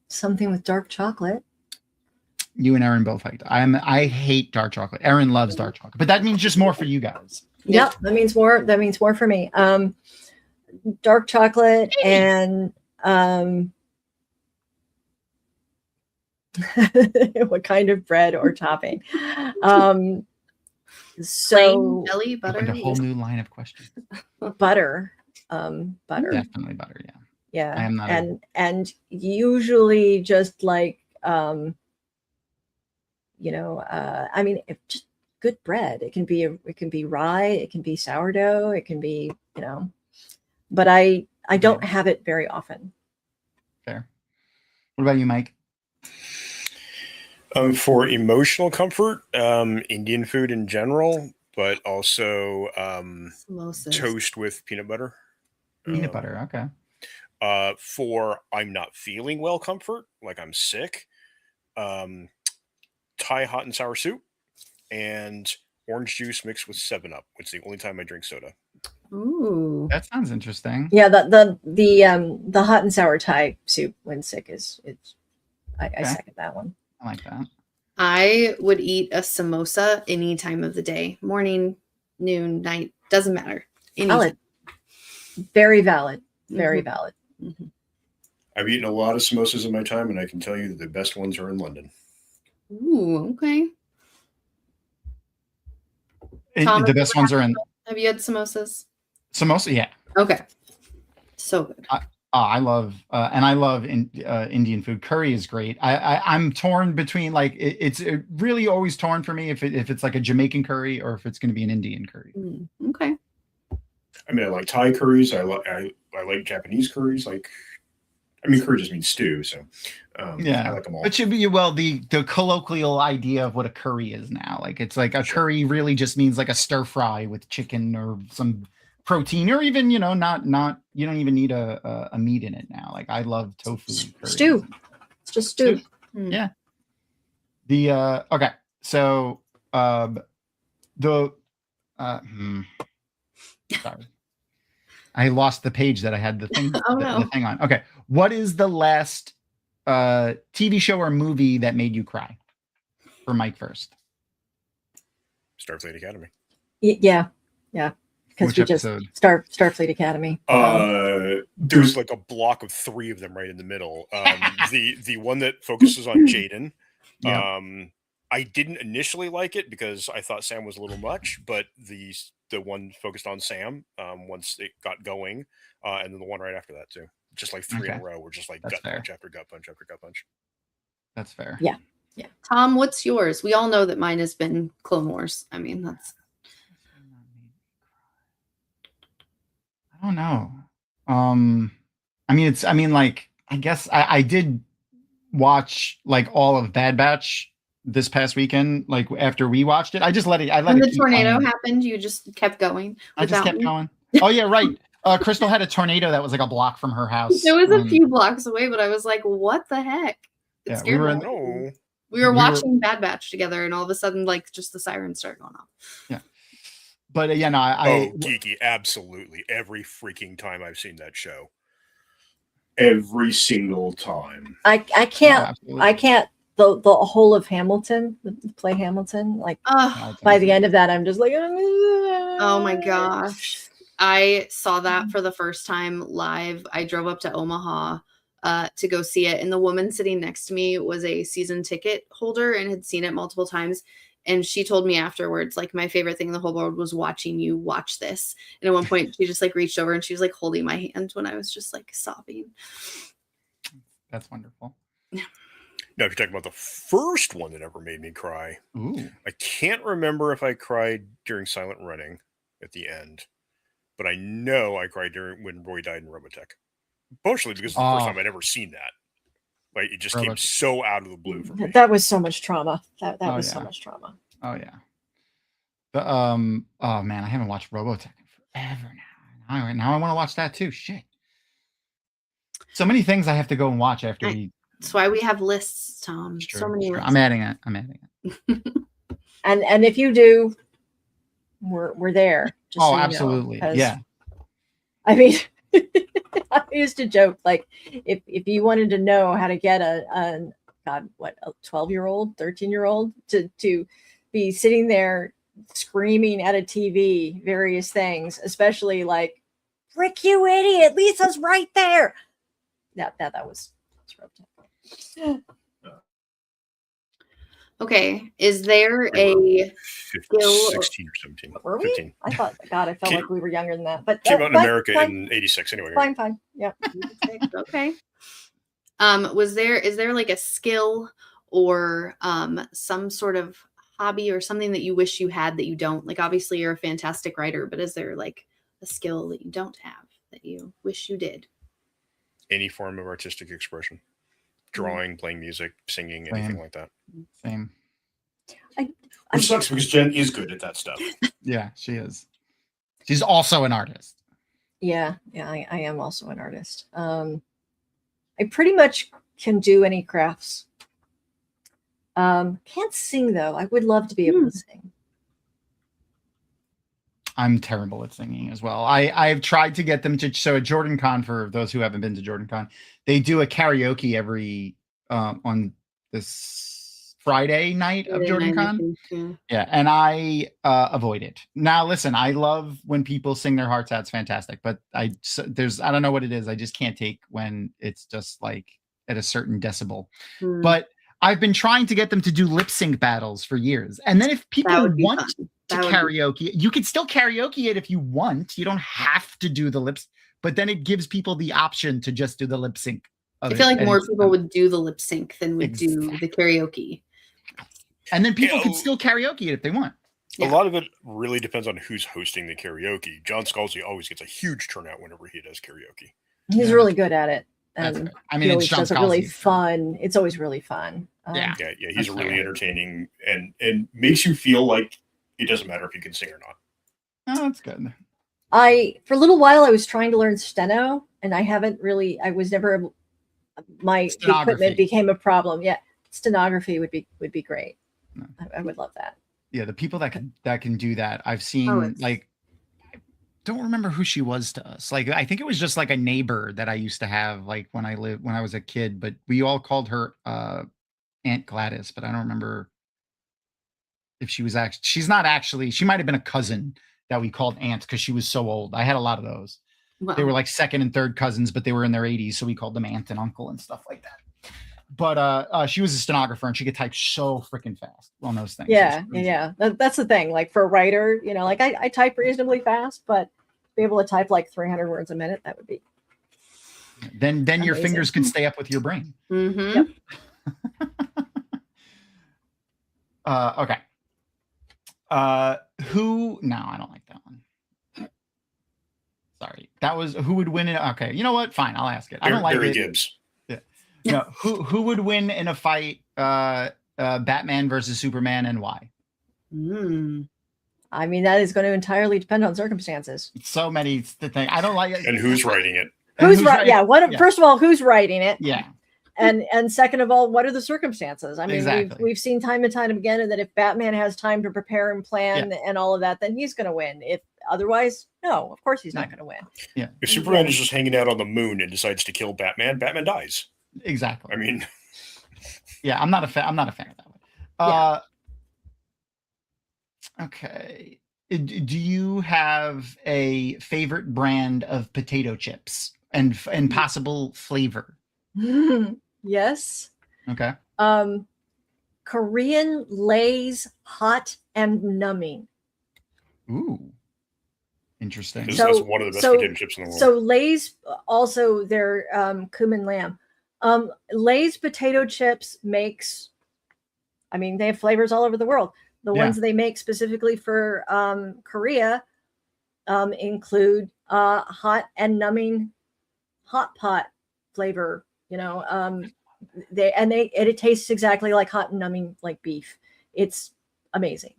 S4: Something with dark chocolate.
S2: You and Erin both like. I hate dark chocolate. Erin loves dark chocolate, but that means just more for you guys.
S4: Yep, that means more. That means more for me. Dark chocolate and what kind of bread or topping? So
S1: Plain jelly butter.
S2: Opened a whole new line of questions.
S4: butter. Butter.
S2: Definitely butter. Yeah.
S4: Yeah.
S2: I am not
S4: and usually just like I mean, just good bread. It can be rye, it can be sourdough, it can be, but I don't have it very often.
S2: Fair. What about you, Mike?
S5: For emotional comfort, Indian food in general, but also
S1: Samosas.
S5: toast with peanut butter.
S2: Peanut butter. Okay.
S5: For I'm not feeling well comfort, like I'm sick, Thai hot and sour soup and orange juice mixed with 7-Up. It's the only time I drink soda.
S1: Ooh.
S2: That sounds interesting.
S4: Yeah, the hot and sour Thai soup when sick is I second that one.
S2: I like that.
S1: I would eat a samosa any time of the day, morning, noon, night, doesn't matter.
S4: Valid. Very valid. Very valid.
S1: Mm-hmm.
S5: I've eaten a lot of samosas in my time, and I can tell you that the best ones are in London.
S1: Ooh, okay.
S2: The best ones are in
S1: Have you had samosas?
S2: samosa. Yeah.
S1: Okay. So good.
S2: I love and I love Indian food. Curry is great. I'm torn between like it's really always torn for me if it's like a Jamaican curry or if it's going to be an Indian curry.
S1: Okay.
S5: I mean, I like Thai curries. I like Japanese curries. Like, I mean, curry just means stew, so
S2: yeah,
S5: I like them all.
S2: It should be the colloquial idea of what a curry is now. Like it's like a curry really just means like a stir fry with chicken or some protein, or even not you don't even need a meat in it now. Like I love tofu curry.
S4: Stew. It's just stew.
S2: Yeah. The okay, so sorry, I lost the page that I had the thing the thing on. Okay, what is the last TV show or movie that made you cry? For Mike first.
S5: Starfleet Academy.
S4: Yeah. Because we
S2: episode?
S4: Just Starfleet Academy.
S5: There's like a block of 3 of them right in the middle. The one that focuses on Jaden.
S2: Yeah.
S5: I didn't initially like it because I thought Sam was a little much, but the one focused on Sam once it got going, and then the one right after that too. Just like 3 in a row were just like gut punch after gut punch after gut punch.
S2: That's fair.
S4: Yeah.
S1: Tom, what's yours? We all know that mine has been Clone Wars. I mean, that's.
S2: I don't know. I guess I did watch like all of Bad Batch this past weekend. Like after we watched it, I just let it.
S1: When the tornado happened, you just kept going.
S2: I just kept going. Oh yeah, right. Crystal had a tornado that was like a block from her house.
S1: It was a few blocks away, but I was like, "What the heck?" It scared me. We were watching Bad Batch together, and all of a sudden, like, just the sirens started going off.
S2: Yeah. But no,
S5: geeky, absolutely. Every freaking time I've seen that show. Every single time.
S4: I can't the whole of Hamilton, the play Hamilton, like by the end of that, I'm just like,
S1: oh my gosh. I saw that for the first time live. I drove up to Omaha to go see it, and the woman sitting next to me was a season ticket holder and had seen it multiple times. And she told me afterwards, like, my favorite thing in the whole world was watching you watch this. And at one point, she just like reached over and she was like holding my hand when I was just like sobbing.
S2: That's wonderful.
S5: Now, if you're talking about the first one that ever made me cry, I can't remember if I cried during Silent Running at the end, but I know I cried when Roy died in Robotech. Partially because it's the first time I'd ever seen that. Like, it just came so out of the blue for me.
S4: That was so much trauma. That was so much trauma.
S2: Oh yeah. But oh man, I haven't watched Robotech in forever now. Now I want to watch that too. Shit. So many things I have to go and watch after we
S1: That's why we have lists, Tom.
S2: It's true,
S1: So many
S2: it's true.
S1: lists.
S2: I'm adding it.
S4: And if you do, we're there. Just
S2: Oh,
S4: so you know,
S2: absolutely.
S4: 'cause,
S2: Yeah.
S4: I mean, I used to joke, like, if you wanted to know how to get a 12-year-old, 13-year-old to be sitting there screaming at a TV various things, especially like, "Rick, you idiot! Lisa's right there." That was rough.
S1: Okay. Is there
S5: We
S1: a
S5: 16 or 17.
S4: Were we?
S5: 15.
S4: I thought, God, I felt like we were younger than that. But
S5: Came out in
S4: fine,
S5: America
S4: fine,
S5: in 86 anyway.
S4: fine. Yeah.
S1: okay. Is there like a skill or some sort of hobby or something that you wish you had that you don't? Like, obviously you're a fantastic writer, but is there like a skill that you don't have that you wish you did?
S5: Any form of artistic expression. Drawing, playing music, singing, anything like that.
S2: Same.
S5: Which sucks because Jen is good at that stuff.
S2: Yeah, she is. She's also an artist.
S4: Yeah, I am also an artist. I pretty much can do any crafts. Can't sing though. I would love to be able to sing.
S2: I'm terrible at singing as well. I've tried to get them to. So at Jordan Con, for those who haven't been to Jordan Con, they do a karaoke every on this Friday night of Jordan Con. Yeah, and I avoid it. Now, listen, I love when people sing their hearts out. It's fantastic, but I don't know what it is. I just can't take when it's just like at a certain decibel. But I've been trying to get them to do lip sync battles for years, and then if people want to karaoke, you can still karaoke it if you want. You don't have to do the lips, but then it gives people the option to just do the lip sync.
S1: I feel like more people would do the lip sync than would do the karaoke.
S2: And then people can still karaoke it if they want.
S5: A lot of it really depends on who's hosting the karaoke. John Scalzi always gets a huge turnout whenever he does karaoke.
S4: He's really good at it.
S2: And I mean,
S4: he always does it really fun. It's always really fun.
S5: Yeah, he's really entertaining and makes you feel like it doesn't matter if you can sing or not.
S2: Oh, that's good.
S4: For a little while, I was trying to learn steno, and I was never, my equipment became a problem. Yeah. Stenography would be great. No. I would love that.
S2: Yeah. The people that can do that, I've seen, like, I don't remember who she was to us. Like, I think it was just like a neighbor that I used to have, like when I was a kid, but we all called her Aunt Gladys, but I don't remember if she was she might've been a cousin that we called Aunt because she was so old. I had a lot of those. Wow. They were like second and third cousins, but they were in their 80s. So we called them Aunt and Uncle and stuff like that. But she was a stenographer and she could type so freaking fast on those things.
S4: Yeah. That's the thing. Like for a writer, like I type reasonably fast, but to be able to type like 300 words a minute, that would be.
S2: Then amazing. Your fingers could stay up with your brain.
S1: Mm-hmm.
S4: Yep.
S2: Okay. No, I don't like that one. Sorry. That was who would win it. Okay. You know what? Fine. I'll ask it. I don't like
S5: Barry
S2: it.
S5: Gibbs.
S2: Yeah. No, who would win in a fight? Batman versus Superman, and why?
S4: I mean, that is going to entirely depend on circumstances.
S2: So many things. I don't like it.
S5: And who's writing it?
S4: Who's right? Yeah. First of all, who's writing it?
S2: Yeah.
S4: And second of all, what are the circumstances? I mean,
S2: exactly.
S4: we've seen time and time again that if Batman has time to prepare and plan and all of that, then he's going to win. If otherwise, no, of course he's not going to win.
S2: Yeah.
S5: If Superman is just hanging out on the moon and decides to kill Batman, Batman dies.
S2: Exactly.
S5: I mean,
S2: yeah, I'm not a fan of that one. Okay. Do you have a favorite brand of potato chips and possible flavor?
S4: Yes.
S2: Okay.
S4: Korean Lay's hot and numbing.
S2: Ooh. Interesting.
S5: That's one of the best potato chips in the world.
S4: So Lay's also their cumin lamb. Lay's potato chips makes, I mean, they have flavors all over the world. The ones they make specifically for Korea include hot and numbing hot pot flavor. It tastes exactly like hot and numbing like beef. It's amazing.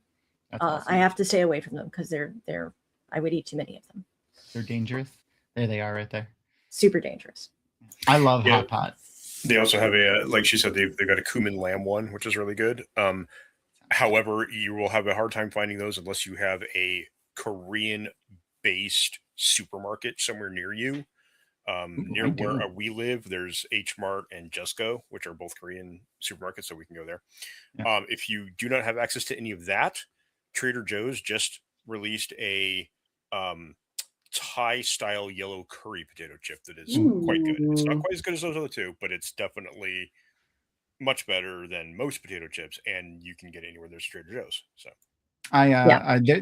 S4: Awesome. I have to stay away from them because I would eat too many of them.
S2: They're dangerous. There they are right there.
S4: Super dangerous.
S2: I love hot pot.
S5: They also have like she said, they've got a cumin lamb one, which is really good. However, you will have a hard time finding those unless you have a Korean-based supermarket somewhere near you. Near where we live, there's H Mart and Justco, which are both Korean supermarkets, so we can go there.
S2: Yeah.
S5: If you do not have access to any of that, Trader Joe's just released a Thai-style yellow curry potato chip that is quite good. It's not quite as good as those other two, but it's definitely much better than most potato chips, and you can get it anywhere there's Trader Joe's. So.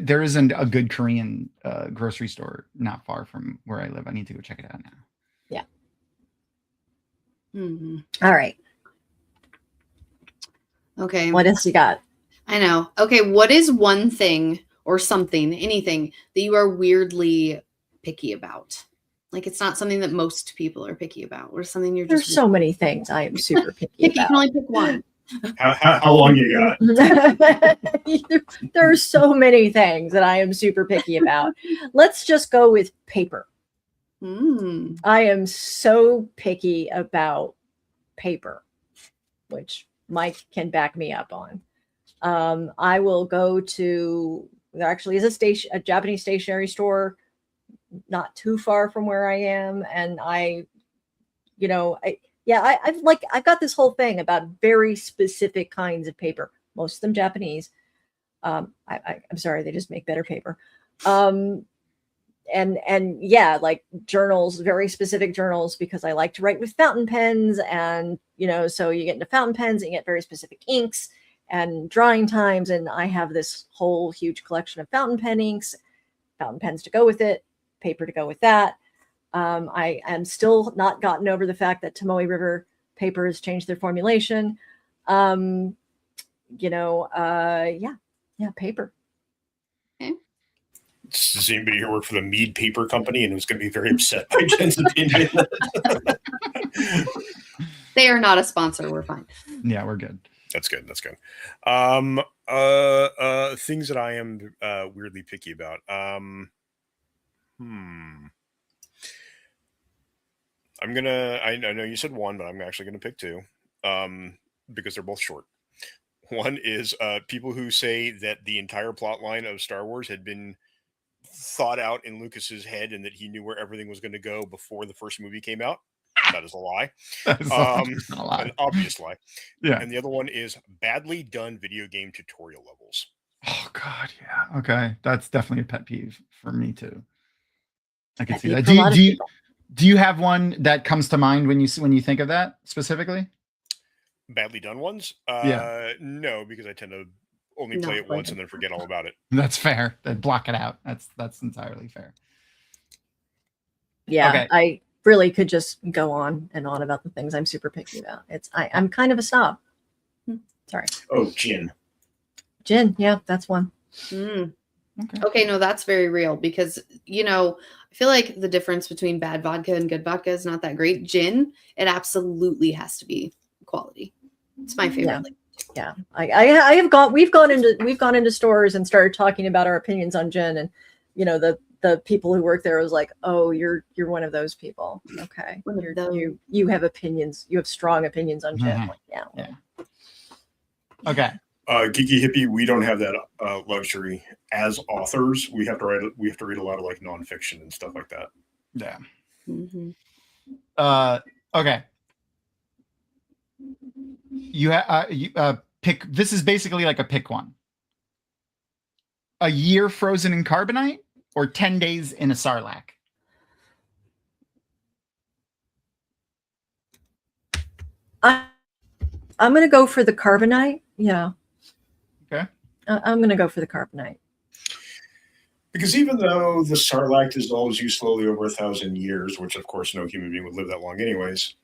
S2: There isn't a good Korean grocery store not far from where I live. I need to go check it out now.
S4: Yeah.
S1: Mm-hmm.
S4: All right.
S1: Okay.
S4: What else you got?
S1: I know. Okay. What is one thing or something, anything that you are weirdly picky about? Like it's not something that most people are picky about, or something you're just.
S4: There's so many things I am super picky about.
S1: You can only pick one.
S5: How long you got?
S4: There are so many things that I am super picky about. Let's just go with paper. I am so picky about paper, which Mike can back me up on. I will go to, there actually is a Japanese stationery store not too far from where I am, and I've got this whole thing about very specific kinds of paper, most of them Japanese. I'm sorry, they just make better paper. And yeah, like journals, very specific journals, because I like to write with fountain pens, and so you get into fountain pens and you get very specific inks and drying times, and I have this whole huge collection of fountain pen inks, fountain pens to go with it, paper to go with that. I am still not gotten over the fact that Tomoe River paper has changed their formulation. Yeah, paper.
S1: Okay.
S5: Does anybody here work for the Mead Paper Company and was going to be very upset by Jenn's opinion?
S1: They are not a sponsor. We're fine.
S2: Yeah, we're good.
S5: That's good. That's good. Things that I am weirdly picky about. I know you said one, but I'm actually gonna pick two. Because they're both short. One is people who say that the entire plot line of Star Wars had been thought out in Lucas's head and that he knew where everything was going to go before the first movie came out. That is a lie. An obvious lie.
S2: Yeah.
S5: And the other one is badly done video game tutorial levels.
S2: Oh God, yeah. Okay, that's definitely a pet peeve for me too. I can see that. Do you have one that comes to mind when you think of that specifically?
S5: Badly done ones? No, because I tend to only play it once and then forget all about it.
S2: That's fair. Then block it out. That's entirely fair.
S4: Yeah,
S2: okay.
S4: I really could just go on and on about the things I'm super picky about. I'm kind of a snob. Sorry.
S5: Oh, Jenn.
S4: Yeah, that's one.
S1: Okay, no, that's very real, because I feel like the difference between bad vodka and good vodka is not that great. Gin, it absolutely has to be quality. It's my favorite.
S4: Yeah. We've gone into stores and started talking about our opinions on gin, and the people who work there was like, "Oh, you're one of those people." Okay. You have opinions. You have strong opinions on gin.
S2: Mm-hmm.
S4: Like, yeah.
S2: Okay.
S5: Geeky Hippie, we don't have that luxury as authors. We have to read a lot of like nonfiction and stuff like that.
S2: Yeah.
S1: Mm-hmm.
S2: Okay. You pick. This is basically like a pick one. A year frozen in carbonite or 10 days in a sarlacc?
S4: I'm going to go for the carbonite. Yeah.
S2: Okay.
S4: I'm going to go for the carbonite.
S5: Because even though the sarlacc dissolves you slowly over 1,000 years, which of course no human being would live that long anyways,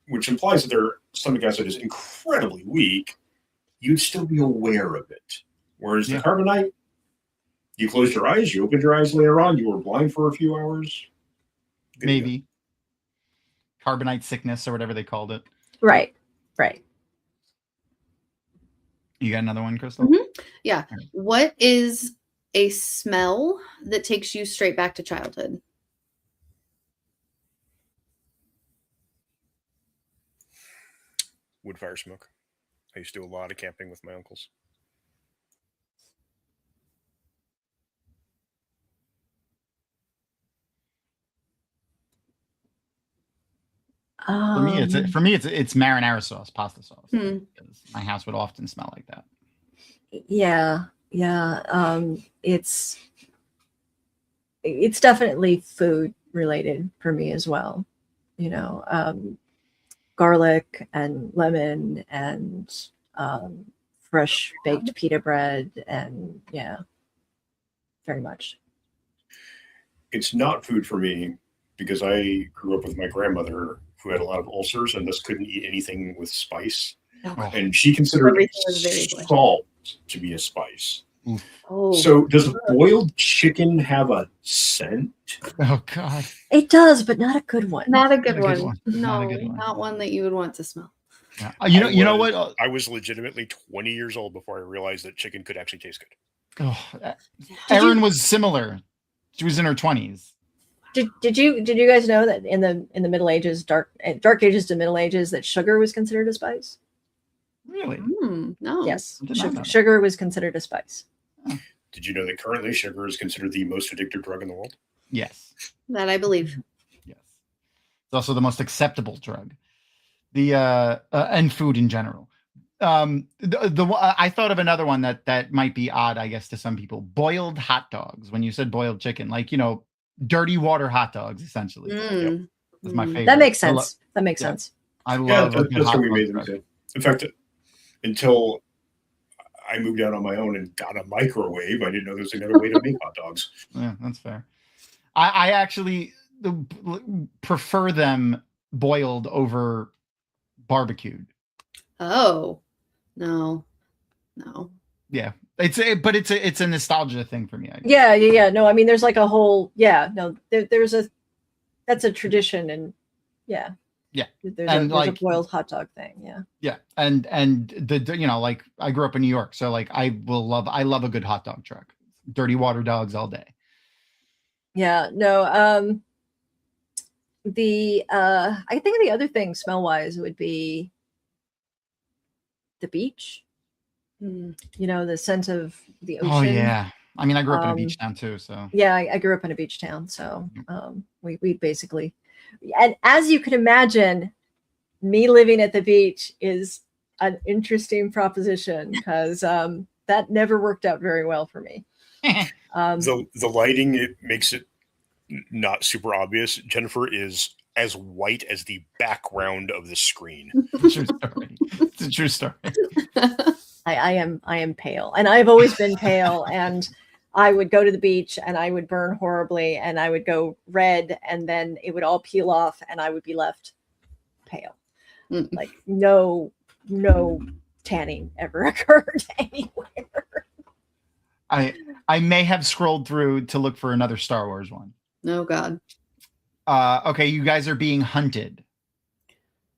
S5: which implies that their stomach acid is incredibly weak, you'd still be aware of it. Whereas the carbonite, you closed your eyes, you opened your eyes later on, you were blind for a few hours.
S2: Maybe. Carbonite sickness or whatever they called it.
S4: Right.
S2: You got another one, Crystal?
S1: Mm-hmm. Yeah. What is a smell that takes you straight back to childhood?
S5: wood fire smoke. I used to do a lot of camping with my uncles.
S2: For me, it's marinara sauce, pasta sauce.
S1: Hmm.
S2: Because my house would often smell like that.
S4: Yeah. It's definitely food related for me as well. Garlic and lemon and fresh baked pita bread, and very much.
S5: It's not food for me because I grew up with my grandmother who had a lot of ulcers and thus couldn't eat anything with spice.
S2: Oh.
S5: And she considered
S1: Everything was very spicy.
S5: salt to be a spice.
S4: Oh,
S5: So does boiled chicken have a scent?
S2: Oh God.
S4: it does, but not a good one.
S1: Not a good
S2: Not a good
S1: one.
S2: one. Not
S1: No,
S2: a good one.
S1: not one that you would want to smell.
S2: Yeah. You know what?
S5: I was legitimately 20 years old before I realized that chicken could actually taste good.
S2: Oh, Erin was similar. She was in her 20s.
S4: Did you guys know that in the Middle Ages, dark ages to Middle Ages, that sugar was considered a spice?
S2: Really?
S1: No.
S4: Yes,
S2: I did not know that.
S4: sugar was considered a spice.
S5: Did you know that currently sugar is considered the most addictive drug in the world?
S2: Yes.
S1: That I believe.
S2: Yes. It's also the most acceptable drug. And food in general. I thought of another one that might be odd, I guess, to some people. Boiled hot dogs. When you said boiled chicken, like, dirty water hot dogs, essentially.
S1: Mm.
S2: Yep. That's my favorite.
S4: That makes sense. Sense.
S2: I love a good
S5: that's
S2: hot
S5: how we
S2: dog
S5: made them
S2: drug.
S5: too. In fact, until I moved out on my own and got a microwave, I didn't know there was another way to make hot dogs.
S2: Yeah, that's fair. I actually prefer them boiled over barbecued.
S1: Oh, no.
S2: Yeah, it's a nostalgia thing for me. I guess.
S4: Yeah. No, I mean, there's like a whole that's a tradition, and yeah. There's a boiled hot dog thing.
S2: Yeah, and like I grew up in New York, so like I love a good hot dog truck. Dirty water dogs all day.
S4: Yeah, no. I think the other thing smell wise would be the beach. The scent of the ocean.
S2: Oh yeah, I mean I grew up in a beach town too, so
S4: yeah, I grew up in a beach town, so we basically, and as you can imagine, me living at the beach is an interesting proposition because that never worked out very well for me.
S5: The lighting, it makes it not super obvious. Jennifer is as white as the background of the screen.
S2: True story. It's a true story.
S4: I am pale, and I've always been pale, and I would go to the beach and I would burn horribly, and I would go red, and then it would all peel off and I would be left pale. Like no tanning ever occurred anywhere.
S2: I may have scrolled through to look for another Star Wars one.
S1: Oh God.
S2: Okay, you guys are being hunted.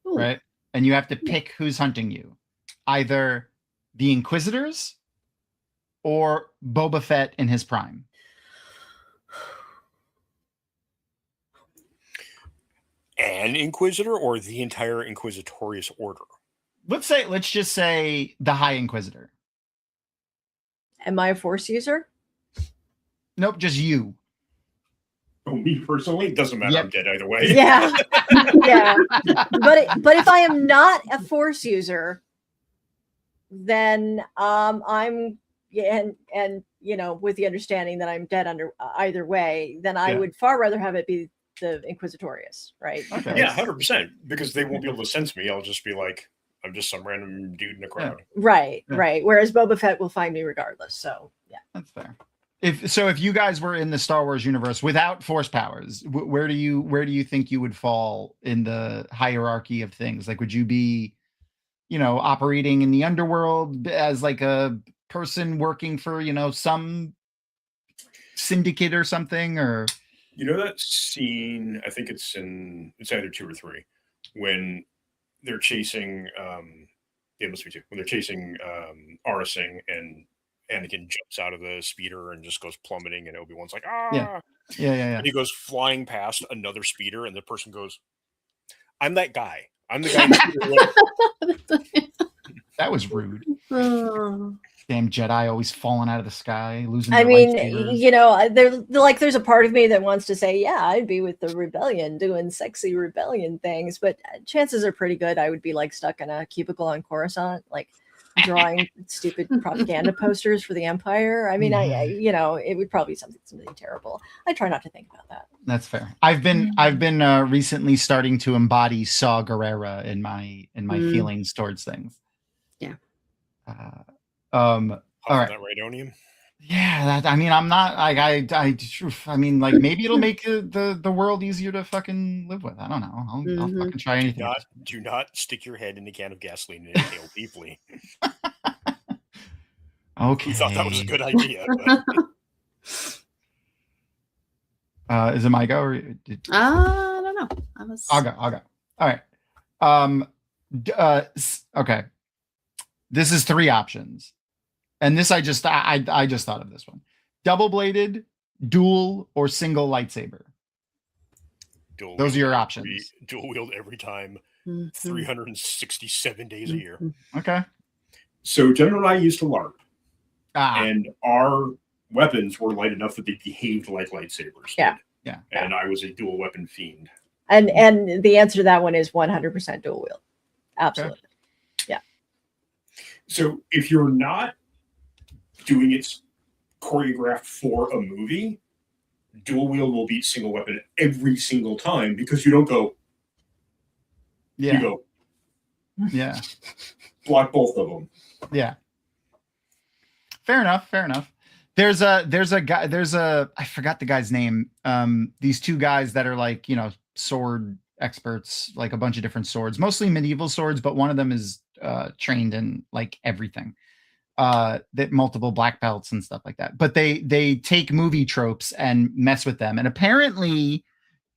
S2: Ooh. Right? And you have to pick who's hunting you. Either the Inquisitors or Boba Fett in his prime.
S5: An Inquisitor or the entire Inquisitorious Order?
S2: Let's just say the High Inquisitor.
S4: Am I a Force user?
S2: Nope, just you.
S5: Oh, me personally? It doesn't matter. Yep. I'm dead either way.
S4: Yeah. Yeah. But if I am not a Force user, then I'm and with the understanding that I'm dead under either way, then I would far rather have it be the Inquisitorious, right?
S5: Okay. Yeah, 100%. Because they won't be able to sense me. I'll just be like, I'm just some random dude in a crowd.
S4: Right. Whereas Boba Fett will find me regardless. So yeah,
S2: that's fair. If you guys were in the Star Wars universe without Force powers, where do you think you would fall in the hierarchy of things? Like, would you be, operating in the underworld as like a person working for, some syndicate or something, or?
S5: That scene, I think it's either 2 or 3, when they're chasing, it must be 2, when they're chasing Aurra Sing, and Anakin jumps out of the speeder and just goes plummeting, and Obi-Wan's like, ah!
S2: Yeah.
S5: And he goes flying past another speeder, and the person goes, I'm that guy. I'm the guy.
S2: That was rude.
S1: Oh.
S2: Damn Jedi always falling out of the sky, losing
S4: I
S2: their
S4: mean,
S2: lightsabers.
S4: you know, there's a part of me that wants to say, yeah, I'd be with the rebellion doing sexy rebellion things, but chances are pretty good I would be like stuck in a cubicle on Coruscant, like drawing stupid propaganda posters for the Empire. I mean, I you know, it would probably be something terrible. I try not to think about that.
S2: That's fair. I've been recently starting to embody Saw Gerrera in my feelings towards things.
S1: Yeah.
S2: All right.
S5: That Rhydonium.
S2: Yeah, that, I mean, I'm not like I mean, like maybe it'll make the world easier to fucking live with. I don't know. I'll fucking try anything.
S5: Do not stick your head in a can of gasoline and inhale deeply.
S2: Okay.
S5: We thought that was a good idea.
S2: Is it my go? Or
S1: I don't know.
S2: I'll go. All right. Okay. This is 3 options. And this I just thought of this one. Double-bladed, dual, or single lightsaber. Those are your options.
S5: Dual wield every time, 367 days a year.
S2: Okay.
S7: So General and I used to LARP.
S2: Ah.
S7: And our weapons were light enough that they behaved like lightsabers.
S4: Yeah.
S2: Yeah.
S7: And I was a dual weapon fiend.
S4: And the answer to that one is 100% dual wield. Absolutely.
S2: Okay.
S4: Yeah.
S7: So if you're not doing it choreographed for a movie, dual wield will beat single weapon every single time because you don't go.
S2: Yeah.
S7: You go.
S2: Yeah.
S7: Block both of them.
S2: Yeah. Fair enough. There's a guy, I forgot the guy's name. These 2 guys that are like, you know, sword experts, like a bunch of different swords, mostly medieval swords, but one of them is trained in like everything. That multiple black belts and stuff like that. But they take movie tropes and mess with them. And apparently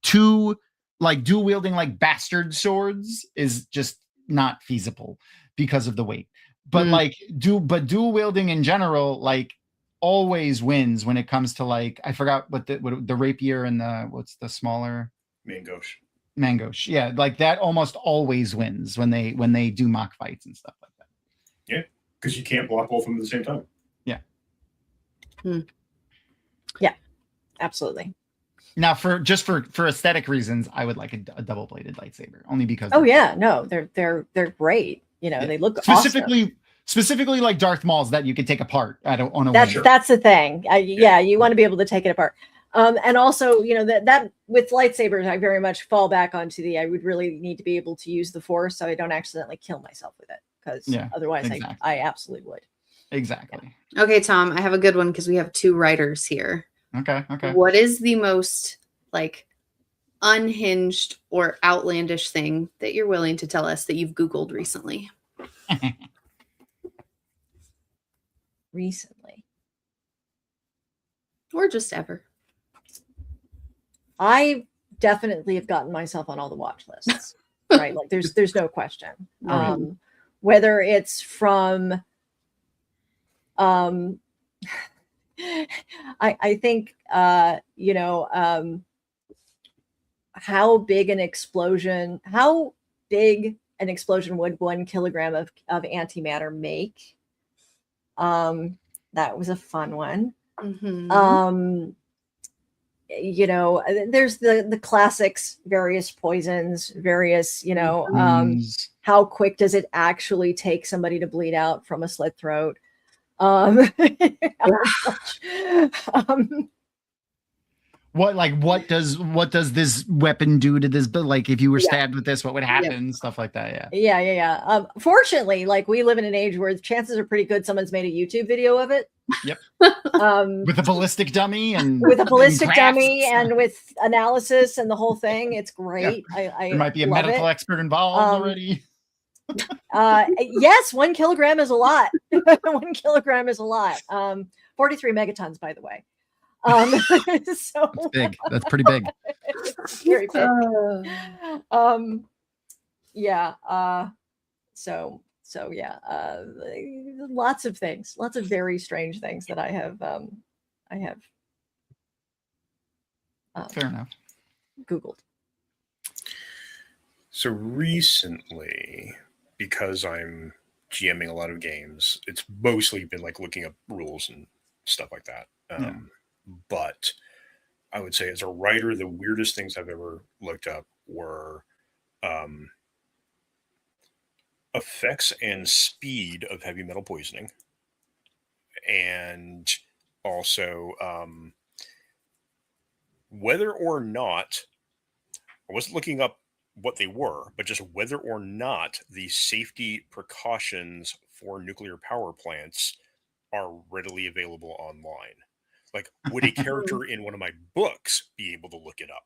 S2: 2 like dual wielding like bastard swords is just not feasible because of the weight. But dual wielding in general, like always wins when it comes to like, I forgot what the rapier and what's the smaller Mangosh. Yeah, like that almost always wins when they do mock fights and stuff like that.
S7: Yeah, because you can't block both of them at the same time.
S2: Yeah.
S4: Yeah, absolutely.
S2: Now, for aesthetic reasons, I would like a double-bladed lightsaber, only because.
S4: Oh yeah, no, they're great. You know, they look
S2: specifically
S4: awesome.
S2: Like Darth Maul's that you could take apart.
S4: That's the thing. Yeah, you want to be able to take it apart. And also, you know, that with lightsabers, I very much fall back onto I would really need to be able to use the Force so I don't accidentally kill myself with it, because otherwise exactly. I absolutely would.
S2: Exactly.
S1: Yeah. Okay, Tom, I have a good one because we have 2 writers here.
S2: Okay.
S1: What is the most like unhinged or outlandish thing that you're willing to tell us that you've Googled recently?
S4: Recently.
S1: Or just ever.
S4: I definitely have gotten myself on all the watch lists, right? Like there's no question. Whether it's from, I think, you know, how big an explosion would 1 kilogram of antimatter make? That was a fun one.
S1: Mm-hmm.
S4: You know, there's the classics, various poisons, various, you know, how quick does it actually take somebody to bleed out from a slit throat?
S2: What does this weapon do to this? But like, if you were stabbed with this, what would happen? Stuff like that.
S4: Yeah. Fortunately, like we live in an age where the chances are pretty good someone's made a YouTube video of it.
S2: Yep. With a ballistic dummy and
S4: with analysis and the whole thing. It's great.
S2: Yeah. There might be a medical expert involved already.
S4: Yes, 1 kilogram is a lot. 1 kilogram is a lot. 43 megatons, by the way. So
S2: that's big. That's pretty big.
S4: It's very big. So yeah, lots of things, lots of very strange things that I have
S2: fair enough
S4: Googled.
S5: So recently, because I'm GMing a lot of games, it's mostly been like looking up rules and stuff like that. But I would say as a writer, the weirdest things I've ever looked up were effects and speed of heavy metal poisoning, and also whether or not, I wasn't looking up what they were, but just whether or not the safety precautions for nuclear power plants are readily available online. Like, would a character in one of my books be able to look it up?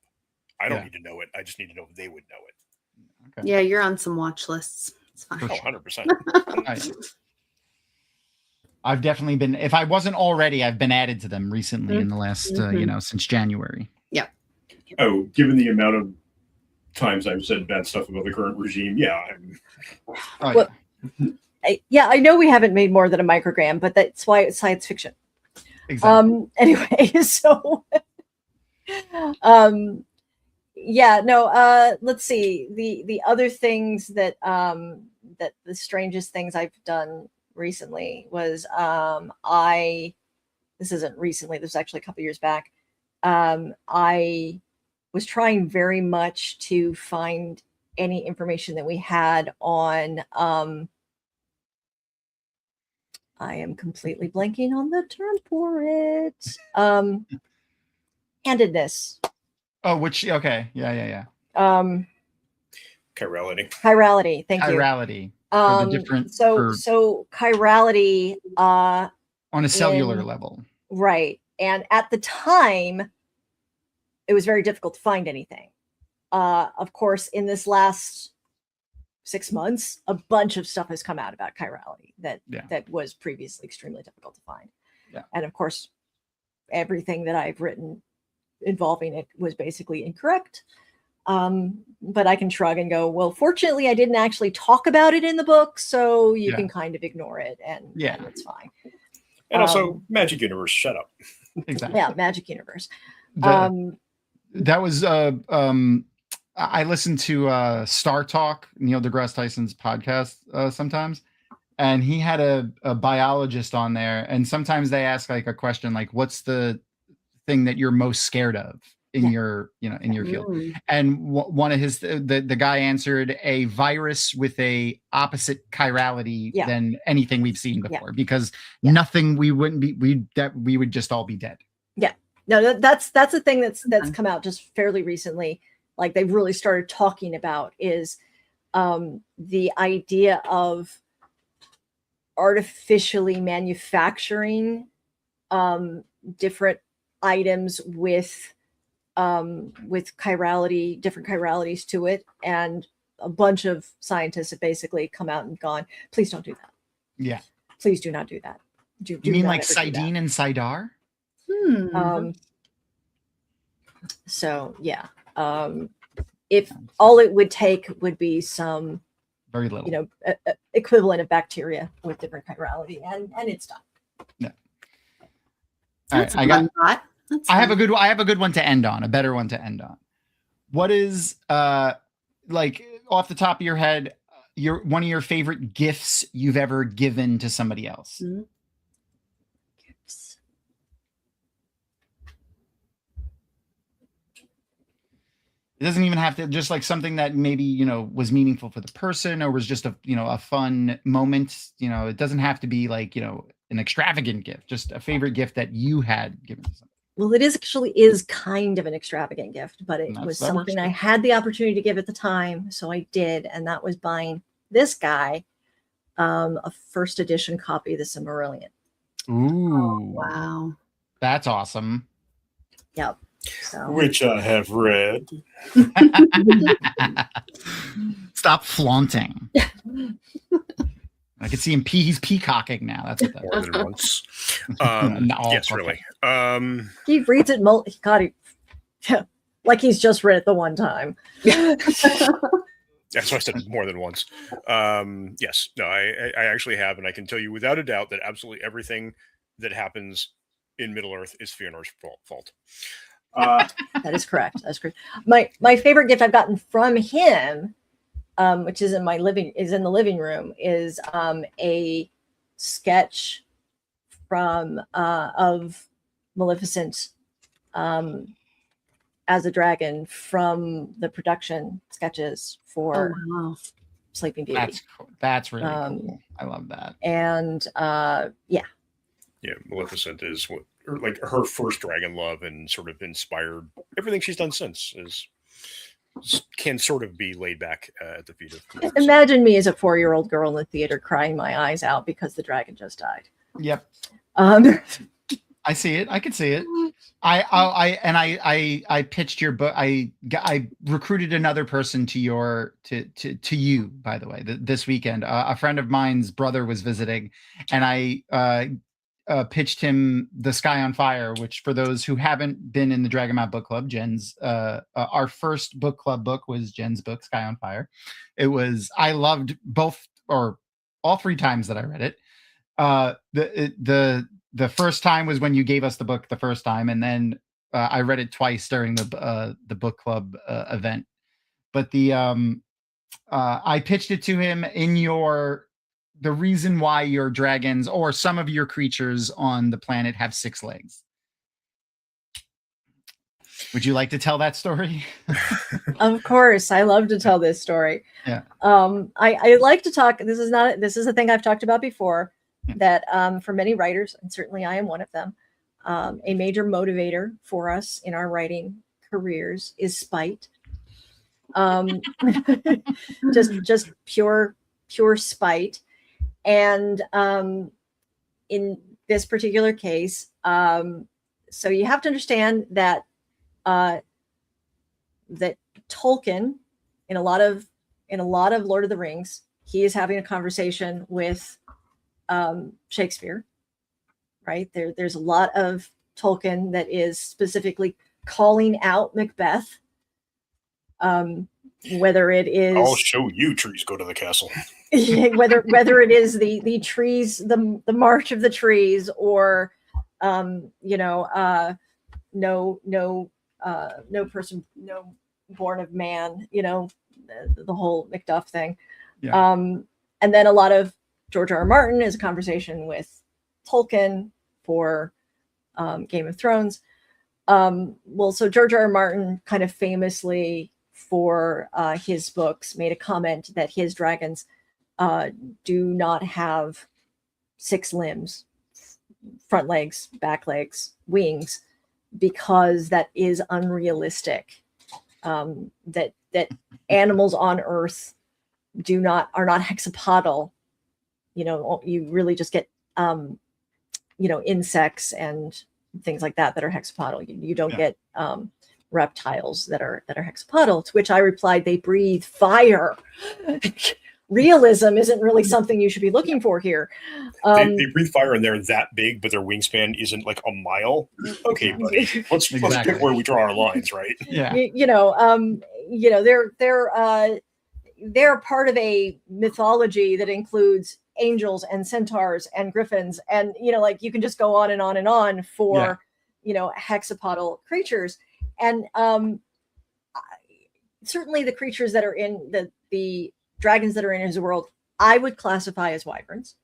S5: I don't need to know it. I just need to know if they would know it.
S1: Okay. Yeah, you're on some watch lists. It's fine.
S5: Oh, 100%.
S2: I've definitely been, if I wasn't already, I've been added to them recently in the last, since January.
S1: Yeah.
S7: Oh, given the amount of times I've said bad stuff about the current regime,
S4: I know we haven't made more than a microgram, but that's why it's science fiction.
S2: Exactly.
S4: Anyway, so let's see. The other things that that the strangest things I've done recently was this isn't recently, this was actually a couple years back. I was trying very much to find any information that we had on I am completely blanking on the term for it. Handedness.
S2: Oh, which, okay. Yeah.
S5: Chirality.
S4: Chirality. Thank you.
S2: Chirality.
S4: So chirality
S2: on a cellular level.
S4: Right. And at the time, it was very difficult to find anything. Of course, in this last 6 months, a bunch of stuff has come out about chirality that was previously extremely difficult to find.
S2: Yeah.
S4: And of course, everything that I've written involving it was basically incorrect. But I can shrug and go, well, fortunately, I didn't actually talk about it in the book, so you can kind of ignore it, and it's fine.
S5: And also, Magic Universe, shut up.
S2: Exactly.
S4: Yeah, Magic Universe.
S2: That was I listen to Star Talk, Neil deGrasse Tyson's podcast sometimes, and he had a biologist on there, and sometimes they ask like a question like, what's the thing that you're most scared of in your field? And one of his the guy answered a virus with a opposite chirality than anything we've seen before, because nothing we would just all be dead.
S4: No, that's the thing that's come out just fairly recently. Like they've really started talking about is the idea of artificially manufacturing different items with chirality, different chiralities to it, and a bunch of scientists have basically come out and gone, please don't do that.
S2: Yeah,
S4: please do not do that.
S2: You mean like Sidene and Sidar?
S4: So yeah, if all it would take would be some
S2: very little,
S4: equivalent of bacteria with different chirality, and it's done.
S2: Yeah. All right, I have a good one to end on, a better one to end on. What is like off the top of your head, one of your favorite gifts you've ever given to somebody else?
S4: Gifts.
S2: It doesn't even have to, just like something that maybe, was meaningful for the person or was just a fun moment. It doesn't have to be like, an extravagant gift, just a favorite gift that you had given to somebody.
S4: Well, it is kind of an extravagant gift, but it was something I had the opportunity to give at the time. So I did. And that was buying this guy a first edition copy of the Silmarillion.
S2: Ooh.
S1: Oh, wow.
S2: That's awesome.
S4: Yep. So.
S5: Which I have read.
S2: Stop flaunting. I can see him he's peacocking now. That's what that
S5: more than once. Yes,
S2: okay.
S5: Really.
S4: He reads it like he's just read it the one time.
S5: That's why I said more than once. Yes. No, I actually have, and I can tell you without a doubt that absolutely everything that happens in Middle-earth is Fëanor's fault.
S4: That is correct. That's correct. My favorite gift I've gotten from him which is in the living room, is a sketch from of Maleficent as a dragon from the production sketches for Sleeping Beauty.
S2: That's really cool. I love that.
S4: And
S5: Maleficent is like her first dragon love, and sort of inspired everything she's done since. Can sort of be laid back at the feet of Maleficent.
S4: Imagine me as a 4-year-old girl in the theater crying my eyes out because the dragon just died.
S2: Yep. I see it. I can see it. I pitched your book. I recruited another person to you, by the way, this weekend. A friend of mine's brother was visiting, and I pitched him The Sky on Fire, which, for those who haven't been in the Dragonmount Book Club, Jenn's our first book club book was Jenn's book, Sky on Fire. I loved both, or all 3 times that I read it. The first time was when you gave us the book the first time, and then I read it twice during the book club event. But I pitched it to him in the reason why your dragons or some of your creatures on the planet have 6 legs. Would you like to tell that story?
S4: Of course, I love to tell this story.
S2: Yeah.
S4: I like to talk. This is a thing I've talked about before. That for many writers, and certainly I am one of them, a major motivator for us in our writing careers is spite. just pure spite. And in this particular case, so you have to understand that that Tolkien, in a lot of Lord of the Rings, he is having a conversation with Shakespeare, right? There's a lot of Tolkien that is specifically calling out Macbeth, whether it is
S5: I'll show you trees go to the castle.
S4: whether it is the trees, the march of the trees, or no person, no born of man, the whole Macduff thing.
S2: Yeah.
S4: And then a lot of George R. R. Martin is a conversation with Tolkien for Game of Thrones. So George R. R. Martin kind of famously for his books made a comment that his dragons do not have 6 limbs, front legs, back legs, wings, because that is unrealistic. That animals on Earth are not hexapodal. You really just get insects and things like that are hexapodal. You don't get reptiles that are hexapodal. To which I replied, they breathe fire. Realism isn't really something you should be looking for here.
S5: They breathe fire and they're that big, but their wingspan isn't like a mile. Okay, buddy, let's pick where we draw our lines, right?
S2: Yeah.
S4: They're part of a mythology that includes angels and centaurs and griffins, and you can just go on and on and on for hexapodal creatures. And certainly the creatures that are in the dragons that are in his world, I would classify as wyverns.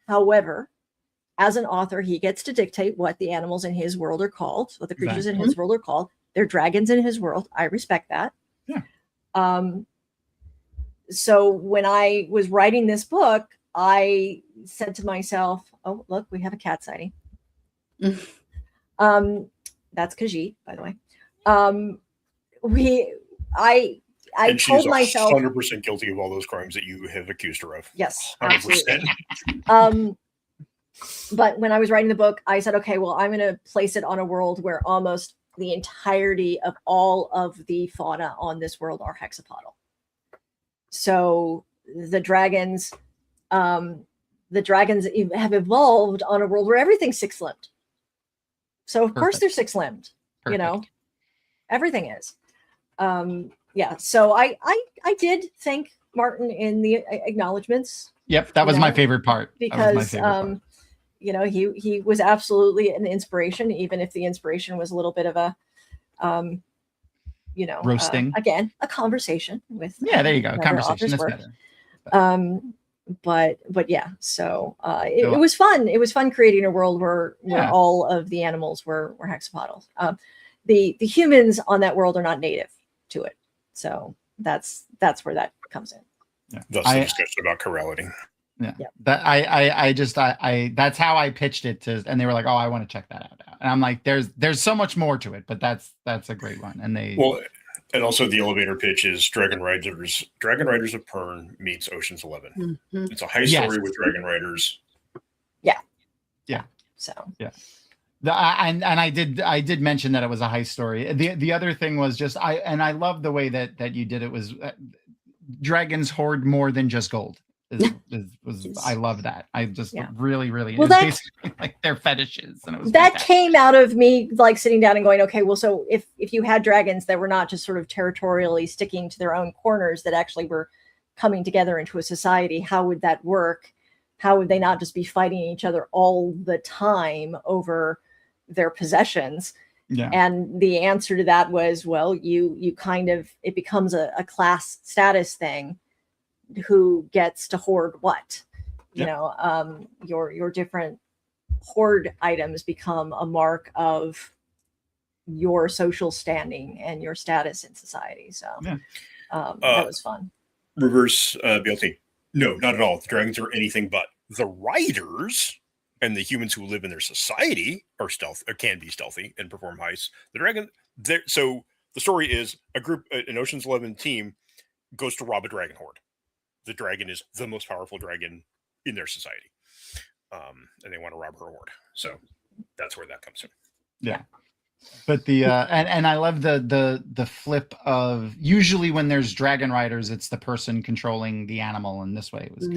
S4: However, as an author, he gets to dictate what the animals in his world are called, what the creatures in his world are called. They're dragons in his world. I respect that.
S2: Yeah.
S4: So when I was writing this book, I said to myself, oh, look, we have a cat sighting. That's Khajiit, by the way. I told myself
S5: 100% guilty of all those crimes that you have accused her of.
S4: Yes,
S5: 100%.
S4: Absolutely. But when I was writing the book, I said, okay, well, I'm going to place it on a world where almost the entirety of all of the fauna on this world are hexapodal. So the dragons have evolved on a world where everything's 6-limbed. So of course they're 6-limbed. Everything is. So I did thank Martin in the acknowledgments.
S2: Yep, that was my favorite part.
S4: Because he was absolutely an inspiration, even if the inspiration was a little bit of a
S2: roasting.
S4: Again, a conversation with
S2: there you go, conversation, that's better.
S4: But yeah, so it was fun. It was fun creating a world where all of the animals were hexapodals. The humans on that world are not native to it, so that's where that comes in.
S5: That's the discussion about chirality.
S2: That I that's how I pitched it to, and they were like, "Oh, I want to check that out." And I'm like, "There's so much more to it, but that's a great one." And
S5: and also the elevator pitch is Dragon Riders of Pern meets Ocean's 11.
S1: Mm-hmm.
S5: It's a high story with Dragon Riders.
S4: Yeah. So
S2: and I did mention that it was a high story. The other thing was just I love the way that you did it was dragons hoard more than just gold. I love that. I just really well, that's basically like their fetishes, and it was
S4: that came out of me like sitting down and going, okay, well, so if you had dragons that were not just sort of territorially sticking to their own corners, that actually were coming together into a society, how would that work? How would they not just be fighting each other all the time over their possessions? And the answer to that was, well, you kind of, it becomes a class status thing. Who gets to hoard what? Your different hoard items become a mark of your social standing and your status in society. So that was fun.
S5: Reverse BLT. No, not at all. The dragons are anything but. The riders and the humans who live in their society are can be stealthy and perform heists. The dragon. So the story is an Ocean's 11 team goes to rob a dragon hoard. The dragon is the most powerful dragon in their society, and they want to rob her hoard. So that's where that comes from.
S2: Yeah, but the and I love the flip of usually when there's dragon riders, it's the person controlling the animal, and this way it was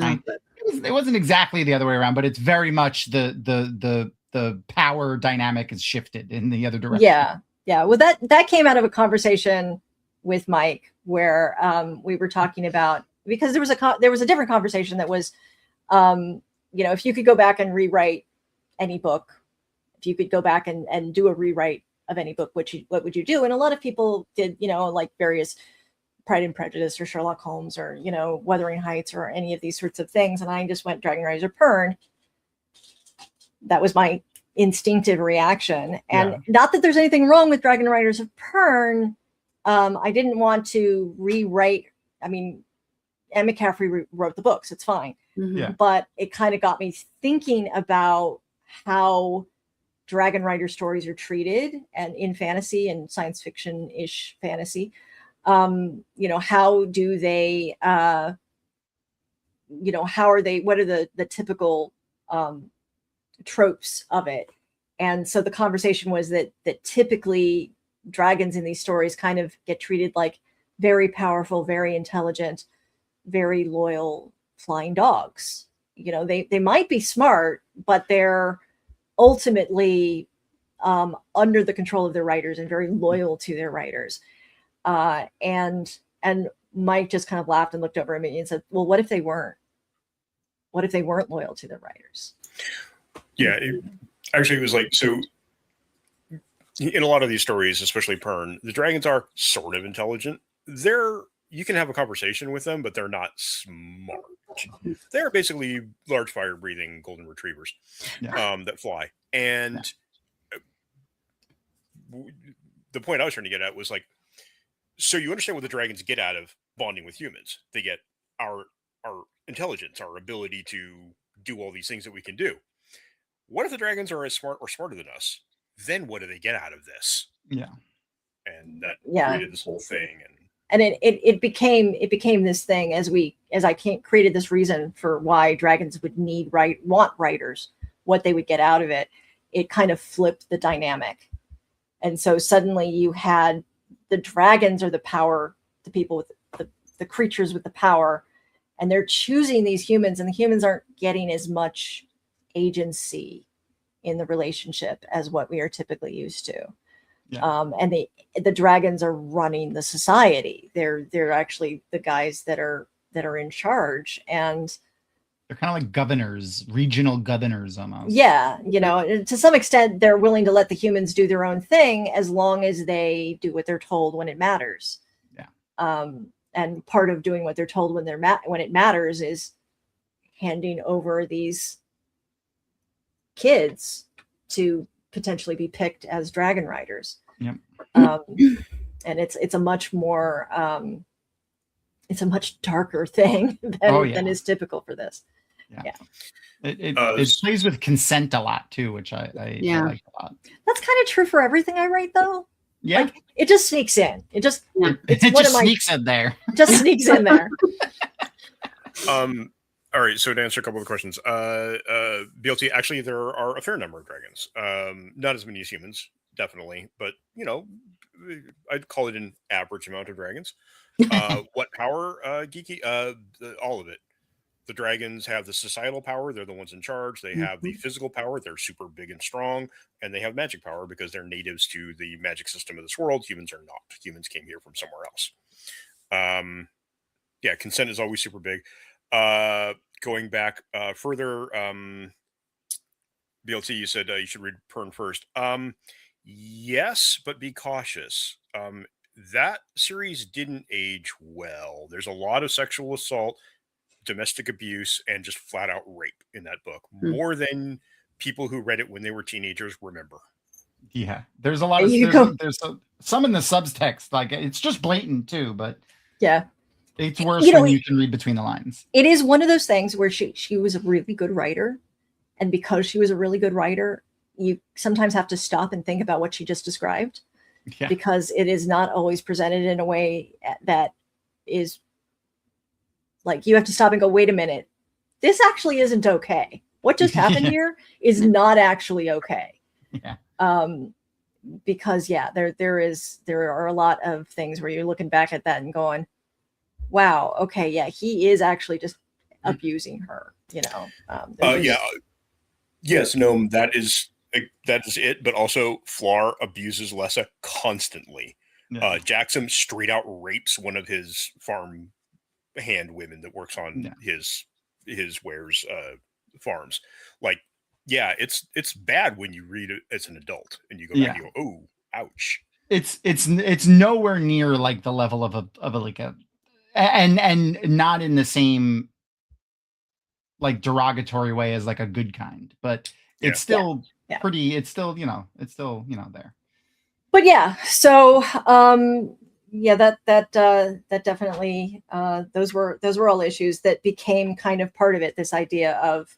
S2: it wasn't exactly the other way around, but it's very much the power dynamic is shifted in the other direction.
S4: Yeah. Well, that came out of a conversation with Mike where we were talking about. Because there was a different conversation that was, if you could go back and rewrite any book, if you could go back and do a rewrite of any book, what would you do? And a lot of people did, like various Pride and Prejudice or Sherlock Holmes or, Wuthering Heights or any of these sorts of things. And I just went Dragon Riders of Pern. That was my instinctive reaction. And not that there's anything wrong with Dragon Riders of Pern. I didn't want to rewrite. I mean, Anne McCaffrey wrote the books. It's fine.
S1: Mm-hmm.
S4: But it kind of got me thinking about how Dragon Rider stories are treated and in fantasy and science fiction-ish fantasy. How do they, how are they, what are the typical tropes of it? And so the conversation was that typically dragons in these stories kind of get treated like very powerful, very intelligent, very loyal flying dogs. They might be smart, but they're ultimately under the control of their writers and very loyal to their writers. And Mike just kind of laughed and looked over at me and said, well, what if they weren't? What if they weren't loyal to their writers?
S5: Yeah, it was like, so in a lot of these stories, especially Pern, the dragons are sort of intelligent. You can have a conversation with them, but they're not smart. They're basically large fire-breathing golden retrievers that fly. And the point I was trying to get at was like, so you understand what the dragons get out of bonding with humans. They get our intelligence, our ability to do all these things that we can do. What if the dragons are as smart or smarter than us? Then what do they get out of this?
S2: Yeah.
S5: And that created this whole thing.
S4: And it became this thing as I created this reason for why dragons would want writers, what they would get out of it. It kind of flipped the dynamic. And so suddenly you had the dragons are the power, the people with the creatures with the power, and they're choosing these humans, and the humans aren't getting as much agency in the relationship as what we are typically used to. Yeah. And the dragons are running the society. They're actually the guys that are in charge. And
S2: They're kind of like governors, regional governors almost.
S4: Yeah, to some extent, they're willing to let the humans do their own thing as long as they do what they're told when it matters.
S2: Yeah.
S4: And part of doing what they're told when when it matters is handing over these kids to potentially be picked as dragon riders.
S2: Yep.
S4: And it's a much more it's a much darker thing than is typical for this. Yeah.
S2: It plays with consent a lot too, which I like a lot.
S4: That's kind of true for everything I write, though.
S2: Yeah,
S4: like, it just sneaks in. It just
S2: sneaks in there.
S4: Just sneaks in there.
S5: All right. So to answer a couple of questions, BLT, actually, there are a fair number of dragons. Not as many as humans, definitely, but I'd call it an average amount of dragons. What power, Geeky? All of it. The dragons have the societal power. They're the ones in charge. They have the physical power. They're super big and strong. And they have magic power because they're natives to the magic system of this world. Humans are not. Humans came here from somewhere else. Yeah, consent is always super big. Going back further, BLT, you said you should read Pern first. Yes, but be cautious. That series didn't age well. There's a lot of sexual assault, domestic abuse, and just flat out rape in that book, more than people who read it when they were teenagers remember.
S2: Yeah, there's a lot of there's some in the subtext, like it's just blatant too, but
S4: yeah,
S2: it's worse when you can read between the lines.
S4: It is one of those things where she was a really good writer, and because she was a really good writer, you sometimes have to stop and think about what she just described, because it is not always presented in a way that is like, you have to stop and go, wait a minute, this actually isn't okay. What just happened here is not actually okay.
S2: Yeah.
S4: Because there are a lot of things where you're looking back at that and going, wow, okay, yeah, he is actually just abusing her,
S5: Yes, no, that is it. But also, Flar abuses Lessa constantly. Yeah. Jackson straight out rapes one of his farm hand women that works on his wares farms. Like, yeah, it's bad when you read it as an adult and you go back and you go, oh, ouch.
S2: It's nowhere near like the level of a and not in the same like derogatory way as like a good kind, but it's still pretty, it's still there.
S4: But yeah, so that definitely those were all issues that became kind of part of it, this idea of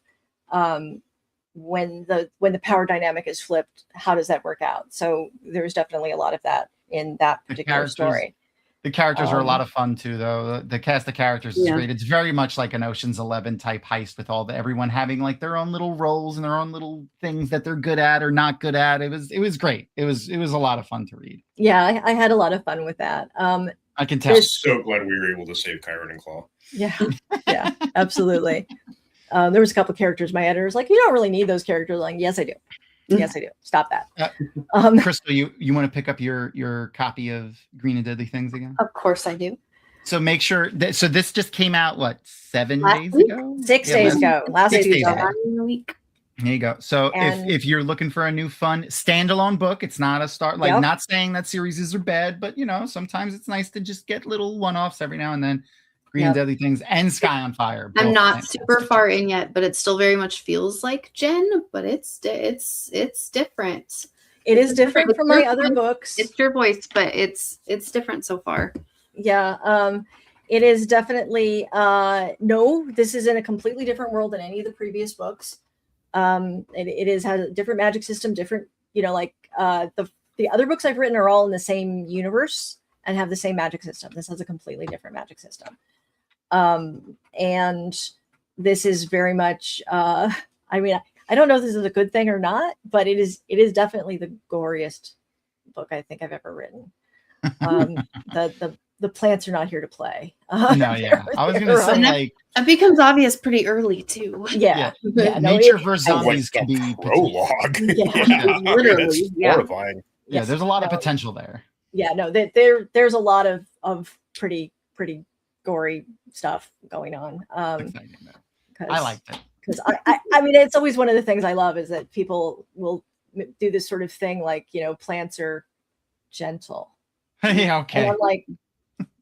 S4: when the power dynamic is flipped, how does that work out? So there's definitely a lot of that in that particular story.
S2: The characters are a lot of fun too, though. The cast of characters is great. It's very much like an Ocean's 11 type heist, with everyone having like their own little roles and their own little things that they're good at or not good at. It was great. It was a lot of fun to read.
S4: Yeah, I had a lot of fun with that.
S2: I can tell.
S5: I'm so glad we were able to save Chiron and Claw.
S4: Yeah, absolutely. There was a couple of characters my editor was like, you don't really need those characters. I'm like, yes, I do. Yes, I do. Stop that.
S2: Crystal, you want to pick up your copy of Green and Deadly Things again?
S1: Of course I do.
S2: So make sure that, so this just came out, what, 7 days ago?
S4: 6 days ago. Last 6 days ago.
S1: Week.
S2: There you go. So if you're looking for a new fun standalone book, it's not a start, like not saying that series are bad, but sometimes it's nice to just get little one-offs every now and then. Green and Deadly Things and Sky on Fire.
S1: I'm not super far in yet, but it still very much feels like Jenn, but it's different.
S4: It is different from my other books.
S1: It's your voice, but it's different so far.
S4: Yeah. It is definitely no, this is in a completely different world than any of the previous books. It has a different magic system, different, like the other books I've written are all in the same universe and have the same magic system. This has a completely different magic system. And this is very much, I don't know if this is a good thing or not, but it is definitely the goriest book I think I've ever written. The plants are not here to play.
S2: No, yeah. I was going to say, like,
S1: that becomes obvious pretty early too.
S4: Yeah.
S2: Nature versus zombies can be
S5: prologue.
S1: Literally.
S5: Horrifying.
S2: Yeah, there's a lot of potential there.
S4: Yeah, no, there's a lot of pretty gory stuff going on.
S2: I liked it.
S4: Because I mean, it's always one of the things I love is that people will do this sort of thing, like, plants are gentle.
S2: Yeah, okay.
S4: And I'm like,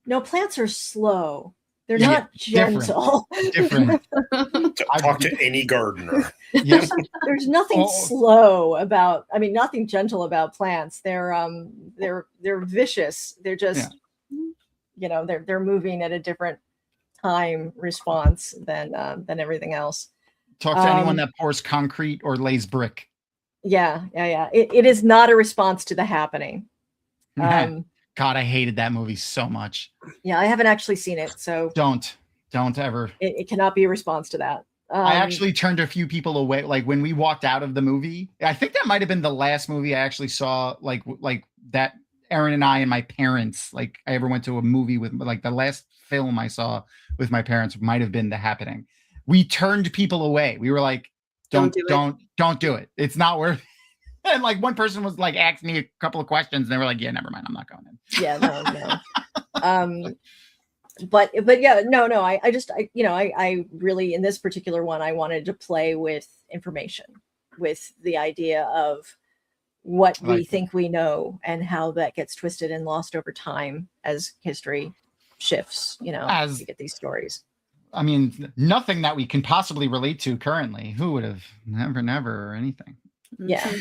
S4: no, plants are slow. They're not gentle.
S2: Different.
S5: Talk to any gardener.
S2: Yes.
S4: There's nothing slow about. I mean, nothing gentle about plants. They're vicious. They're just, they're moving at a different time response than everything else.
S2: Talk to anyone that pours concrete or lays brick.
S4: Yeah. It is not a response to the happening.
S2: God, I hated that movie so much.
S4: Yeah, I haven't actually seen it, so
S2: don't ever.
S4: It cannot be a response to that.
S2: I actually turned a few people away. Like when we walked out of the movie, I think that might have been the last movie I actually saw. Like that, Aaron and I and my parents. Like I ever went to a movie with. Like the last film I saw with my parents might have been The Happening. We turned people away. We were like, don't do it. It's not worth it. And like one person was like asking me a couple of questions and they were like, yeah, never mind. I'm not going in.
S4: Yeah, no. But yeah, no. I really, in this particular one, I wanted to play with information, with the idea of what we think we know and how that gets twisted and lost over time as history shifts, as you get these stories.
S2: I mean, nothing that we can possibly relate to currently. Who would have never or anything?
S4: Yeah.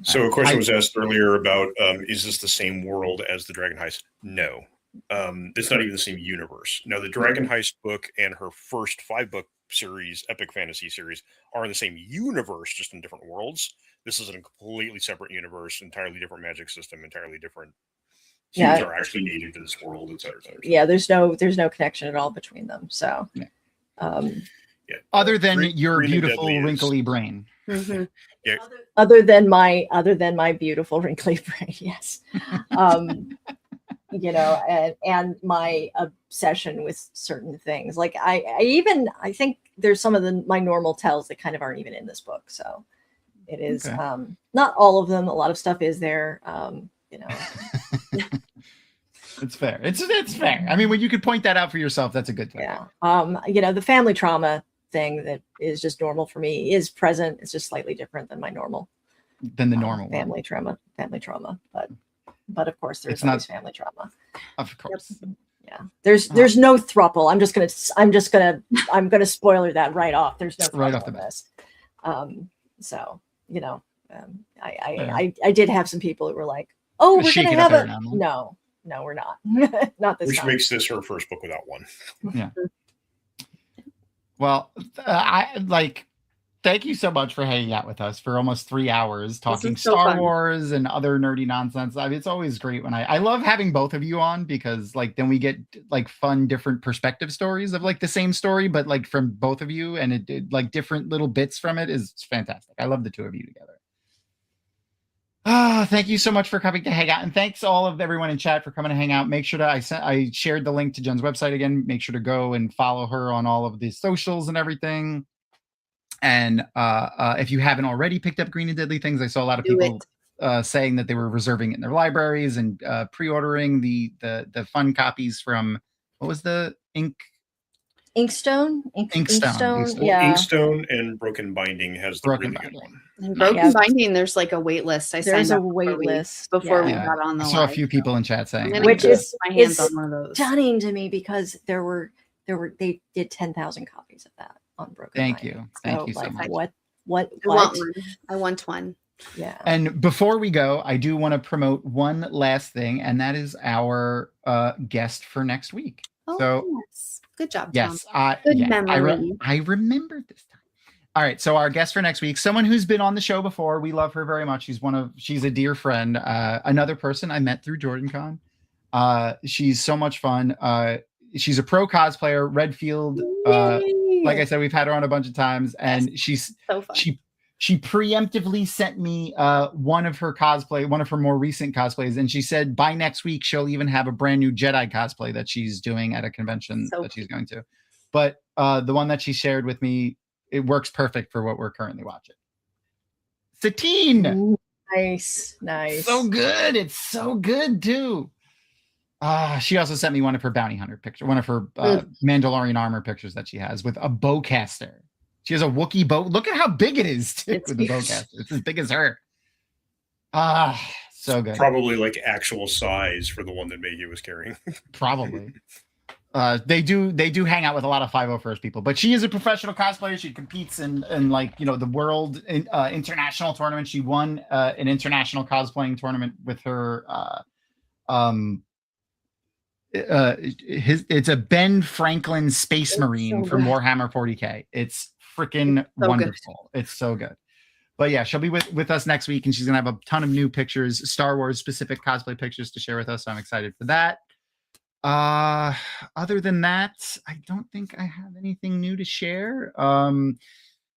S5: So a question was asked earlier about, is this the same world as the Dragon Heist? No. It's not even the same universe. Now, the Dragon Heist book and her first 5-book series, epic fantasy series, are in the same universe, just in different worlds. This is a completely separate universe, entirely different magic system, entirely different humans are actually native to this world, et cetera, et cetera.
S4: Yeah, there's no connection at all between them. So,
S2: other than your beautiful wrinkly brain.
S1: Mm-hmm.
S5: Yeah.
S4: Other than my beautiful wrinkly brain, yes. And my obsession with certain things. Like I think there's some of my normal tells that kind of aren't even in this book. So it is not all of them. A lot of stuff is there.
S2: It's fair. It's fair. I mean, when you could point that out for yourself, that's a good thing.
S4: Yeah. The family trauma thing that is just normal for me is present. It's just slightly different than my normal family trauma. But of course there's always family trauma.
S2: Of course.
S4: Yep. Yeah. There's no throuple. I'm gonna spoiler that right off. There's no throuple
S2: right off the
S4: bat. I did have some people who were like, oh, we're gonna have a no, we're not. Not this
S5: Which
S4: time.
S5: makes this her first book without one.
S2: Yeah. Well, thank you so much for hanging out with us for almost 3 hours talking Star Wars and other nerdy nonsense. I mean, it's always great when I love having both of you on because then we get fun, different perspective stories of the same story, but from both of you, and it different little bits from it is fantastic. I love the two of you together. Thank you so much for coming to hang out, and thanks all of everyone in chat for coming to hang out. Make sure I shared the link to Jenn's website again. Make sure to go and follow her on all of the socials and everything. And if you haven't already picked up Green and Deadly Things, I saw a lot of people saying that they were reserving it in their libraries and pre-ordering the fun copies from, what was the
S4: Inkstone?
S5: Yeah. Inkstone and Broken Binding has the really good one.
S1: And Broken Binding, there's a wait list.
S4: There's a wait list
S1: before we got on the
S2: line. I saw a few people in chat saying,
S4: which is my hands on one of those. Stunning to me because they did 10,000 copies of that on Broken Binding.
S2: Thank you so much.
S4: What?
S1: I want one.
S4: Yeah.
S2: And before we go, I do want to promote one last thing, and that is our guest for next week.
S1: Oh,
S2: so
S1: yes. Good job, Tom.
S2: Yes,
S1: Good memory.
S2: I remembered this time. All right, so our guest for next week, someone who's been on the show before. We love her very much. She's a dear friend. Another person I met through JordanCon. She's so much fun. She's a pro cosplayer, Redfield. Like I said, we've had her on a bunch of times, and she's
S1: so fun.
S2: She preemptively sent me one of her more recent cosplays, and she said by next week she'll even have a brand new Jedi cosplay that she's doing at a convention she's going to. But the one that she shared with me, it works perfect for what we're currently watching. Satine,
S4: nice.
S2: So good. It's so good too. She also sent me one of her bounty hunter pictures, one of her Mandalorian armor pictures that she has with a bowcaster. She has a Wookiee boat. Look at how big it is, too,
S1: It's
S2: with the bowcaster. It's as big as her. Ah, so good.
S5: Probably like actual size for the one that Maggie was carrying.
S2: Probably. They do hang out with a lot of 501st people, but she is a professional cosplayer. She competes in like, you know, the world international tournament. She won an international cosplaying tournament with her. It's a Ben Franklin Space Marine from Warhammer 40K. It's freaking wonderful. Good. It's so good. But yeah, she'll be with us next week, and she's gonna have a ton of new pictures, Star Wars specific cosplay pictures to share with us. So I'm excited for that. Other than that, I don't think I have anything new to share.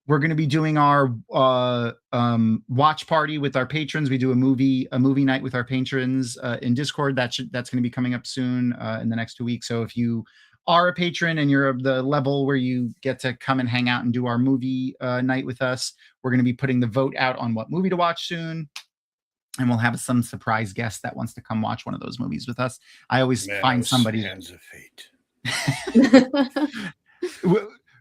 S2: We're going to be doing our watch party with our patrons. We do a movie night with our patrons in Discord. That's going to be coming up soon in the next 2 weeks. So if you are a patron and you're of the level where you get to come and hang out and do our movie night with us, we're going to be putting the vote out on what movie to watch soon. And we'll have some surprise guest that wants to come watch one of those movies with us. I always find somebody.
S5: Hands of Fate.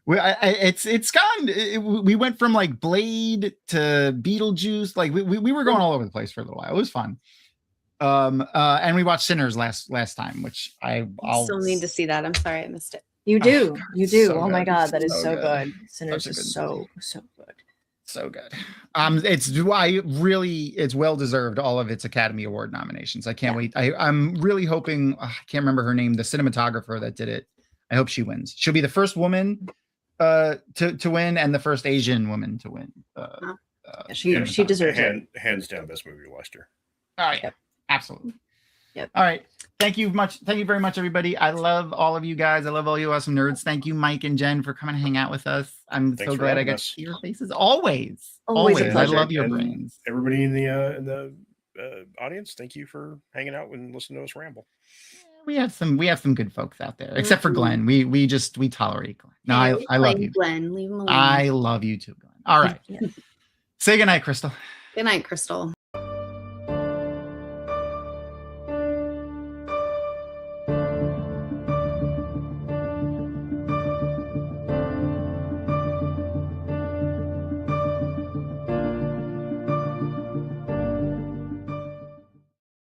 S2: It's gone. We went from like Blade to Beetlejuice. Like we were going all over the place for a little while. It was fun. And we watched Sinners last time, which I'll
S1: still need to see that. I'm sorry I missed it.
S4: You do.
S2: God,
S4: you do.
S2: so
S4: Oh my
S2: good.
S4: God, that is so
S2: good.
S4: good. Sinners is so good.
S2: So good. It's well deserved, all of its Academy Award nominations. I can't wait. I'm really hoping, I can't remember her name, the cinematographer that did it. I hope she wins. She'll be the first woman to win and the first Asian woman to win.
S4: She deserves it.
S5: Hands down, best movie last year.
S2: Oh yeah, absolutely. Yep. All right. Thank you very much, everybody. I love all of you guys. I love all you awesome nerds. Thank you, Mike and Jen, for coming and hang out with us. I'm so glad I got to see your faces. Always
S4: a pleasure.
S2: I love your brains.
S5: Everybody in the audience, thank you for hanging out and listening to us ramble.
S2: We have some good folks out there, except for Glenn. We tolerate Glenn. No, I love you,
S1: Glenn. Leave him alone.
S2: I love you too, Glenn. All right. Say goodnight, Crystal.
S1: Good night, Crystal.